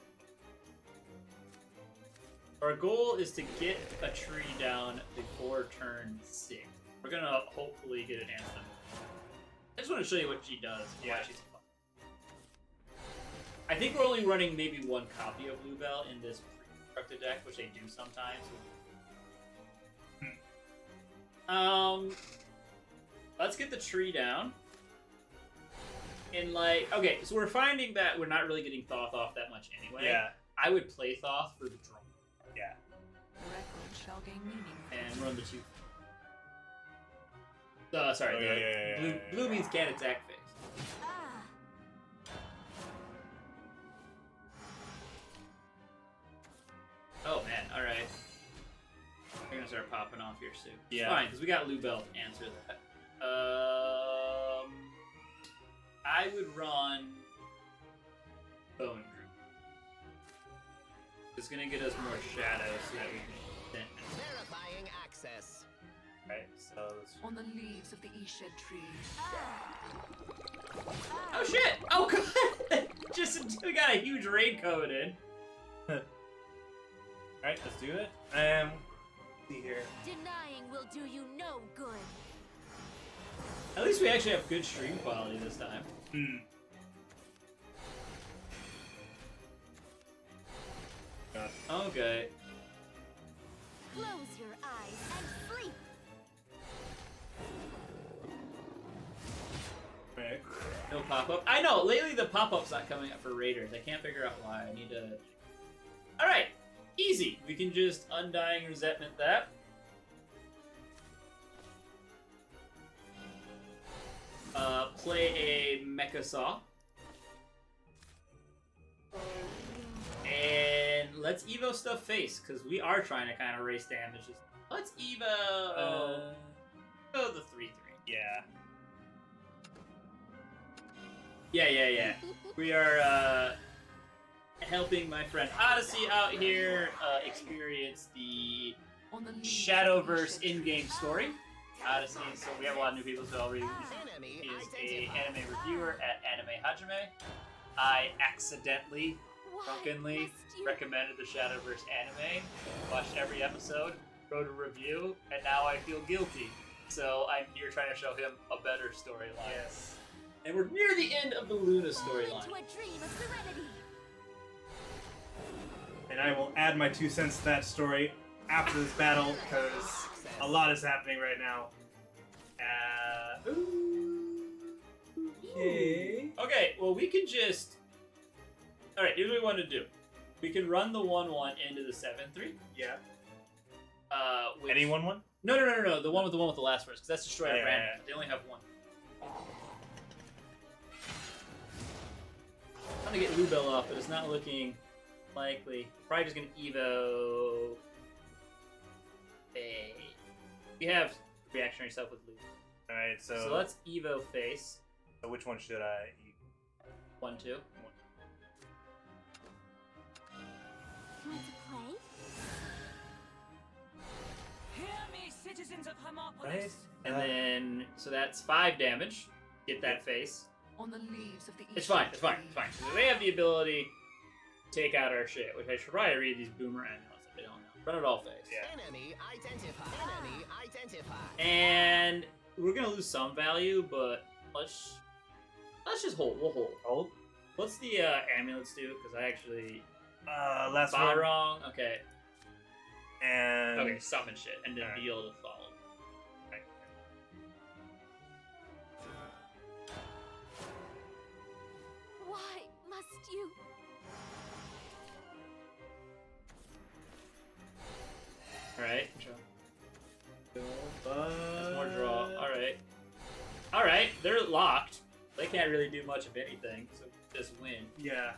Our goal is to get a tree down before turn 6. We're gonna hopefully get an answer. I just want to show you what she does. Yeah. Why she's fun. I think we're only running maybe 1 copy of Bluebell in this pre-constructed deck, which they do sometimes. Let's get the tree down. And like, okay, so we're finding that we're not really getting Thoth off that much anyway. Yeah. I would play Thoth for the draw. Yeah. The record shall gain meaning. And run the 2. Sorry, Oh, the yeah. blue means can't attack phase. Ah, Oh man, alright. We're gonna start popping off here soon. Yeah. Fine, because we got Bluebell to answer that. I would run Bone Group. It's gonna get us more shadows so that we can Verifying access. Alright, so let's... On the leaves of the Ished tree. Oh shit! Oh god! Just we got a huge raid coming in. Alright, let's do it. See here. Denying will do you no good. At least we actually have good stream quality this time. Okay. Close your eyes and sleep! Alright. No pop-up. I know, lately the pop-up's not coming up for raiders. I can't figure out why. I need to... Alright! Easy! We can just Undying Resentment that. Play a Mecha Saw. And let's Evo stuff face, because we are trying to kind of race damages. Let's Evo... Go the 3-3. Yeah. Yeah. We are helping my friend Odyssey out here experience the Shadowverse in-game story. Odyssey, so we have a lot of new people, so already is a reviewer at animehajime. I accidentally, drunkenly recommended the Shadowverse anime, watched every episode, wrote a review, and now I feel guilty. So I'm here trying to show him a better storyline. Yes. And we're near the end of the Luna storyline. Into a dream of serenity. And I will add my 2 cents to that story after this battle, because a lot is happening right now. Okay. Okay, well, we can just... Alright, here's what we want to do. We can run the 1-1 into the 7-3. Yeah. Which... Any 1-1? No. The one with the last words, because that's destroyed at random. Yeah. They only have one. I'm gonna get Lubel off, but it's not looking likely. Probably just gonna Evo. Hey. We have reactionary stuff with Lubel. Alright, So let's Evo face. So which one should I eat? 1-2. Want to play? Hear me, citizens of Hermopolis. Right? And then, so that's 5 damage. Get that face. On the leaves of the It's fine. So they have the ability to take out our shit, which I should probably read these boomer animals if they don't know. Run it all face. Yeah. Enemy identify. And we're gonna lose some value, but let's just hold. We'll hold. Hold? What's the amulets do? Because I actually Last thought one. wrong. Okay. And... Okay, summon shit and then Alright. be able to follow. Why must you? Alright. That's more draw. Alright, they're locked. They can't really do much of anything, so just win. Yeah.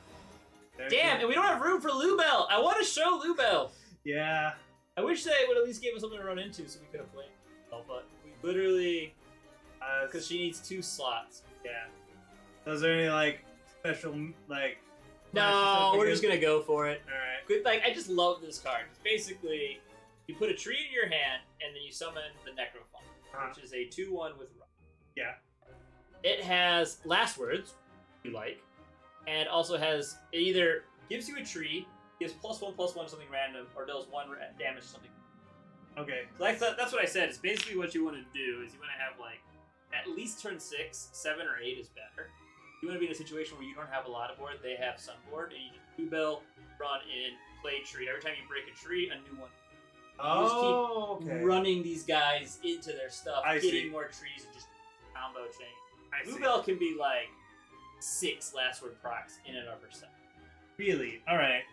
Damn, and we don't have room for Lubel! I want to show Lubel! Yeah. I wish they would at least give us something to run into so we could have played Lubel, but we literally... Because she needs 2 slots. Yeah. Those are any, like, special, like... No, we're just gonna go for it. Alright. Like, I just love this card. It's basically, you put a tree in your hand, and then you summon the Necrophon, which is a 2-1 with Run. Yeah. It has last words, you like, and also has, it either gives you a tree, gives +1/+1 to something random, or deals 1 damage to something. Okay. So that's what I said. It's basically what you want to do is you want to have, like, at least turn 6, 7 or 8 is better. You want to be in a situation where you don't have a lot of board, they have some board, and you just Lubel, run in, play tree. Every time you break a tree, a new one. You just keep running these guys into their stuff, getting more trees, and just combo chain. Lubel can be like 6 last word procs in and of herself. Really? Alright.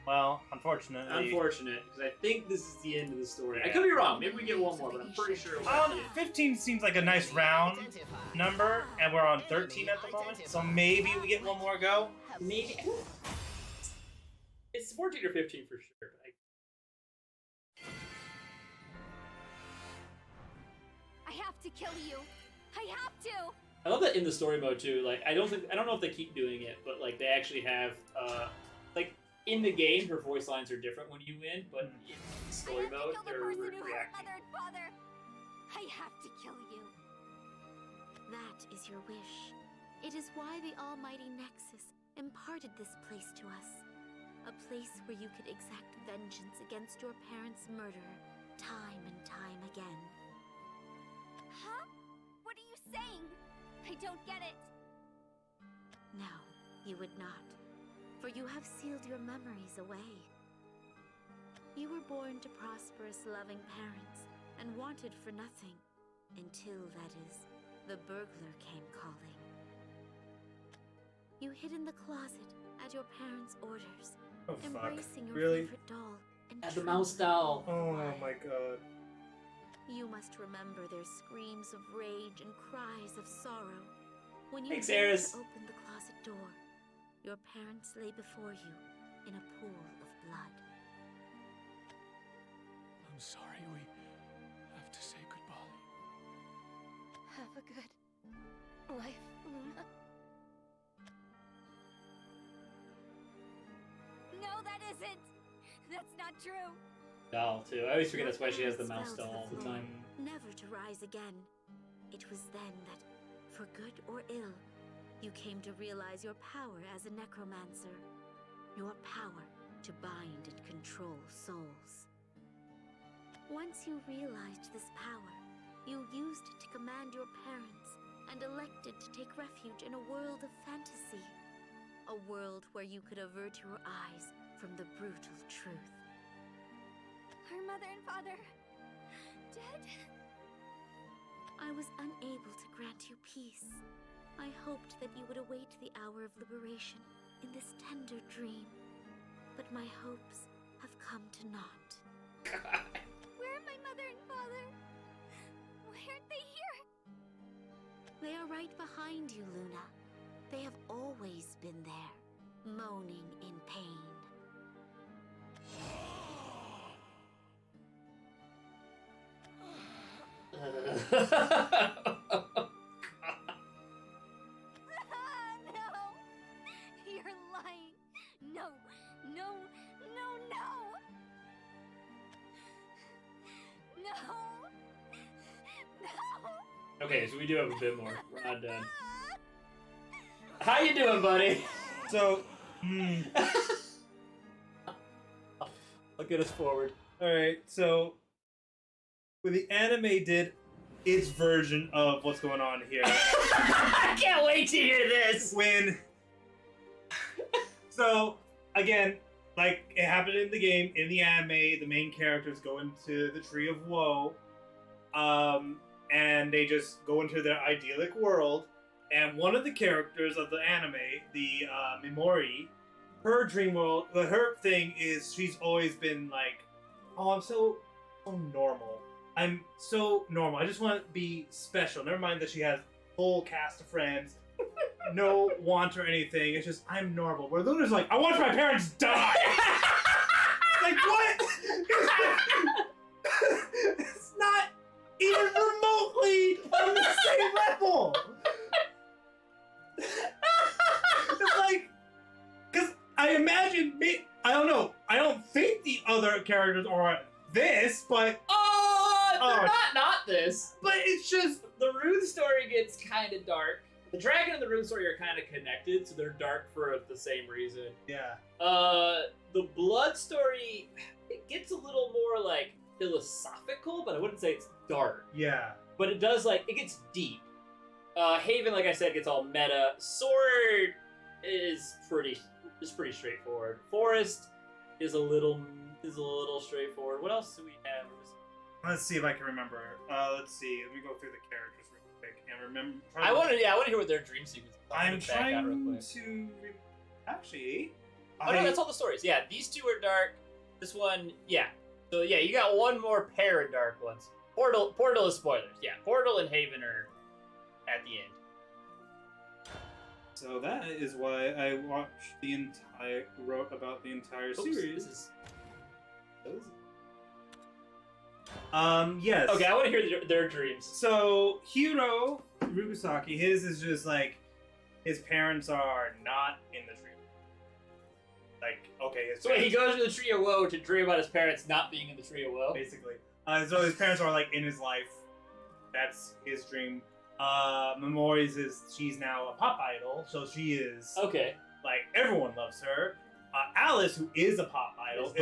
Well, unfortunately. Unfortunate, because I think this is the end of the story. I could be wrong. Maybe we get one more, but I'm pretty sure it will be. 15 seems like a nice round number, and we're on 13 at the moment, so maybe we get one more go. Maybe. It's 14 or 15 for sure. I have to kill you. I have to. I love that in the story mode too. Like, I don't know if they keep doing it, but like they actually have, like in the game, her voice lines are different when you win, but in story mode, they're reacting. Mother and father. I have to kill you. That is your wish. It is why the almighty Nexus imparted this place to us. A place where you could exact vengeance against your parents' murderer, time and time again. Huh? What are you saying? I don't get it. No, you would not. For you have sealed your memories away. You were born to prosperous, loving parents, and wanted for nothing. Until, that is, the burglar came calling. You hid in the closet at your parents' orders, embracing your favorite doll and the mouse doll. Oh my god. You must remember their screams of rage and cries of sorrow. When you Thanks, dared Eris. to open the closet door, your parents lay before you in a pool of blood. I'm sorry, we have to say goodbye. Have a good life, Luna. No, that isn't. That's not true. Doll too. I always forget that's why she has the mouse doll all the time. Never to rise again. It was then that, for good or ill, You came to realize your power as a necromancer. Your power to bind and control souls. Once you realized this power, you used it to command your parents and elected to take refuge in a world of fantasy. A world where you could avert your eyes from the brutal truth. Our mother and father... dead? I was unable to grant you peace. I hoped that you would await the hour of liberation in this tender dream. But my hopes have come to naught. Where are my mother and father? Why aren't they here? They are right behind you, Luna. They have always been there, moaning in pain. No! You're lying! No! No! No! No! No! No! Okay, so we do have a bit more. We're not done. How you doing, buddy? So, I'll get us forward. Alright, so when the anime did its version of what's going on here. I can't wait to hear this! So, again, like it happened in the game, in the anime, the main characters go into the Tree of Woe, and they just go into their idyllic world, and one of the characters of the anime, the Mimori, her dream world, her thing is she's always been like, oh, I'm so normal. I'm so normal. I just want to be special. Never mind that she has a whole cast of friends, no want or anything. It's just, I'm normal. Where Luna's like, I watched my parents die! Like, what? It's not even remotely on the same level! It's like, because I imagine, I don't know, I don't think the other characters are this, but... They're not this. But it's just... The rune story gets kind of dark. The dragon and the rune story are kind of connected, so they're dark for the same reason. Yeah. The blood story, it gets a little more, like, philosophical, but I wouldn't say it's dark. Yeah. But it does, like, it gets deep. Haven, like I said, gets all meta. Sword is pretty straightforward. Forest is a little straightforward. What else do we have? Let's see if I can remember. Let's see. Let me go through the characters real quick and remember. I want to hear what their dream sequence is. I'm trying to... Actually... Oh, no, that's all the stories. Yeah, these two are dark. This one, yeah. So, yeah, you got one more pair of dark ones. Portal is spoilers. Yeah, Portal and Haven are at the end. So that is why I wrote about the entire series. Yes. Okay, I want to hear their dreams. So, Hiro Rubusaki, his is just like, his parents are not in the tree. Like, okay, so he goes to the Tree of Woe to dream about his parents not being in the Tree of Woe? Basically. So his parents are like in his life. That's his dream. Memori's is, she's now a pop idol, so she is... Okay. Like, everyone loves her. Alice, who is a pop idol,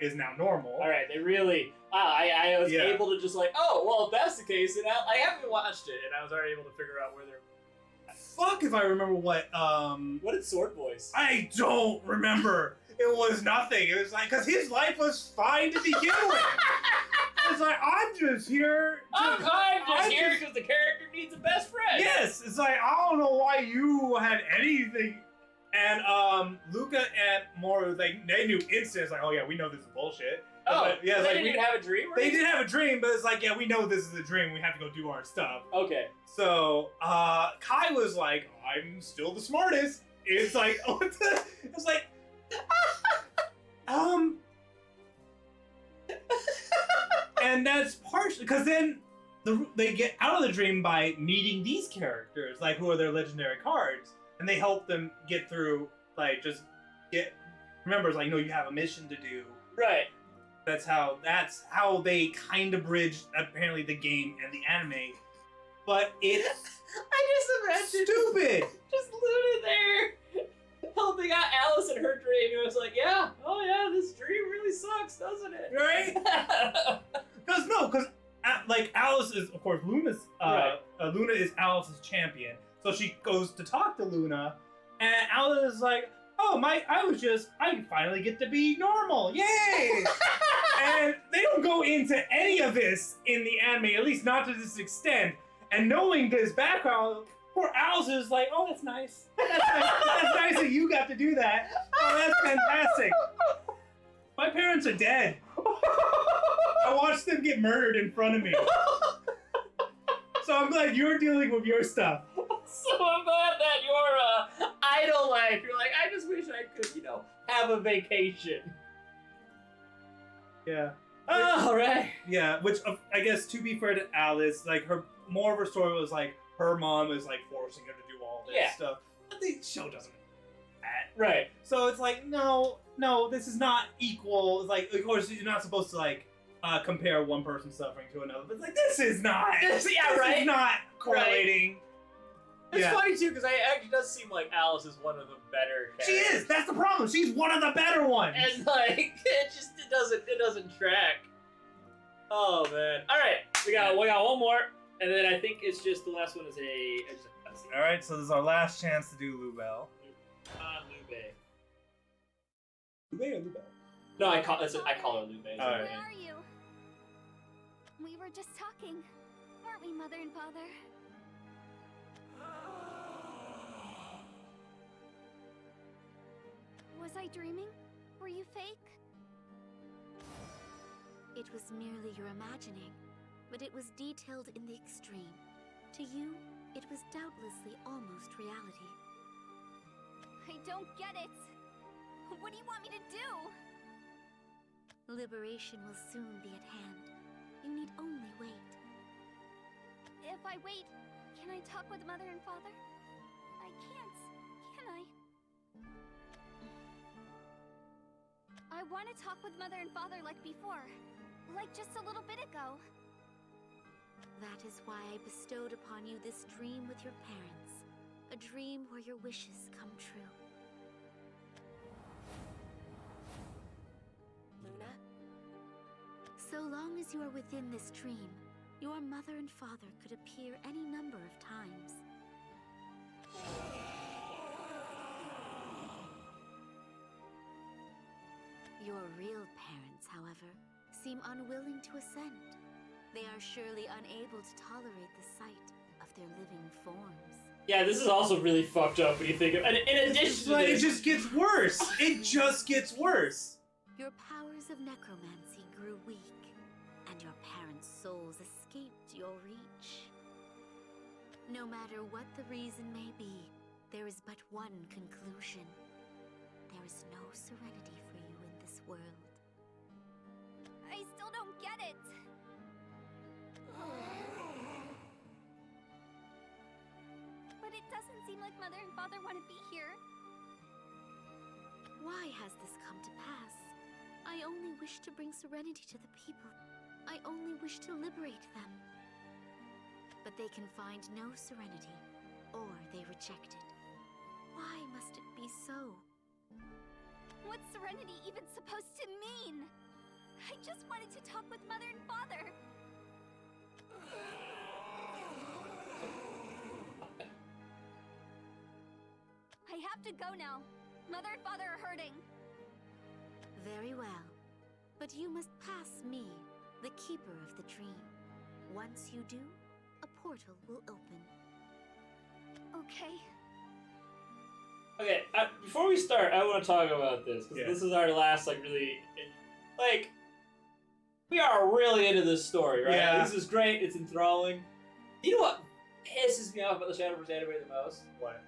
is now normal. Alright, they really... I was able to just like, oh, well, if that's the case, and I haven't watched it, and I was already able to figure out where they're... Fuck if I remember what, What did Sword Boys? I don't remember. It was nothing. It was like, because his life was fine to begin with. It's like, I'm just here. I'm just here because the character needs a best friend. Yes, it's like, I don't know why you had anything. And Luca and Moru, they knew instantly. It's like, oh yeah, we know this is bullshit. Oh, but, yeah, they like, didn't have a dream? They did have a dream, but it's like, yeah, we know this is a dream. We have to go do our stuff. Okay. So, Kai was like, I'm still the smartest. It's like, what the? It's like, and that's partially because then they get out of the dream by meeting these characters, like who are their legendary cards, and they help them get through. Like, just remember, it's like, you have a mission to do. Right. That's how they kind of bridged apparently the game and the anime. But it's I just imagine stupid. Just doesn't it? Right? Because like Alice is, of course, Luna's. Right. Luna is Alice's champion, so she goes to talk to Luna, and Alice is like, "Oh I finally get to be normal, yay!" And they don't go into any of this in the anime, at least not to this extent. And knowing this background, poor Alice is like, "Oh, that's nice. That's nice that you got to do that. Oh, that's fantastic. My parents are dead. I watched them get murdered in front of me. So I'm glad you're dealing with your stuff." So I'm glad that your idle life, you're like, I just wish I could, have a vacation. Yeah. Oh, right. Yeah, which I guess, to be fair to Alice, like more of her story was like her mom is like forcing her to do all this stuff. But the show doesn't do that. Right. So it's like, no, this is not equal. It's like, of course, you're not supposed to like compare one person's suffering to another. But it's like, this is not. This is not correlating. Right. It's funny too, because it actually does seem like Alice is one of the better characters. She is. That's the problem. She's one of the better ones. And like, it doesn't track. Oh man. All right, we got one more, and then I think it's just the last one is just a cutscene. All right, so this is our last chance to do Lubel. Lube. Lube or Lubel? No, I call her Lube. All right. Where are you? We were just talking, weren't we, Mother and Father? Was I dreaming? Were you fake? It was merely your imagining, but it was detailed in the extreme. To you, it was doubtlessly almost reality. I don't get it. What do you want me to do? Liberation will soon be at hand. You need only wait. If I wait, can I talk with Mother and Father? I can't, can I? I want to talk with Mother and Father like before. Like just a little bit ago. That is why I bestowed upon you this dream with your parents. A dream where your wishes come true. Luna? So long as you are within this dream, your mother and father could appear any number of times. Your real parents, however, seem unwilling to assent. They are surely unable to tolerate the sight of their living forms. Yeah, this is also really fucked up when you think of it. In addition to But this, it just gets worse. It just gets worse. Your powers of necromancy grew weak, and your parents' souls escaped your reach. No matter what the reason may be, there is but one conclusion. There is no serenity for you in this world. I still don't get it. But it doesn't seem like Mother and Father want to be here. Why has this come to pass? I only wish to bring serenity to the people. I only wish to liberate them. But they can find no serenity, or they reject it. Why must it be so? What's serenity even supposed to mean? I just wanted to talk with Mother and Father. I have to go now. Mother and Father are hurting. Very well. But you must pass me, the keeper of the dream. Once you do, a portal will open. Okay. okay, before we start, I want to talk about this because this is our last, we are really into this story, right? Yeah. This is great. It's enthralling. You know what pisses me off about the Shadowverse anime the most? What?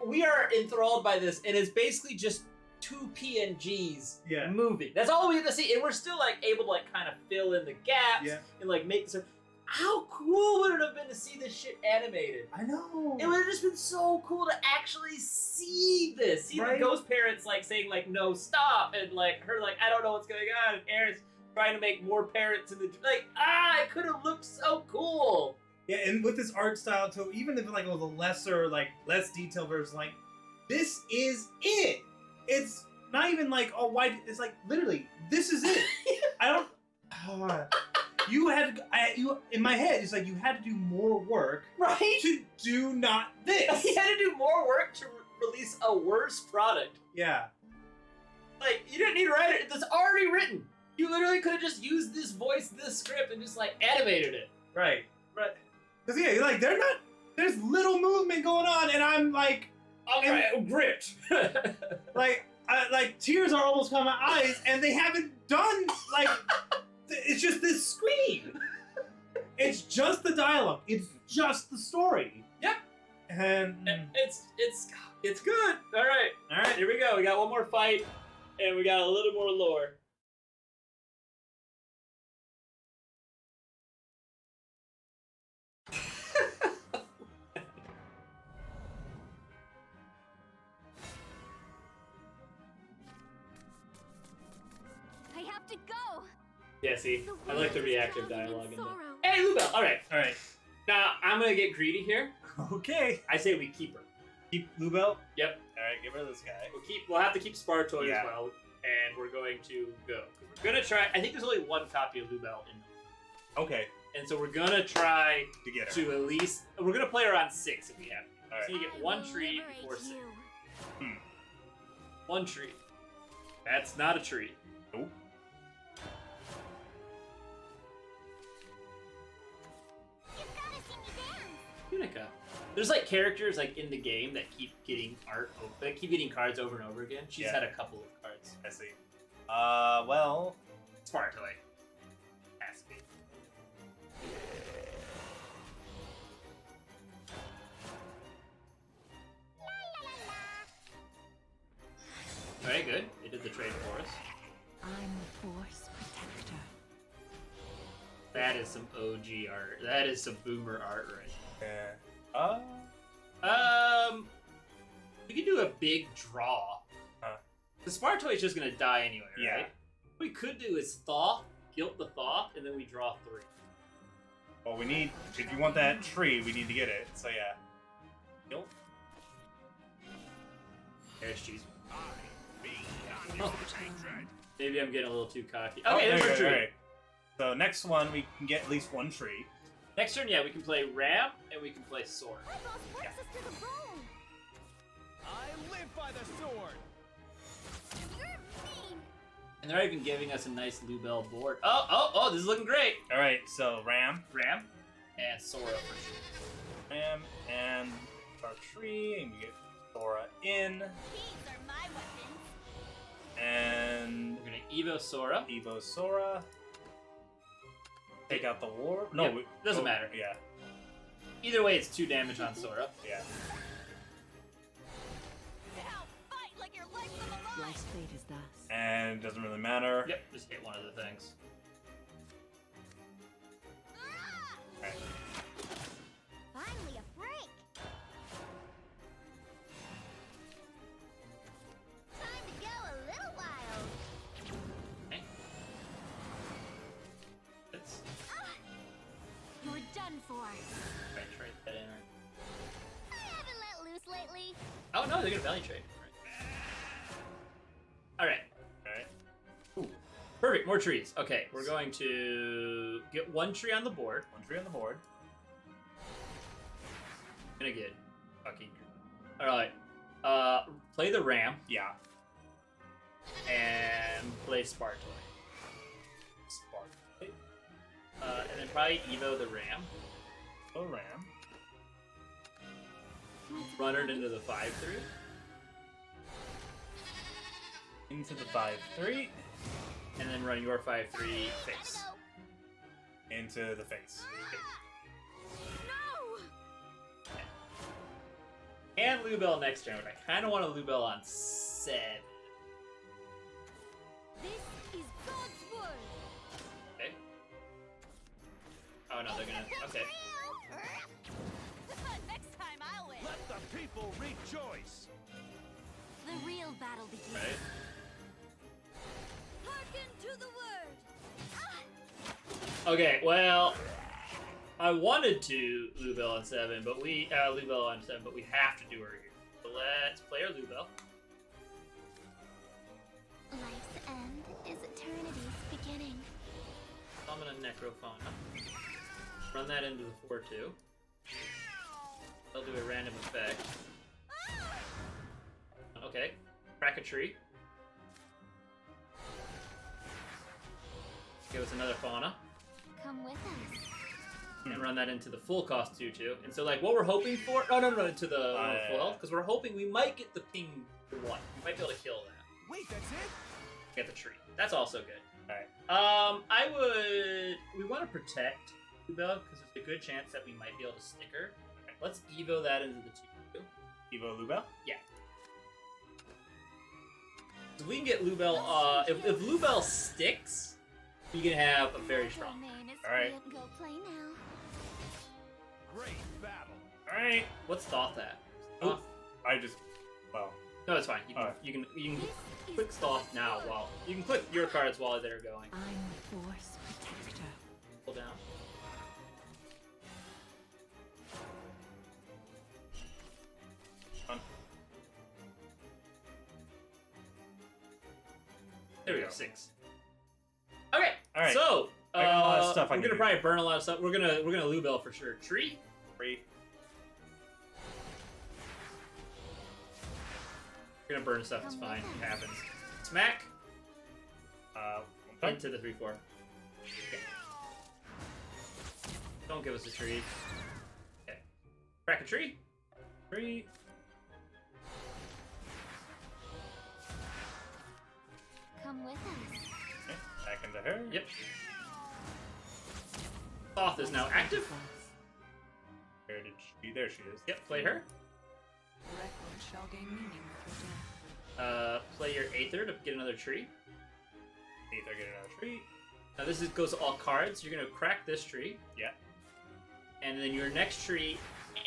We are enthralled by this, and it's basically just two PNGs moving. That's all we get to see, and we're still able to kind of fill in the gaps and make this. How cool would it have been to see this shit animated? I know. It would have just been so cool to actually see this. See the ghost parents saying no, stop, and her I don't know what's going on, and Aaron's trying to make more parents in the it could have looked so cool. Yeah, and with this art style too, even if it was a lesser, less detailed version, this is it. It's not even like, oh, why? It's like literally, this is it. I don't. You had in my head. It's like you had to do more work, right? To do not this. You had to do more work to release a worse product. Yeah. Like you didn't need to write it. It's already written. You literally could have just used this voice, this script, and just like animated it. Right. Right. Because yeah, you're like they're not. There's little movement going on, and I'm like, I'm gripped. like tears are almost coming out my eyes, and they haven't done like. It's just this screen. It's just the dialogue. It's just the story. Yep. And it's good. All right. Here we go. We got one more fight, and we got a little more lore. I have to go. Yeah, see, I like the reactive dialogue in there. Hey, Lubel. All right. Now I'm gonna get greedy here. Okay. I say we keep her. Keep Lubel. Yep. All right, give her this guy. We'll have to keep Spartoy as well, and we're going to go. We're gonna try. I think there's only one copy of Lubel in. Okay. And so we're gonna try to get her. To at least we're gonna play her on 6 if we have to. All right. So you get one tree before 6. One tree. That's not a tree. Nope. Unica. There's like characters like in the game that keep getting that keep getting cards over and over again. She's had a couple of cards. I see. Well, Spartoy. Has to be. Very good. They did the trade for us. I'm the Force Protector. That is some OG art. That is some boomer art right there. We could do a big draw. The Spartoy is just gonna die anyway, right? What we could do is Thaw, guilt the Thaw, and then we draw 3. Well, we need, if you want that tree, we need to get it. So yeah. Guilt. There's cheese. Maybe I'm getting a little too cocky. Okay, there's our tree. Right. So next one, we can get at least one tree. Next turn, yeah, we can play Ram and we can play Sword. Yeah. I live by the sword. You're mean. And they're even giving us a nice Lubel board. Oh, this is looking great. All right, so Ram, and Sora for sure. Ram and our tree, and we get Sora in. These are my weapons. And we're gonna Evo Sora. Take out the war. No, yep. Doesn't matter. Yeah. Either way, it's 2 damage on Sora. Yeah. Now fight like your life's on the line. Life's fate is thus. And it doesn't really matter. Yep, just hit one of the things. Right. Finally a break. Time to go a little wild. Okay. That's You're done for. right, trade that in. I haven't let loose lately. Oh no, they're gonna value trade. Alright. Ooh. Perfect, more trees. Okay, we're going to get 1 tree on the board. Gonna get fucking. Alright. Play the Ram. Yeah. And play Spartoy. And then probably Evo the Ram. Run it into the 5-3. Into the 5-3. And then run your 5-3 face. Into the face. No! And Lubel next turn, but I kind of want a Lubel on 7. This is God's word. Okay. Oh no, they're gonna. Okay. Next time I'll win. Let the people rejoice. The real battle begins. Right. Hearken to the word. Okay, well, I wanted to Lubel on 7, but Lubel on 7, but we have to do her here. So let's play our Lubel. Life's end is eternity's beginning. Summon a Necrofauna. Run that into the 4-2. They'll do a random effect. Okay. Crack a tree. Give us another fauna. Come with us. And run that into the full cost 2-2. And so, like, what we're hoping for... Oh, no, into the full health. Because we're hoping we might get the ping for 1. We might be able to kill that. Wait, that's it? Get the tree. That's also good. Alright. I would... We want to protect Lubel, because there's a good chance that we might be able to stick her. Right, let's Evo that into the 2-2. Evo Lubel? Yeah. So we can get Lubel... if Lubel sticks, we can have a very strong... Alright. Go play now. Great battle. Alright. What's Thoth at? Oh, I just... Well... No, it's fine. You can click Thoth now while... You can click your cards while they're going. I'm the Force Protector. Pull down. There we go. 6. Okay. All right. So I got a lot of stuff I we're can gonna do. probably burn a lot of stuff. We're gonna Lubel for sure. Tree. We're gonna burn stuff. It's fine. It happens. Smack. Okay. Into the 3-4. Okay. Don't give us a tree. Okay. Crack a tree. Tree. Come with us. Okay. Back into her. Yep. Thoth is now active. Where did she? There she is. Yep. Play her. The record shall gain meaning with your death. Play your Aether to get another tree. Aether, get another tree. Now this goes to all cards. You're gonna crack this tree. Yeah. And then your next tree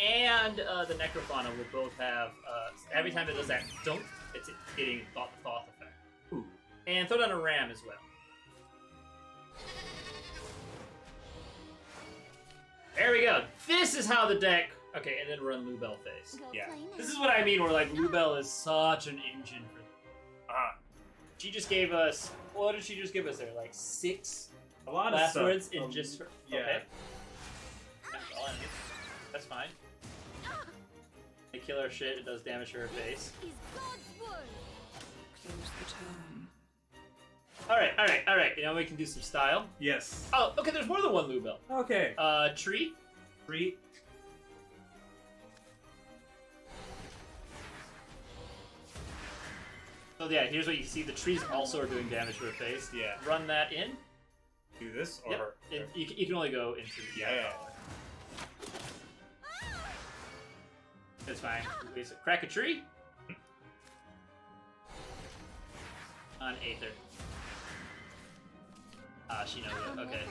and the Necrofauna will both have, every time it does that dunk, it's getting the Thoth effect. Ooh. And throw down a ram as well. There we go. This is how the deck... Okay, and then run Lubel face. Go Yeah. play now. This is what I mean, where like Lubel is such an engine for... She just gave us... What did she just give us there? Like 6 A lot of last stuff. words in just her... Yeah. Okay. That's fine. They kill her shit, it does damage to her face. Is God's word. Close the tome. Alright. You know, we can do some style. Yes. Oh, okay, there's more than one Lubel. Okay. Tree. Tree. So yeah, here's what you see. The trees also are doing damage to her face. Yeah. Run that in. Do this or Yep. her? You can only go into the Yeah. It's fine. Crack a tree. On Aether. She knows it. Okay.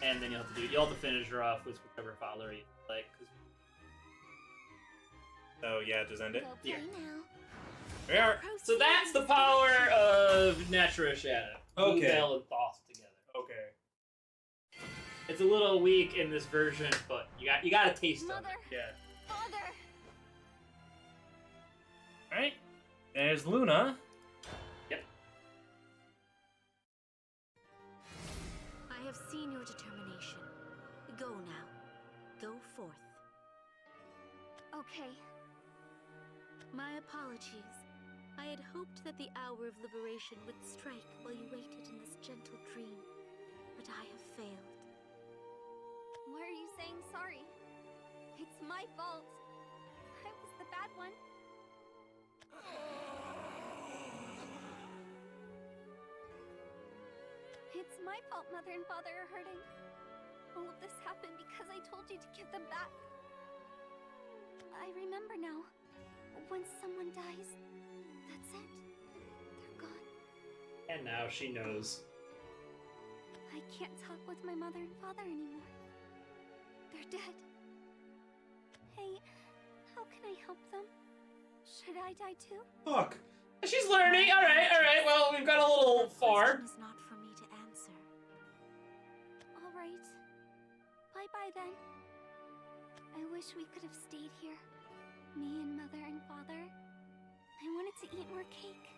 And then you'll have to finish her off with whichever follower you like. Oh yeah, just end it. Go play Yeah. now. We are. So that's the power of Natura Shadow. Okay. Lubel and Thoth together. Okay. It's a little weak in this version, but you got a taste of Mother. it. Yeah. Father. All right. There's Luna. Yep. I have seen your determination. Go now. Go forth. Okay. My apologies. I had hoped that the hour of liberation would strike while you waited in this gentle dream, but I have failed. Why are you saying sorry? It's my fault. I was the bad one. It's my fault Mother and Father are hurting. All of this happened because I told you to give them back. I remember now. Once someone dies, that's it. They're gone. And now she knows. I can't talk with my mother and father anymore. They're dead. Hey, how can I help them? Should I die too? Fuck. She's learning. All right. Well, we've got a little far. Question is not for me to answer. All right. Bye-bye then. I wish we could have stayed here. Me and Mother and Father. I wanted to eat more cake.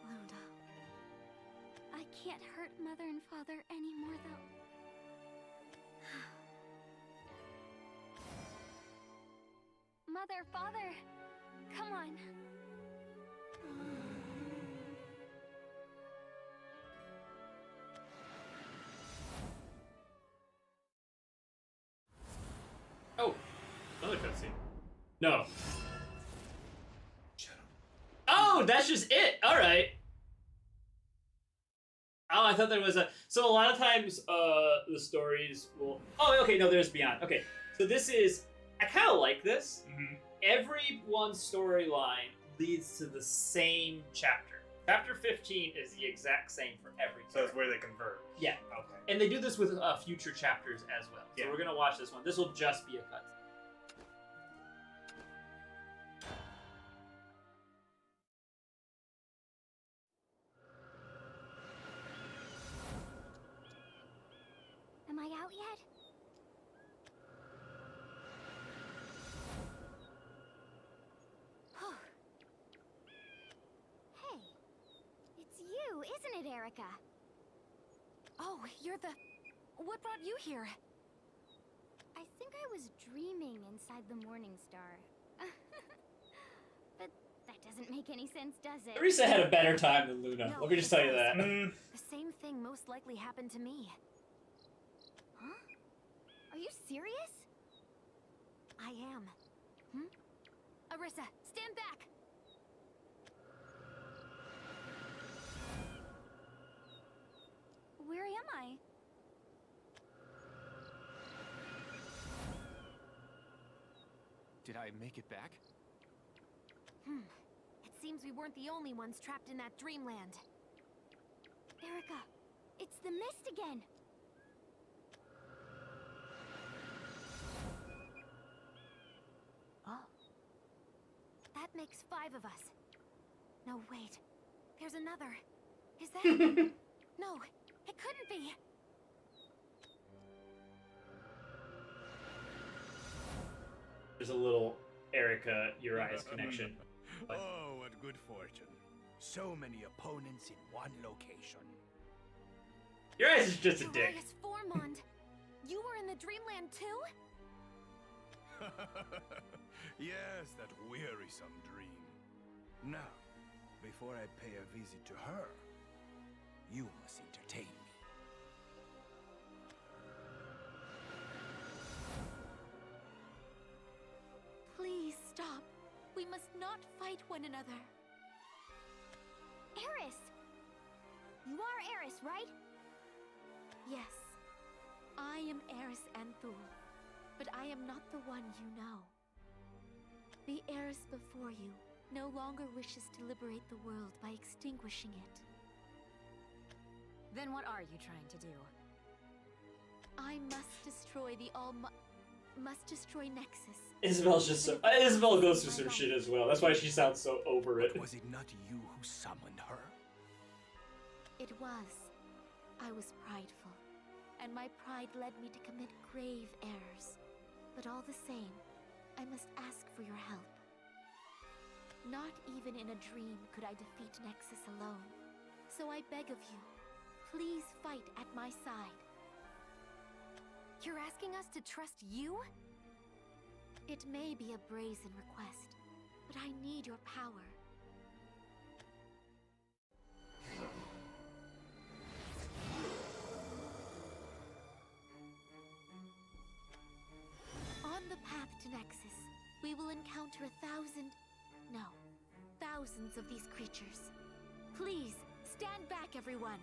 Luna. can't hurt Mother and Father anymore, though. Mother, Father, come on. Oh, another cutscene. No. Oh, that's just it. All right. Oh, I thought there was a. So a lot of times, the stories will. Oh, okay. No, there's beyond. Okay, so this is. I kind of like this. Mm-hmm. Every one storyline leads to the same chapter. Chapter 15 is the exact same for every. So it's where they converge. Yeah. Okay. And they do this with future chapters as well. So Yeah. we're gonna watch this one. This will just be a cut. Am I out yet? Hey, it's you, isn't it, Erica? Oh, you're the... What brought you here? I think I was dreaming inside the Morning Star. But that doesn't make any sense, does it? Teresa had a better time than Luna. No, Let me just tell you it that. does. The same thing most likely happened to me. Huh? Are you serious? I am. Arissa, stand back! Where am I? Did I make it back? It seems we weren't the only ones trapped in that dreamland. Erica, it's the mist again. Oh. That makes 5 of us. No, wait. There's another. Is that... No, it couldn't be. There's a little Erica Urias connection. Oh, what good fortune. So many opponents in one location. Urias is just a dick. Urias Formond, you were in the dreamland too? Yes, that wearisome dream. Now, before I pay a visit to her, you must entertain me. Please stop. We must not fight one another. Eris! You are Eris, right? Yes, I am Eris Anthul, but I am not the one you know. The Eris before you no longer wishes to liberate the world by extinguishing it. Then what are you trying to do? I must destroy the must destroy Nexus. Isabel's just so. Isabel goes through some shit as well. That's why she sounds so over it. But was it not you who summoned her? It was. I was prideful, and my pride led me to commit grave errors. But all the same, I must ask for your help. Not even in a dream could I defeat Nexus alone. So I beg of you, please fight at my side. You're asking us to trust you? It may be a brazen request, but I need your power. On the path to Nexus, we will encounter thousands of these creatures. Please, stand back, everyone!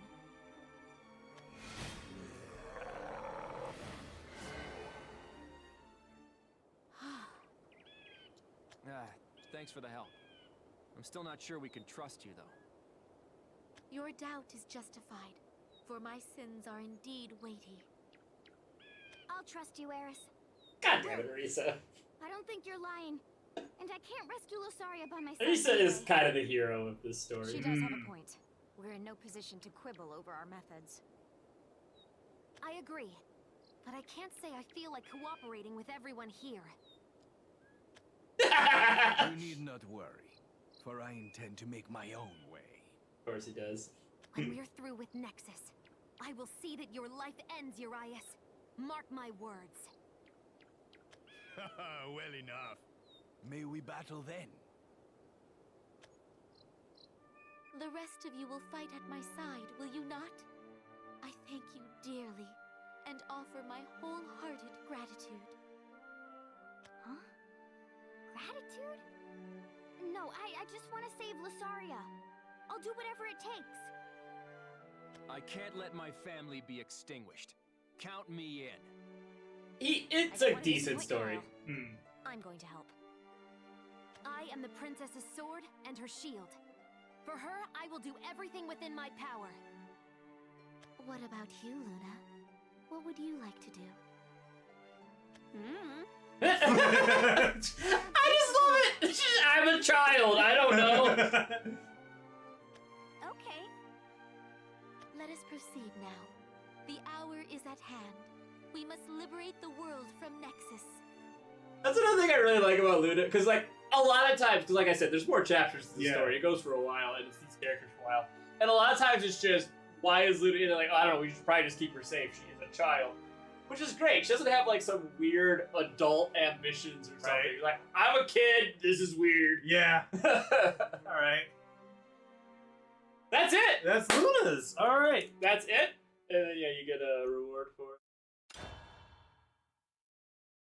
Thanks for the help. I'm still not sure we can trust you, though. Your doubt is justified, for my sins are indeed weighty. I'll trust you, Eris. God damn it, Arisa. I don't think you're lying. And I can't rescue Losaria by myself. Arisa is kind of the hero of this story. She does have a point. We're in no position to quibble over our methods. I agree. But I can't say I feel like cooperating with everyone here. You need not worry, for I intend to make my own way. Of course he does. When we're through with Nexus, I will see that your life ends, Urias. Mark my words. Well enough. May we battle then? The rest of you will fight at my side, will you not? I thank you dearly, and offer my wholehearted gratitude. Huh? Gratitude? No, I just want to save Lysaria. I'll do whatever it takes. I can't let my family be extinguished. Count me in. It's a decent story. I'm going to help. I am the princess's sword and her shield. For her, I will do everything within my power. What about you, Luna? What would you like to do? I just love it! I'm a child, I don't know. Okay. Let us proceed now. The hour is at hand. We must liberate the world from Nexus. That's another thing I really like about Luna, because like a lot of times, because like I said, there's more chapters to the story. It goes for a while, and it's these characters for a while. And a lot of times it's just, why is Luna, you know, like, I don't know, we should probably just keep her safe. She is a child. Which is great. She doesn't have like some weird adult ambitions or something. Right. Like, I'm a kid, this is weird. Yeah. Alright. That's it! That's Luna's. Alright. That's it? And then, yeah, you get a reward for it.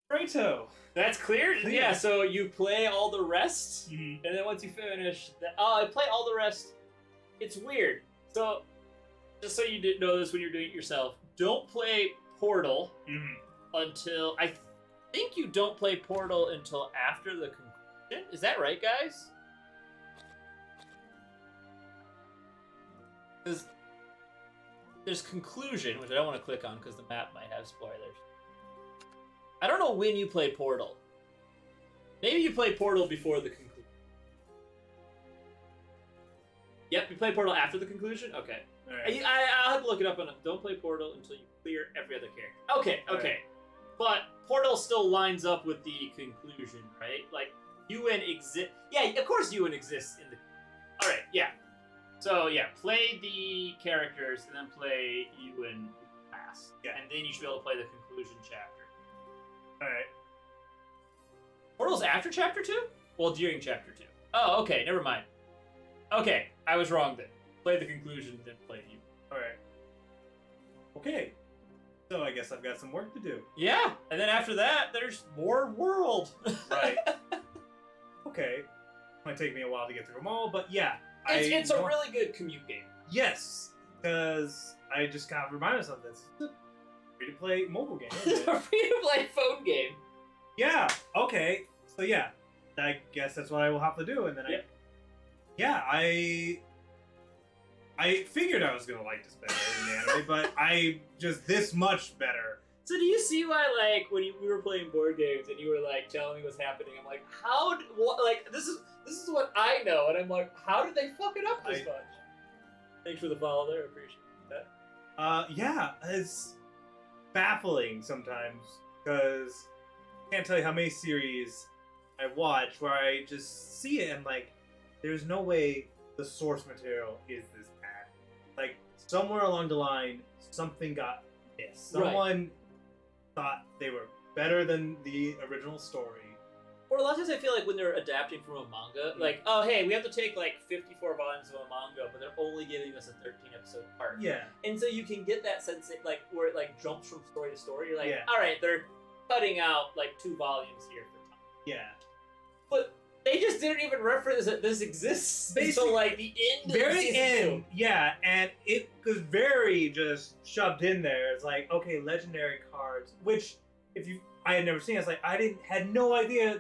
Righto. That's clear? Yeah, so you play all the rest, and then once you finish, I play all the rest. It's weird. So, just so you didn't know this when you're doing it yourself, don't play Portal until, I think you don't play Portal until after the conclusion. Is that right, guys? Because there's conclusion, which I don't want to click on because the map might have spoilers. I don't know when you play Portal. Maybe you play Portal before the conclusion. Yep, you play Portal after the conclusion? Okay. Right. I'll have to look it up on don't play Portal until you clear every other character. Okay, okay. Right. But Portal still lines up with the conclusion, right? Like, UN exists. Yeah, of course UN exists in the... Alright, yeah. So, yeah, play the characters and then play UN class. Yeah. And then you should be able to play the conclusion chapter. Alright. Portal's after chapter 2? Well, during chapter 2. Oh, okay, never mind. Okay, I was wrong then. Play the conclusion, then play you. Alright. Okay. So I guess I've got some work to do. Yeah, and then after that, there's more world. Right. Okay. Might take me a while to get through them all, but yeah. It's a really good commute game. Yes, because I just got reminded of something. It's a free-to-play mobile game. It's a free-to-play phone game. Yeah, okay. So yeah, I guess that's what I will have to do, and then I figured I was gonna like this better than the anime, but I just this much better. So do you see why, like, when we were playing board games and you were like telling me what's happening, I'm like, this is what I know, and I'm like, how did they fuck it up this much? Thanks for the follow there, appreciate that. Yeah, it's baffling sometimes because I can't tell you how many series I watch where I just see it and like, there's no way the source material is this bad. Like, somewhere along the line, something got missed. Someone thought they were better than the original story. Or a lot of times I feel like when they're adapting from a manga, like, oh, hey, we have to take like 54 volumes of a manga, but they're only giving us a 13-episode part. Yeah. And so you can get that sense, like, where it like jumps from story to story. You're like, all right, they're cutting out like 2 volumes here for time. Yeah. But they just didn't even reference that this exists until like the end of very season end. 2. Yeah, and it was very just shoved in there. It's like, okay, legendary cards, which I had never seen. It's like I had no idea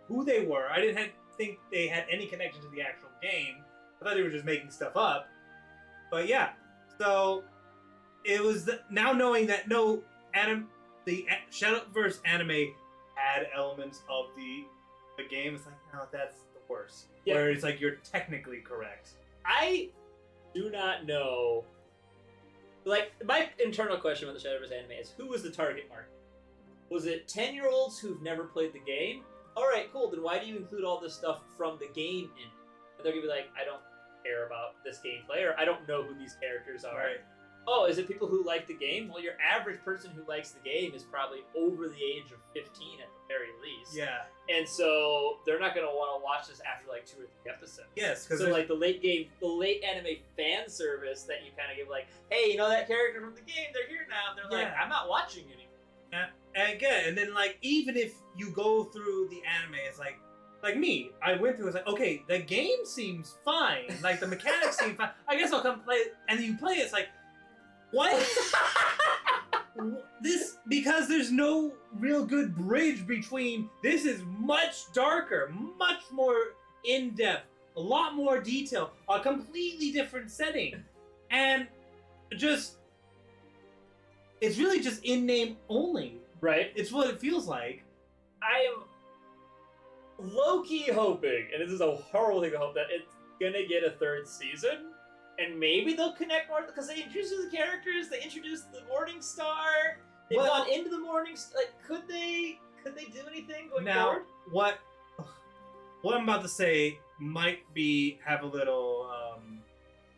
who they were. I didn't think they had any connection to the actual game. I thought they were just making stuff up. But yeah, so it was now knowing that the Shadowverse anime had elements of the game. It's like, no, that's the worst. Yeah. Where it's like you're technically correct. I do not know. Like, my internal question about the Shadowverse anime is, who was the target market? Was it 10-year-olds who've never played the game? Alright, cool, then why do you include all this stuff from the game in it? And they're gonna be like, care about this gameplay, or I don't know who these characters are. Right. Oh, is it people who like the game? Well, your average person who likes the game is probably over the age of 15 at the very least. Yeah. And so they're not going to want to watch this after like 2 or 3 episodes. Yes, because so like the late anime fan service that you kind of give like, hey, you know that character from the game? They're here now. They're like, I'm not watching anymore. Yeah. And again, and then like even if you go through the anime, it's like me, I went through. It's like, okay, the game seems fine. Like the mechanics seem fine. I guess I'll come play it. And then you play it. It's like, what? This, because there's no real good bridge between this is much darker, much more in-depth, a lot more detail, a completely different setting, and just it's really just in name only. Right. It's what it feels like. I am low-key hoping, and this is a horrible thing to hope, that it's gonna get a 3rd season. And maybe they'll connect more, because they introduced the characters, they introduced the Morning Star, they've gone into the Morning Star. Like, could they do anything going forward? What I'm about to say might have a little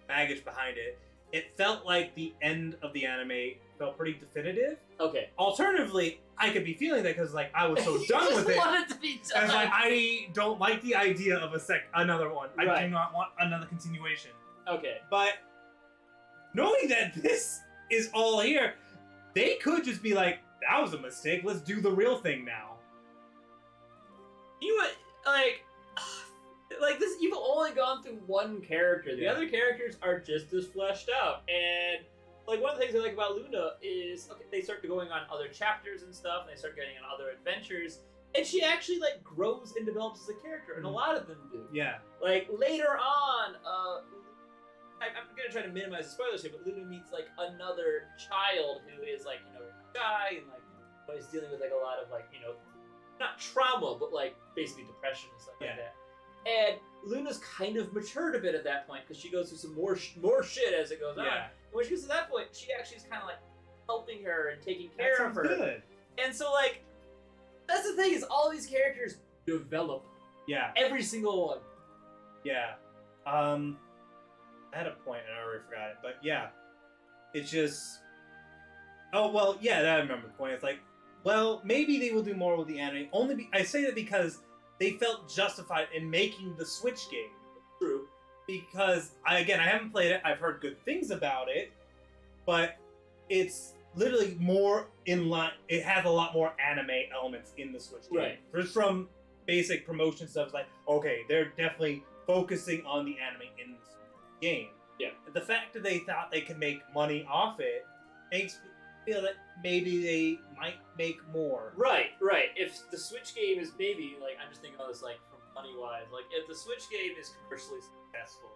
baggage behind it. It felt like the end of the anime felt pretty definitive. Okay. Alternatively, I could be feeling that because like I was so done with it. Want it to be done. As like I don't like the idea of another one. I do not want another continuation. Okay. But knowing that this is all here, they could just be like, that was a mistake, let's do the real thing now. You know what, like this, you've only gone through one character. The other characters are just as fleshed out. And like one of the things I like about Luna is, okay, they start going on other chapters and stuff, and they start getting on other adventures. And she actually like grows and develops as a character, and a lot of them do. Yeah. Like later on, I'm gonna try to minimize the spoilers here, but Luna meets like another child who is like, you know, shy and like is dealing with like a lot of like, you know, not trauma, but like basically depression and stuff like that. And Luna's kind of matured a bit at that point because she goes through some more shit as it goes on. And when she gets to that point, she actually is kind of like helping her and taking care of her. Good. And so like, that's the thing, is all these characters develop. Yeah. Every single one. Yeah. I had a point and I already forgot it, but yeah, it's just. Oh well, yeah, I remember the point. It's like, well, maybe they will do more with the anime. I say that because they felt justified in making the Switch game. True. Because I haven't played it. I've heard good things about it, but it's literally more in line. It has a lot more anime elements in the Switch game. Right. Just from basic promotion stuff, it's like, okay, they're definitely focusing on the anime in the game. Yeah. The fact that they thought they could make money off it makes me feel that maybe they might make more. Right. If the Switch game is maybe, like, I'm just thinking about this, like, from money-wise, like, if the Switch game is commercially successful,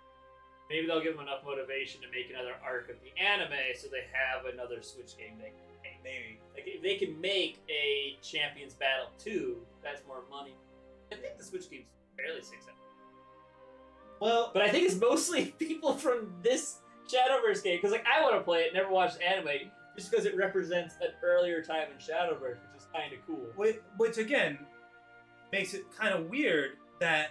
maybe they'll give them enough motivation to make another arc of the anime so they have another Switch game they can make. Maybe. Like, if they can make a Champions Battle 2, that's more money. I think the Switch game's fairly successful. Well, but I think it's mostly people from this Shadowverse game, because, like, I want to play it, never watched anime, just because it represents an earlier time in Shadowverse, which is kind of cool. Which again, makes it kind of weird that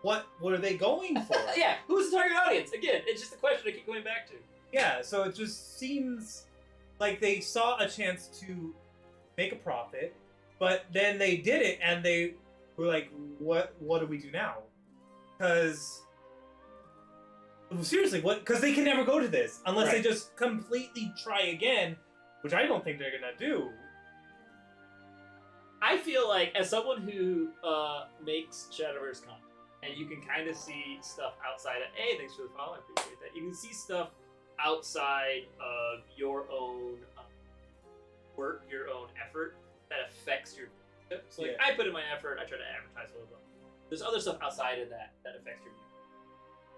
what are they going for? Yeah, who's the target audience? Again, it's just a question I keep going back to. Yeah, so it just seems like they saw a chance to make a profit, but then they did it and they were like, what do we do now? Because seriously, what? Because they can never go to this unless they just completely try again, which I don't think they're gonna do. I feel like, as someone who makes Shadowverse content, and you can kind of see stuff outside of, hey, thanks for the follow, I appreciate that. You can see stuff outside of your own work, your own effort, that affects your video. So, like, I put in my effort, I try to advertise a little bit. There's other stuff outside of that affects your video.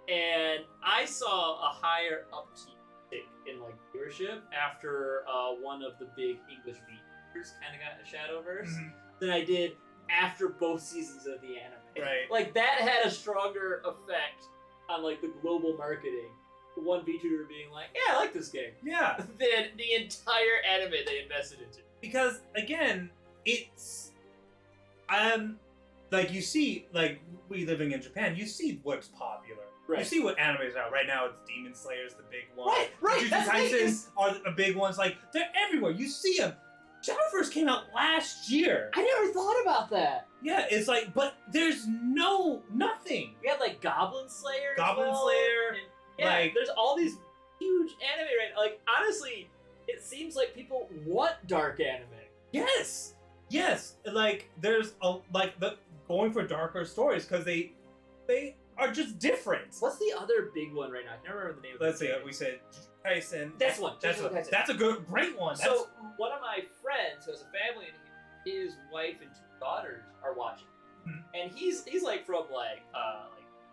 And I saw a higher uptick in, like, viewership after one of the big English VTubers kind of got into Shadowverse than I did after both seasons of the anime. Right. Like, that had a stronger effect on, like, the global marketing. One VTuber being like, yeah, I like this game. Yeah. Than the entire anime they invested into. Because, again, it's... like, you see, like, we living in Japan, you see what's popular. Right. You see what animes are right now. It's Demon Slayer's the big one. Right. Jujutsu That's Kaisens are the big ones. Like they're everywhere. You see them. Shadowverse came out last year. I never thought about that. Yeah, it's like, but there's nothing. We had like Goblin Slayer. Goblin Slayer. And, yeah, like, there's all these huge anime right now. Like honestly, it seems like people want dark anime. Yes. Like there's going for darker stories because they are just different. What's the other big one right now? I can't remember the name of it. Let's see. We said Kaisen. That's one. That's a great one. So one of my friends who has a family, and his wife and 2 daughters are watching, and he's like from like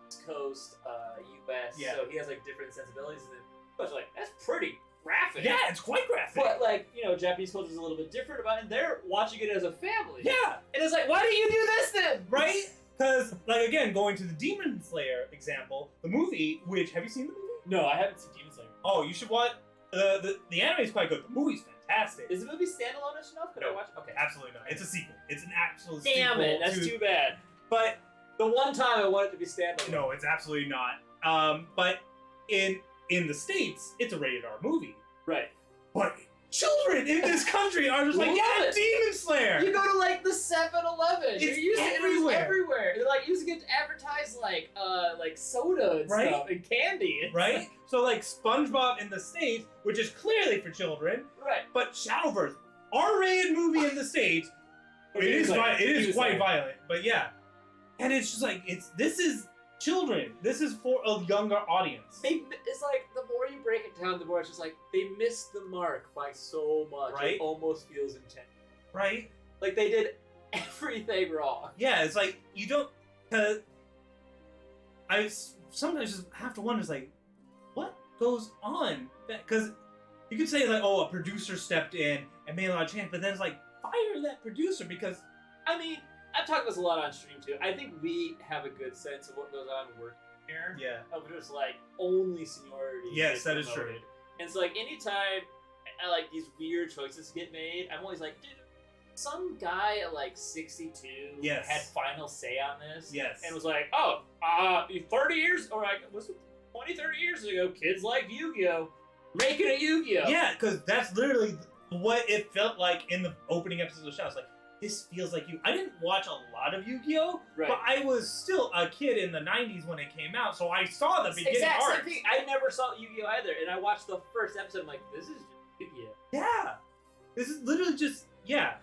East Coast, U.S. Yeah. So he has like different sensibilities, and I was like, that's pretty graphic. Yeah, it's quite graphic. But like Japanese culture is a little bit different about it, and they're watching it as a family. Yeah, and it's like, why do you do this then? Right? Because like again, going to the Demon Slayer example, the movie. Which have you seen the movie? No, I haven't seen Demon Slayer. Oh, you should watch. The anime is quite good. The movie's fantastic. Is the movie standalone-ish enough? Could I watch it? Okay. Absolutely not. It's a sequel. It's an actual sequel. Damn it, that's too bad. But the one time I want it to be standalone. No, it's absolutely not. But in the States, it's a rated R movie. Right. But children in this country are just like, yeah, Demon Slayer! You go to like the 7-Eleven. It's You're using everywhere. it everywhere. They're like using it to advertise like soda and stuff and candy. It's Right? like- So like SpongeBob in the States, which is clearly for children. Right. But Shadowverse, R-rated movie in the States. It is quite violent, but yeah. And it's just like this is children. This is for a younger audience. It's like the more you break it down, the more it's just like they missed the mark by so much. Right? It almost feels intentional. Right? Like they did everything wrong. Yeah, it's like you don't. Cause I sometimes just have to wonder, it's like, what goes on? Because you could say like, oh, a producer stepped in and made a lot of change, but then it's like, fire that producer because. I mean, I've talked about this a lot on stream too. I think we have a good sense of what goes on working here. Yeah. Of just like only seniority. Yes, gets that is true. promoted. And so like anytime like these weird choices get made, I'm always like, dude, some guy at like 62 Yes. had final say on this. Yes. And was like, 30 years or like was it 20, 30 years ago, kids like Yu-Gi-Oh! Making a Yu-Gi-Oh! Yeah, because that's literally what it felt like in the opening episodes of the show. It's like, this feels like you. I didn't watch a lot of Yu-Gi-Oh! Right. But I was still a kid in the 90s when it came out, so I saw the beginning Exact arcs. same thing. I never saw Yu-Gi-Oh! Either, and I watched the first episode. I'm like, this is just Yu-Gi-Oh! Yeah. This is literally just, yeah.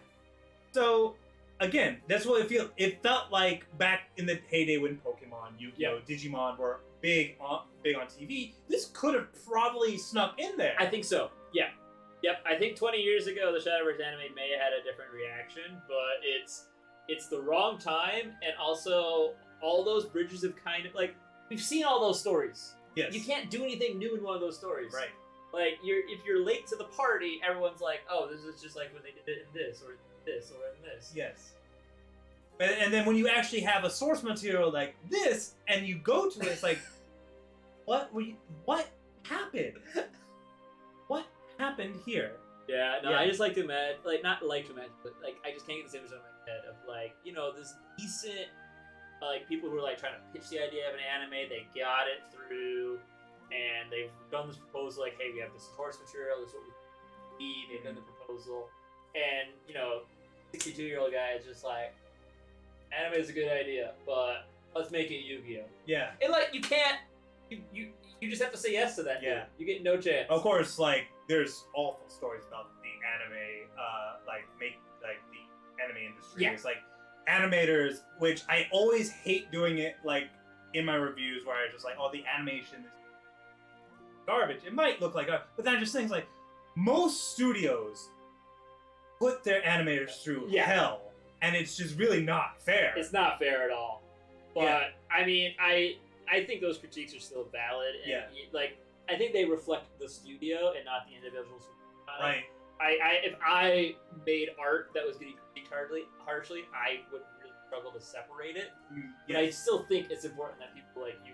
So, again, that's what it felt like back in the heyday when Pokemon, Yu-Gi-Oh!, Digimon were big on TV. This could have probably snuck in there. I think so. Yeah. Yep. I think 20 years ago, the Shadowverse anime may have had a different reaction, but it's the wrong time, and also all those bridges have kind of like we've seen all those stories. Yes. You can't do anything new in one of those stories. Right. Like if you're late to the party, everyone's like, oh, this is just like when they did it in this or this or in this. Yes. And then when you actually have a source material like this, and you go to it, it's like, what happened? What happened here? Yeah, no, Yeah. I just like to imagine, like, not like to imagine, but, like, I just can't get this image in my head of, like, this decent, like, people who are, like, trying to pitch the idea of an anime, they got it through, and they've done this proposal, like, hey, we have this source material, this is what we need, they've done the proposal, and, 62-year-old guy is just like, anime is a good idea, but let's make it Yu-Gi-Oh! Yeah. And, like, you can't, you just have to say yes to that. Yeah. Dude. You get no chance. Of course, like, there's awful stories about the anime, the anime industry. Yeah. It's like animators, which I always hate doing it, like, in my reviews where I just like, oh, the animation is garbage. It might look like but then I just think, like, most studios put their animators through hell, and it's just really not fair. It's not fair at all. But, Yeah. I mean, I think those critiques are still valid. And like, I think they reflect the studio and not the individuals who made it. Right. If I made art that was getting critiqued harshly, I would really struggle to separate it. But I still think it's important that people like you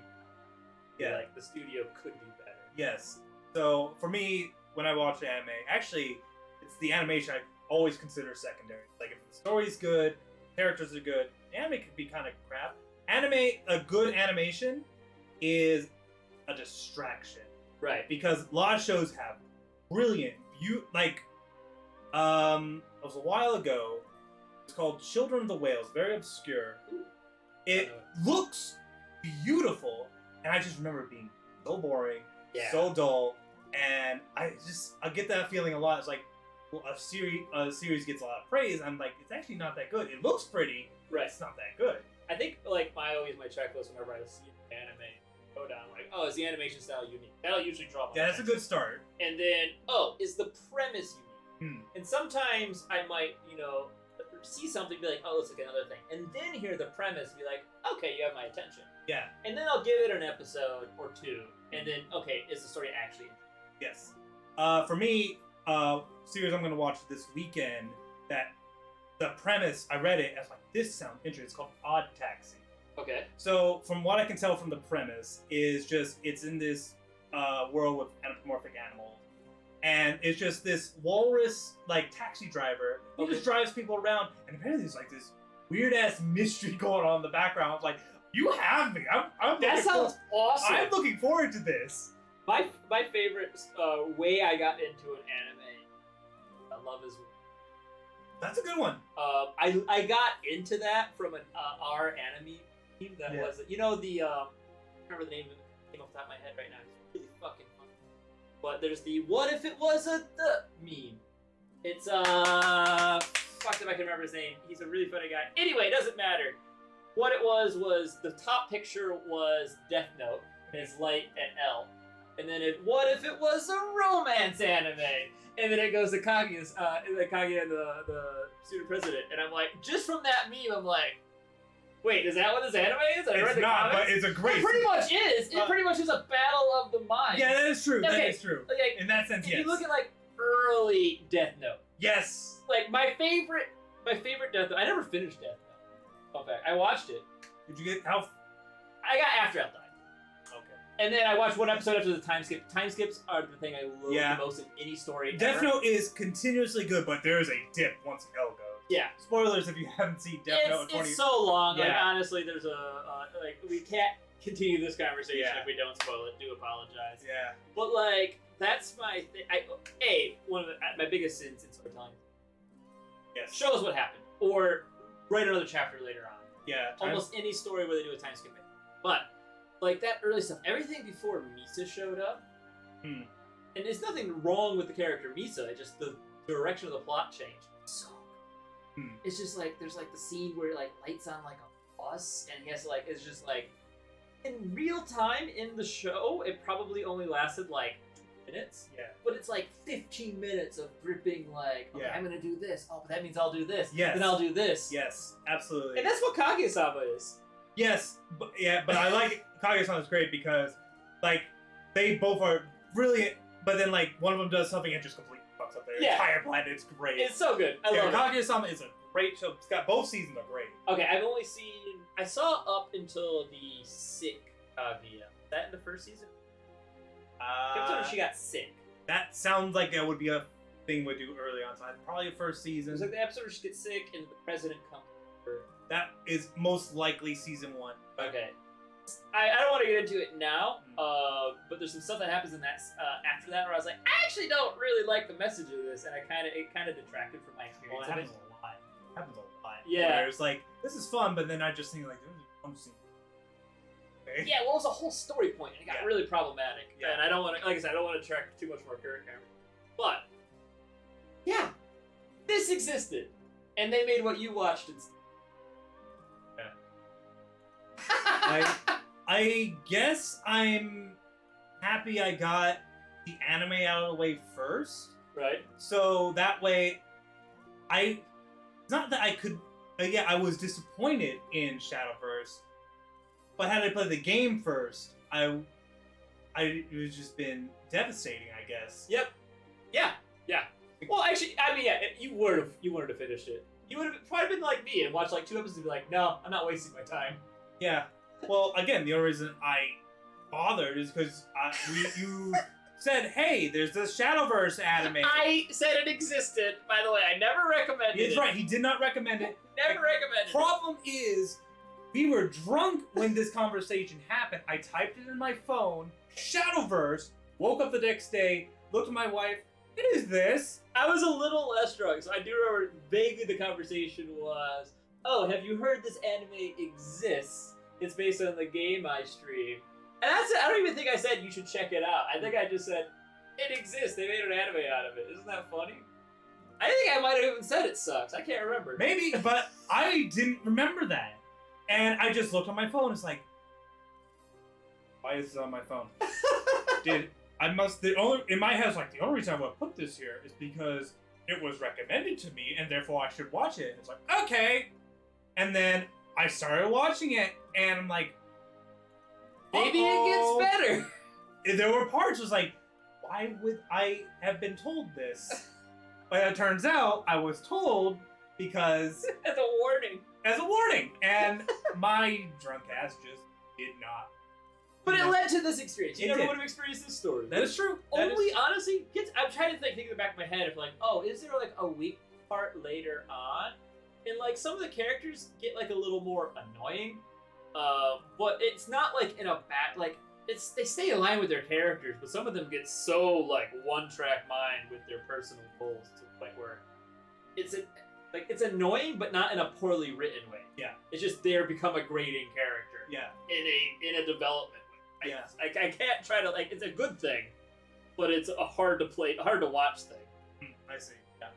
feel like the studio could do better. Yes. So, for me, when I watch anime, actually, it's the animation I always consider secondary. Like, if the story's good, characters are good, the anime could be kind of crap. A good animation is a distraction. Right. Because a lot of shows have brilliant, it was a while ago. It's called Children of the Whales. Very obscure. It looks beautiful, and I just remember it being so boring, so dull, and I get that feeling a lot. It's like, well, a series gets a lot of praise. I'm like, it's actually not that good. It looks pretty, but it's not that good. I think like my checklist whenever I see an anime go down, like, oh, is the animation style unique? That'll usually draw my that's a good start. And then, oh, is the premise unique? And sometimes I might, see something, be like, oh, let's look at another thing, and then hear the premise, be like, okay, you have my attention. Yeah. And then I'll give it an episode or two, and then, okay, is the story actually interesting? Yes. For me, series I'm going to watch this weekend, that the premise, I read it, I was like, this sounds interesting. It's called Odd Taxi. Okay. So, from what I can tell from the premise, is just, it's in this world with anthropomorphic animals. And it's just this walrus, taxi driver who just drives people around. And apparently there's, this weird-ass mystery going on in the background. It's like, you have me. That sounds awesome. I'm looking forward to this. My favorite way I got into an anime, I love is... That's a good one. I got into that from our anime team that was... I remember the name of the off the top of my head right now. It's really fucking fun. But there's the what if it was a the meme. It's fuck if I can remember his name. He's a really funny guy. Anyway, it doesn't matter. What it was the top picture was Death Note, and it's light and L. And then what if it was a romance anime? And then it goes to Kaguya's Kaguya and the student president. And I'm like, just from that meme, I'm like, wait, is that what this anime is? It's not, but it's a great... It pretty much is. It pretty much is a battle of the minds. Yeah, that is true. Okay. That is true. Like, in that sense, if yes. you look at, early Death Note. Yes. My favorite Death Note... I never finished Death Note. In fact, I watched it. Did you get... How... I got after L died. Okay. And then I watched one episode after the time skip. Time skips are the thing I love the most in any story Death Note is continuously good, but there is a dip once L goes. Yeah. Spoilers if you haven't seen Death Note. It's so long. Honestly, there's we can't continue this conversation if we don't spoil it. Do apologize. Yeah. But that's my thing. One of my biggest sins in storytelling. Yes. Show us what happened, or write another chapter later on. Yeah. Almost any story where they do a time skip. But that early stuff, everything before Misa showed up, and there's nothing wrong with the character Misa. It's just the direction of the plot changed. So. It's just there's the scene where lights on a bus and he has to it's just in real time in the show it probably only lasted 2 minutes. Yeah. But it's 15 minutes of gripping okay, I'm gonna do this. Oh, but that means I'll do this. Yes. Then I'll do this. Yes, absolutely. And that's what Kaguya-sama is. Yes, but I like Kaguya-sama is great because they both are brilliant, but then one of them does something and just completely fucks up their entire planet. It's great. It's so good. I love it. Kaguya-sama is a great show. It's got both seasons are great. Okay, I saw up until the sick Kaguya. That in the first season? The episode where she got sick. That sounds like that would be a thing we'd do early on. So probably the first season. It's the episode where she gets sick and the president comes to her. That is most likely season 1. Okay. I don't want to get into it now, but there's some stuff that happens in that after that where I was like, I actually don't really like the message of this, and it kind of detracted from my experience. Well, it happens a lot. Yeah. Where it's this is fun, but then I just think there's one scene. Okay. Yeah, well, it was a whole story point, and it got really problematic. Yeah. And I don't want to, I don't want to track too much more character. But yeah, this existed, and they made what you watched instead. I guess I'm happy I got the anime out of the way first. Right. So that way, it's not that I could... I was disappointed in Shadowverse, but had I played the game first, it would just been devastating, I guess. Yep. Yeah. Well, actually, you would have finished it. You would have probably been like me and watched 2 episodes and be like, no, I'm not wasting my time. Yeah. Well, again, the only reason I bothered is because you said, hey, there's this Shadowverse anime. I said it existed, by the way. I never recommended it. That's right, he did not recommend it. Never recommended it. Problem is, We were drunk when this conversation happened. I typed it in my phone, Shadowverse, woke up the next day, looked at my wife, what is this? I was a little less drunk, so I do remember vaguely the conversation was, oh, have you heard this anime exists? It's based on the game I stream. And that's it. I don't even think I said you should check it out. I think I just said, it exists. They made an anime out of it. Isn't that funny? I think I might have even said it sucks. I can't remember. Maybe, but I didn't remember that. And I just looked on my phone. It's like, why is this on my phone? In my head, it's like, the only reason I would put this here is because it was recommended to me and therefore I should watch it. It's like, okay. And then I started watching it and I'm like, maybe it gets better. There were parts was like, why would I have been told this? But it turns out I was told because as a warning. As a warning. And my drunk ass just did not. But it led to this experience. You never would have experienced this story. That is true. Honestly, I'm trying to think in the back of my head of like, oh, is there like a weak part later on? And like some of the characters get like a little more annoying. But it's not like in a bad, like, they stay in line with their characters, but some of them get so like one-track mind with their personal goals to the point where it's annoying, but not in a poorly written way. Yeah, it's just they're become a grating character. Yeah, in a development way. Yeah, I can't try to like. It's a good thing, but it's a hard to watch thing. I see. Yeah.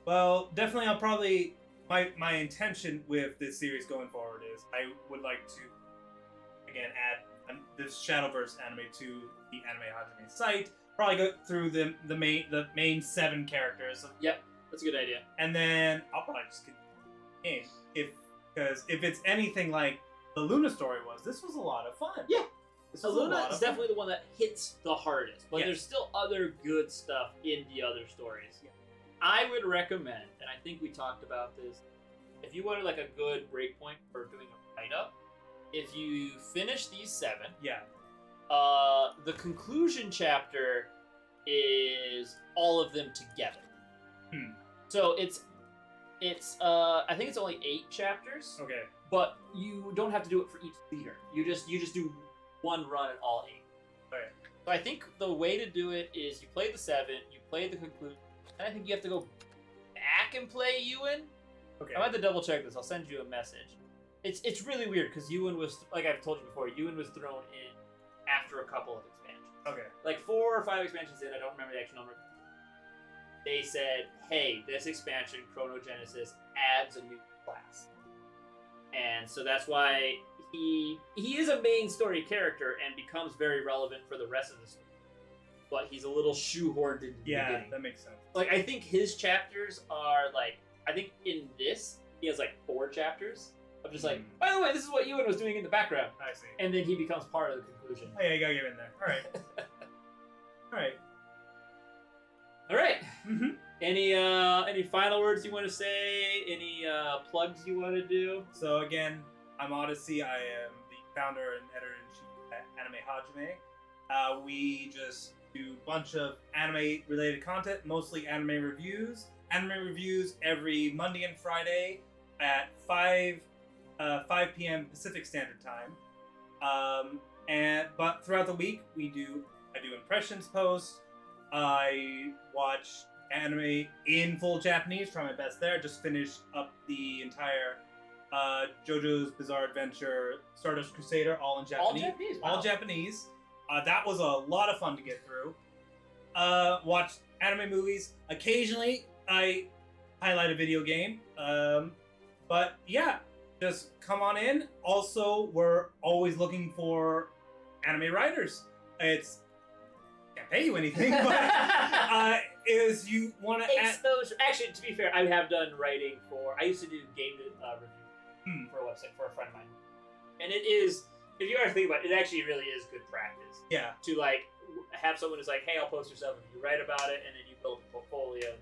Well, definitely, I'll probably my intention with this series going forward is I would like to again add this Shadowverse anime to the animehajime site. Probably go through the main 7 characters. Yep, that's a good idea. And then I'll probably just continue the game because if it's anything like the Luna story was, this was a lot of fun. Yeah. Luna is definitely the one that hits the hardest, but yes. There's still other good stuff in the other stories. Yeah. I would recommend, and I think we talked about this, if you wanted like a good breakpoint for doing a write-up, if you finish these 7, yeah, the conclusion chapter is all of them together. So it's I think it's only 8 chapters. Okay. But you don't have to do it for each leader. You just do one run at all 8. Okay. So I think the way to do it is you play the 7, you play the conclusion, and I think you have to go back and play Ewan. Okay. I'm about to double check this. I'll send you a message. It's really weird because Ewan was, like I've told you before, Ewan was thrown in after a couple of expansions. Okay. Like 4 or 5 expansions in, I don't remember the actual number. They said, hey, this expansion, Chronogenesis, adds a new class. And so that's why he is a main story character and becomes very relevant for the rest of the story. But he's a little shoehorned into the beginning. Yeah, that makes sense. Like, I think his chapters are like, I think in this, he has like 4 chapters. I'm just like, by the way, this is what Ewan was doing in the background. I see. And then he becomes part of the conclusion. Oh, yeah, you gotta get in there. Alright. Alright. Alright. Mm-hmm. Any final words you want to say? Any plugs you want to do? So again, I'm Odyssey. I am the founder and editor-in-chief at Animehajime. We just do a bunch of anime-related content, mostly anime reviews. Anime reviews every Monday and Friday at 5 p.m. Pacific Standard Time. But throughout the week, I do impressions posts. I watch anime in full Japanese, try my best there. Just finished up the entire JoJo's Bizarre Adventure, Stardust Crusader, all in Japanese. All Japanese? Wow. All Japanese. That was a lot of fun to get through. Watch anime movies. Occasionally, I highlight a video game. But yeah, just come on in. Also, we're always looking for anime writers. Can't pay you anything, but is you want to exposure. Actually, to be fair, I have done writing for. I used to do game review for a website for a friend of mine, and it is. If you ever think about it, it actually really is good practice. Yeah. To like have someone who's like, hey, I'll post yourself, and you write about it, and then you build a portfolio. And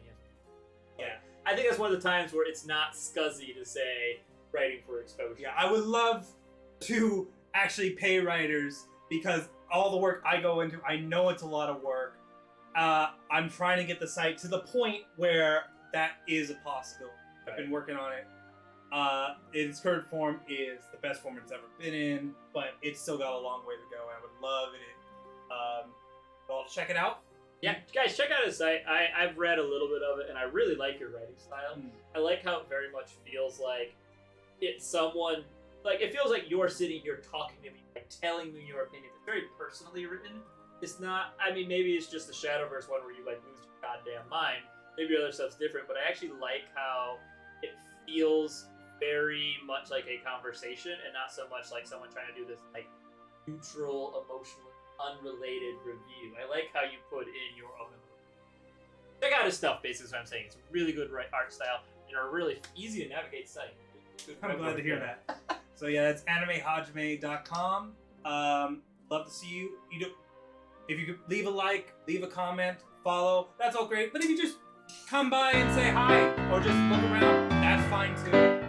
yeah. I think that's one of the times where it's not scuzzy to say writing for exposure. Yeah, I would love to actually pay writers because all the work I go into, I know it's a lot of work. I'm trying to get the site to the point where that is a possibility. I've been working on it In its current form is the best form it's ever been in, but it's still got a long way to go. I would love it. Well, check it out. Yeah, guys, check out his site. I've read a little bit of it, and I really like your writing style. I like how it very much feels like it's someone, like, it feels like you're sitting here talking to me, like, telling me your opinion. It's very personally written. It's not, I mean, maybe it's just the Shadowverse one where you, like, lose your goddamn mind. Maybe other stuff's different, but I actually like how it feels very much like a conversation and not so much like someone trying to do this, like, neutral, emotional, unrelated review. I like how you put in your own emotion. Check out his stuff, basically is what I'm saying. It's a really good art style and a really easy to navigate site. I'm glad to hear that. So yeah, that's animehajime.com. Love to see you. If you could leave a like, leave a comment, follow, that's all great. But if you just come by and say hi or just look around, that's fine too.